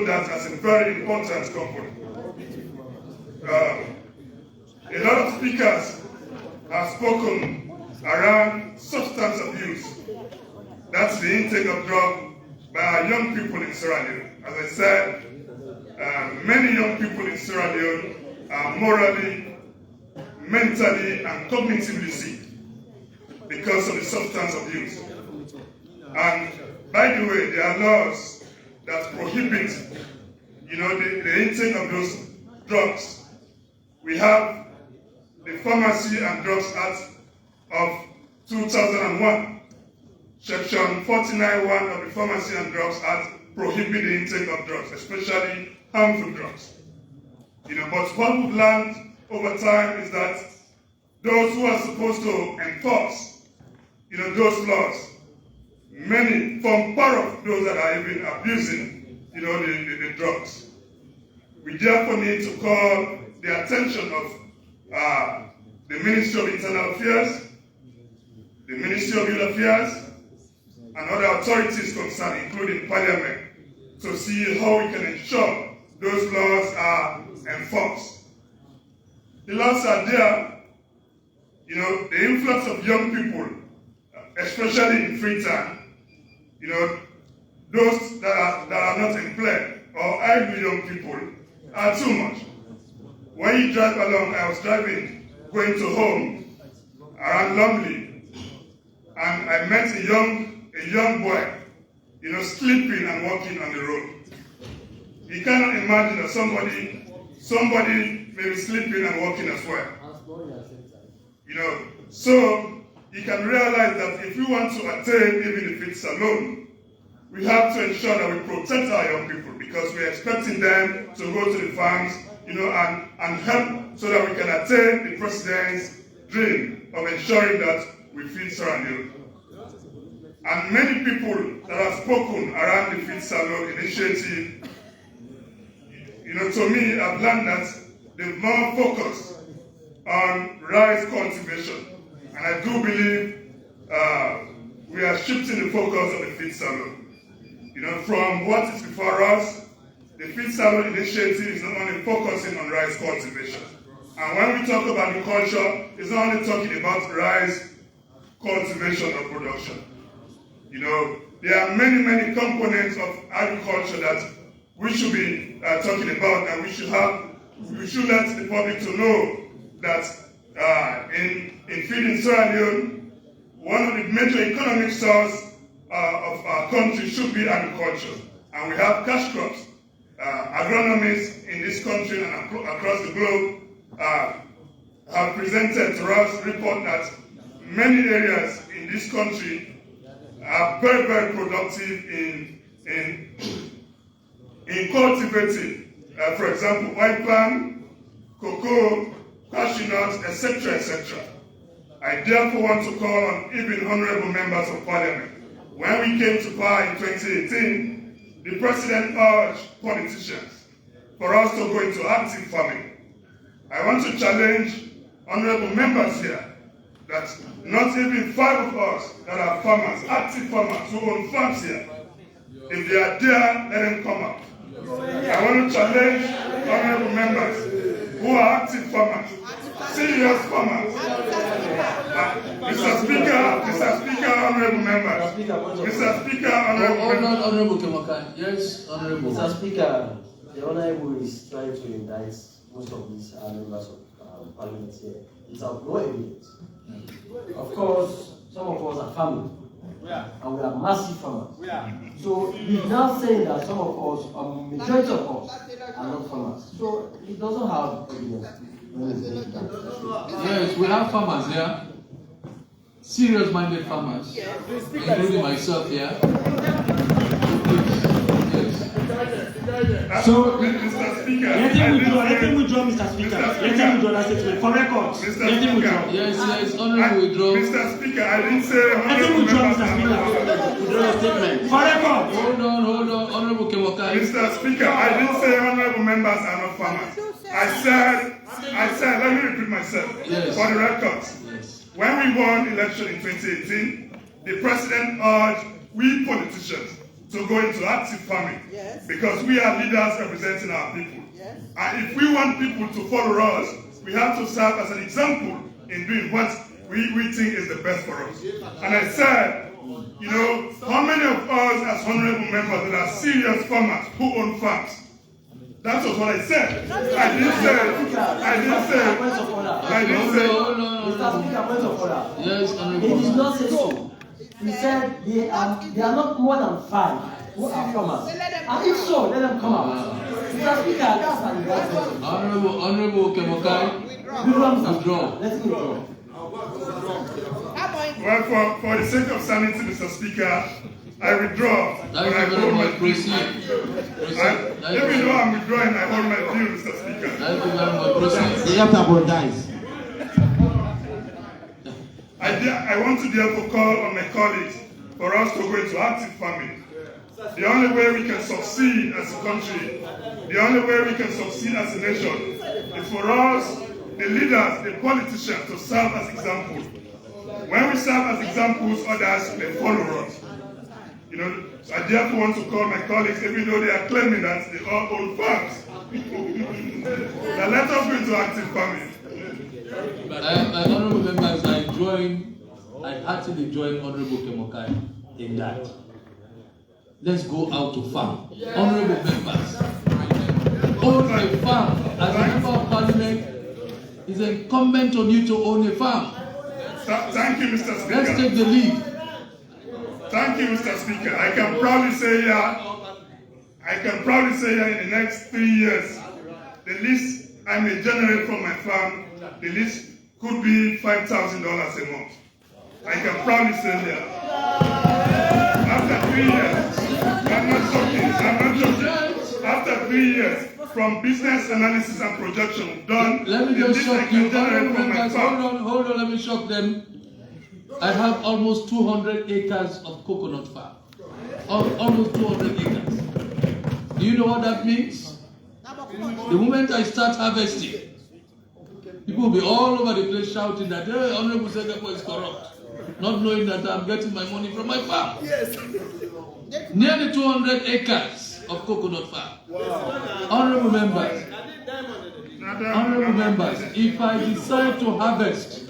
[SPEAKER 9] that as a very important component. A lot of speakers have spoken around substance abuse. That's the intake of drugs by our young people in Sierra Leone. As I said, many young people in Sierra Leone are morally, mentally, and cognitively sick because of the substance abuse. And by the way, there are laws that prohibit, the intake of those drugs. We have the Pharmacy and Drugs Act of 2001. Section 49(1) of the Pharmacy and Drugs Act prohibits the intake of drugs, especially harmful drugs. But what we've learned over time is that those who are supposed to enforce, those laws, many form part of those that are even abusing, the drugs. We therefore need to call the attention of the Ministry of Internal Affairs, the Ministry of Youth Affairs, and other authorities concerned, including Parliament, to see how we can ensure those laws are enforced. The laws are there. The influx of young people, especially in free time, those that are not employed or idle young people are too much. When you drive along, I was driving, going to home around Lumley, and I met a young boy, sleeping and walking on the road. You cannot imagine that somebody may be sleeping and walking as well. So you can realize that if we want to attain, even if it's alone, we have to ensure that we protect our young people, because we're expecting them to go to the farms, and help so that we can attain the president's dream of ensuring that we feed Sierra Leone. And many people that have spoken around the Feed Sierra Leone initiative, to me, I've learned that they're more focused on rice cultivation. And I do believe we are shifting the focus of the Feed Sierra Leone. From what is before us, the Feed Sierra Leone initiative is not only focusing on rice cultivation. And when we talk about agriculture, it's not only talking about rice cultivation or production. There are many, many components of agriculture that we should be talking about, and we should let the public to know that in feeding Sierra Leone, one of the major economic sources of our country should be agriculture. And we have cash crops. Agronomists in this country and across the globe have presented to us report that many areas in this country are very, very productive in cultivating, for example, white palm, cocoa, cashew nuts, etc., etc. I therefore want to call on even honorable members of parliament. When we came to power in 2018, the president urged politicians for us to go into active farming. I want to challenge honorable members here that not even 5 of us that are farmers, active farmers who own farms here, if they are there, let them come out. I want to challenge honorable members who are active farmers, serious farmers. Mr. Speaker, honorable members. Mr. Speaker, honorable members.
[SPEAKER 2] Honorable Kemokai. Yes, honorable.
[SPEAKER 18] Mr. Speaker, the honorable is trying to indict most of these members of parliament here. It's of no evidence. Of course, some of us are farmers. And we are massive farmers. So he's now saying that some of us, majority of us, are not farmers. So he doesn't have evidence.
[SPEAKER 2] Yes, we have farmers here. Serious-minded farmers, including myself here.
[SPEAKER 9] So, Mr. Speaker,
[SPEAKER 4] let him withdraw, Mr. Speaker. Let him withdraw that statement. For records, let him withdraw.
[SPEAKER 2] Yes, honorable withdraw.
[SPEAKER 9] Mr. Speaker, I didn't say
[SPEAKER 4] let him withdraw, Mr. Speaker. Withdraw your statement. For records.
[SPEAKER 2] Hold on, honorable Kemokai.
[SPEAKER 9] Mr. Speaker, I didn't say honorable members are not farmers. I said, let me repeat myself.
[SPEAKER 2] Yes.
[SPEAKER 9] For the records.
[SPEAKER 2] Yes.
[SPEAKER 9] When we won election in 2018, the president urged we politicians to go into active farming, because we are leaders representing our people. And if we want people to follow us, we have to serve as an example in doing what we think is the best for us. And I said, you know, how many of us as honorable members that are serious farmers who own farms? That was what I said. I didn't say.
[SPEAKER 2] Yes, honorable.
[SPEAKER 18] He did not say so. He said they are not more than 5 who are farmers. And if so, let them come out. Mr. Speaker, that's an investment.
[SPEAKER 2] Honorable Kemokai, withdraw.
[SPEAKER 18] Let him withdraw.
[SPEAKER 9] Well, for the sake of sanity, Mr. Speaker, I withdraw.
[SPEAKER 2] Thank you very much. Proceed.
[SPEAKER 9] Even though I'm withdrawing, I hold my view, Mr. Speaker.
[SPEAKER 2] Thank you very much. Proceed.
[SPEAKER 8] You have to apologize.
[SPEAKER 9] I want to therefore call on my colleagues for us to go into active farming. The only way we can succeed as a country, the only way we can succeed as a nation, is for us, the leaders, the politicians, to serve as examples. When we serve as examples, others may follow us. You know, I therefore want to call my colleagues, even though they are claiming that they all own farms. Now let us go into active farming.
[SPEAKER 2] Honorable members, I actually join Honorable Kemokai in that. Let's go out to farm. Honorable members, own a farm. As a member of parliament, it's incumbent on you to own a farm.
[SPEAKER 9] Thank you, Mr. Speaker.
[SPEAKER 2] Let's take the lead.
[SPEAKER 9] Thank you, Mr. Speaker. I can proudly say here in the next 3 years, the least I may generate from my farm, the least could be $5,000 a month. I can proudly say here. After 3 years, I'm not joking. After 3 years, from business analysis and projection done,
[SPEAKER 2] Let me just shock you.
[SPEAKER 9] Hold
[SPEAKER 2] on, let me shock them. I have almost 200 acres of coconut farm. Almost 200 acres. Do you know what that means? The moment I start harvesting, people will be all over the place shouting that, hey, Honorable Sedepo is corrupt, not knowing that I'm getting my money from my farm.
[SPEAKER 12] Yes.
[SPEAKER 2] Nearly 200 acres of coconut farm. Wow. Honorable members, if I decide to harvest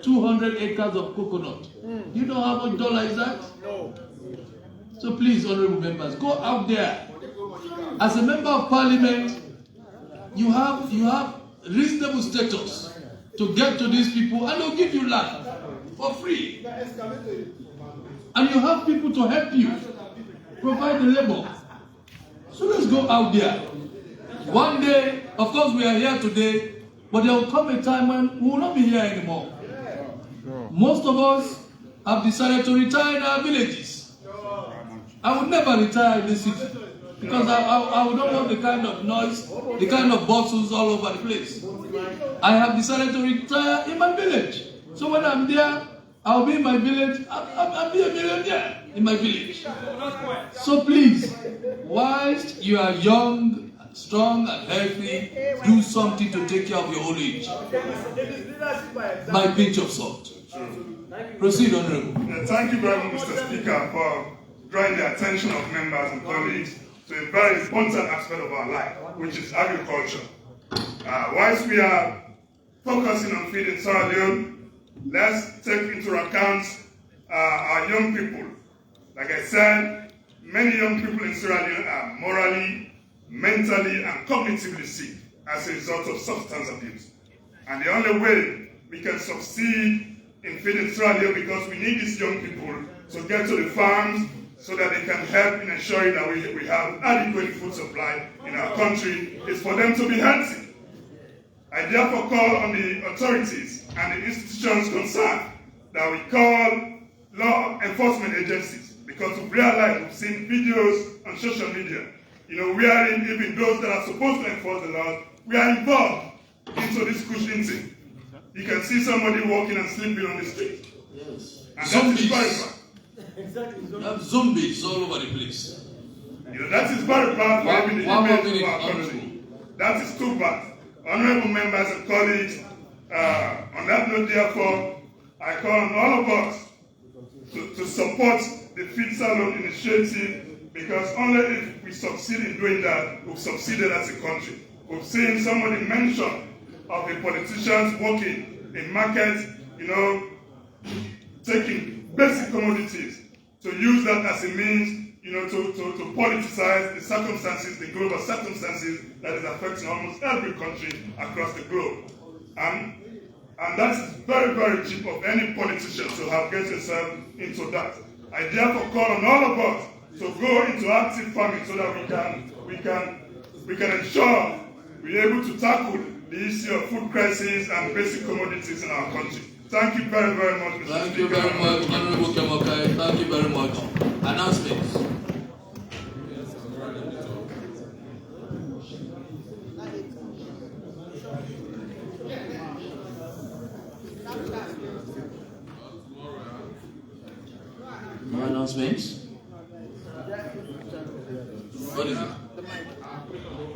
[SPEAKER 2] 200 acres of coconut, do you know how much dollar is that?
[SPEAKER 12] No.
[SPEAKER 2] So please, honorable members, go out there. As a member of parliament, you have reasonable status to get to these people, and they'll give you land for free. And you have people to help you provide the labor. So let's go out there. One day, of course, we are here today, but there will come a time when we will not be here anymore. Most of us have decided to retire in our villages. I would never retire in this city because I would not want the kind of noise, the kind of bustles all over the place. I have decided to retire in my village. So when I'm there, I'll be in my village. I'll be a millionaire in my village. So please, whilst you are young, strong and healthy, do something to take care of your old age. By pinch of salt. Proceed, Honorable.
[SPEAKER 9] Thank you very much, Mr. Speaker, for drawing the attention of members and colleagues to a very important aspect of our life, which is agriculture. Whilst we are focusing on feeding Sierra Leone, let's take into account our young people. Like I said, many young people in Sierra Leone are morally, mentally, and cognitively sick as a result of substance abuse. And the only way we can succeed in feeding Sierra Leone, because we need these young people to get to the farms so that they can help in ensuring that we have adequate food supply in our country, is for them to be healthy. I therefore call on the authorities and the institutions concerned that we call law enforcement agencies, because we've realized, we've seen videos on social media, wherein even those that are supposed to enforce the law, we are involved into this cushion thing. You can see somebody walking and sleeping on the street.
[SPEAKER 2] Yes.
[SPEAKER 9] And
[SPEAKER 2] Zombies.
[SPEAKER 9] that is very bad.
[SPEAKER 2] Exactly. You have zombies all over the place.
[SPEAKER 9] That is very bad for even the image of our
[SPEAKER 2] Honorable.
[SPEAKER 9] country. That is too bad. Honorable members and colleagues, on that note, therefore, I call on all of us to support the Feed Salon initiative, because only if we succeed in doing that, we've succeeded as a country. We've seen somebody mention of the politicians working in markets, taking basic commodities to use that as a means, to politicize the circumstances, the global circumstances that is affecting almost every country across the globe. And that is very, very cheap of any politician to have get yourself into that. I therefore call on all of us to go into active farming so that we can ensure we're able to tackle the issue of food crisis and basic commodities in our country. Thank you very, very much, Mr.
[SPEAKER 2] Thank
[SPEAKER 9] Speaker.
[SPEAKER 2] you very much, Honorable Kemokai. Thank you very much. Announcements. No announcements? What is it?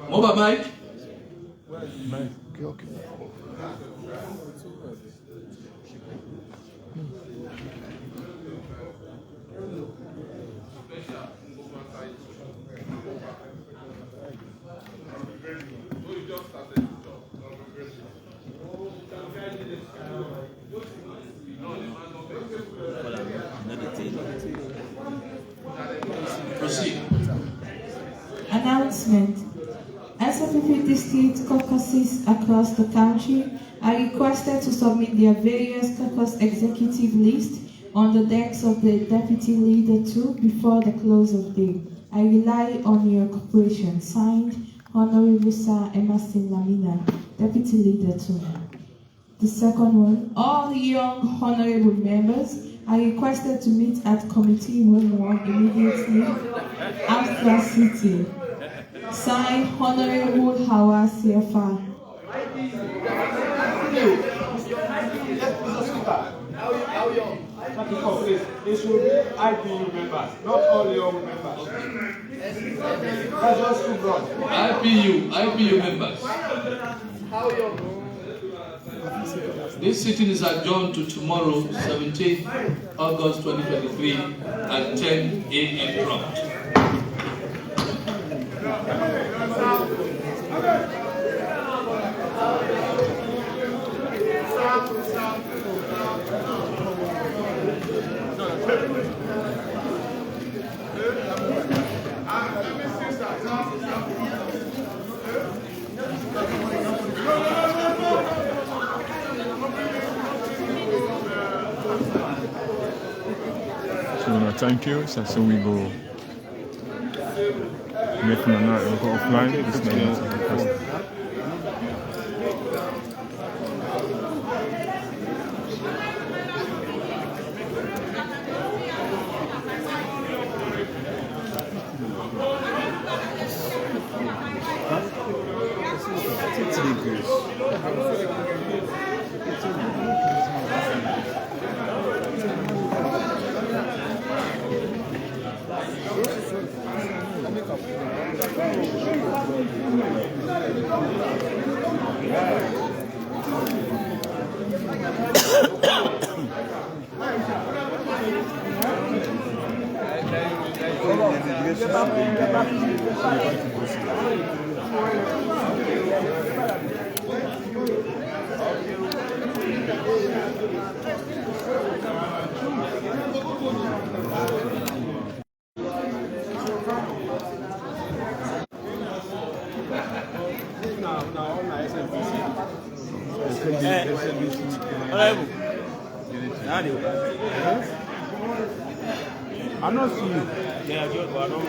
[SPEAKER 2] Mobile mic?
[SPEAKER 13] Okay.
[SPEAKER 2] Proceed.
[SPEAKER 19] Announcement. SFP district caucuses across the country are requested to submit their various caucus executive lists on the decks of the Deputy Leader 2 before the close of day. I rely on your cooperation. Signed, Honorable Sir Emerson Lamina, Deputy Leader 2. The second one, all young honorable members are requested to meet at Committee Room 1 immediately after City. Signed, Honorable Hawa CFR.
[SPEAKER 3] How young? It should be IPU members, not all young members. That's just too broad.
[SPEAKER 2] IPU members.
[SPEAKER 3] How young?
[SPEAKER 2] This sitting is adjourned to tomorrow, 17th August 2023 at 10 a.m. prompt.
[SPEAKER 20] So thank you. So we go make an go offline. This night. It's I don't see you.
[SPEAKER 4] Yeah, good, but I don't.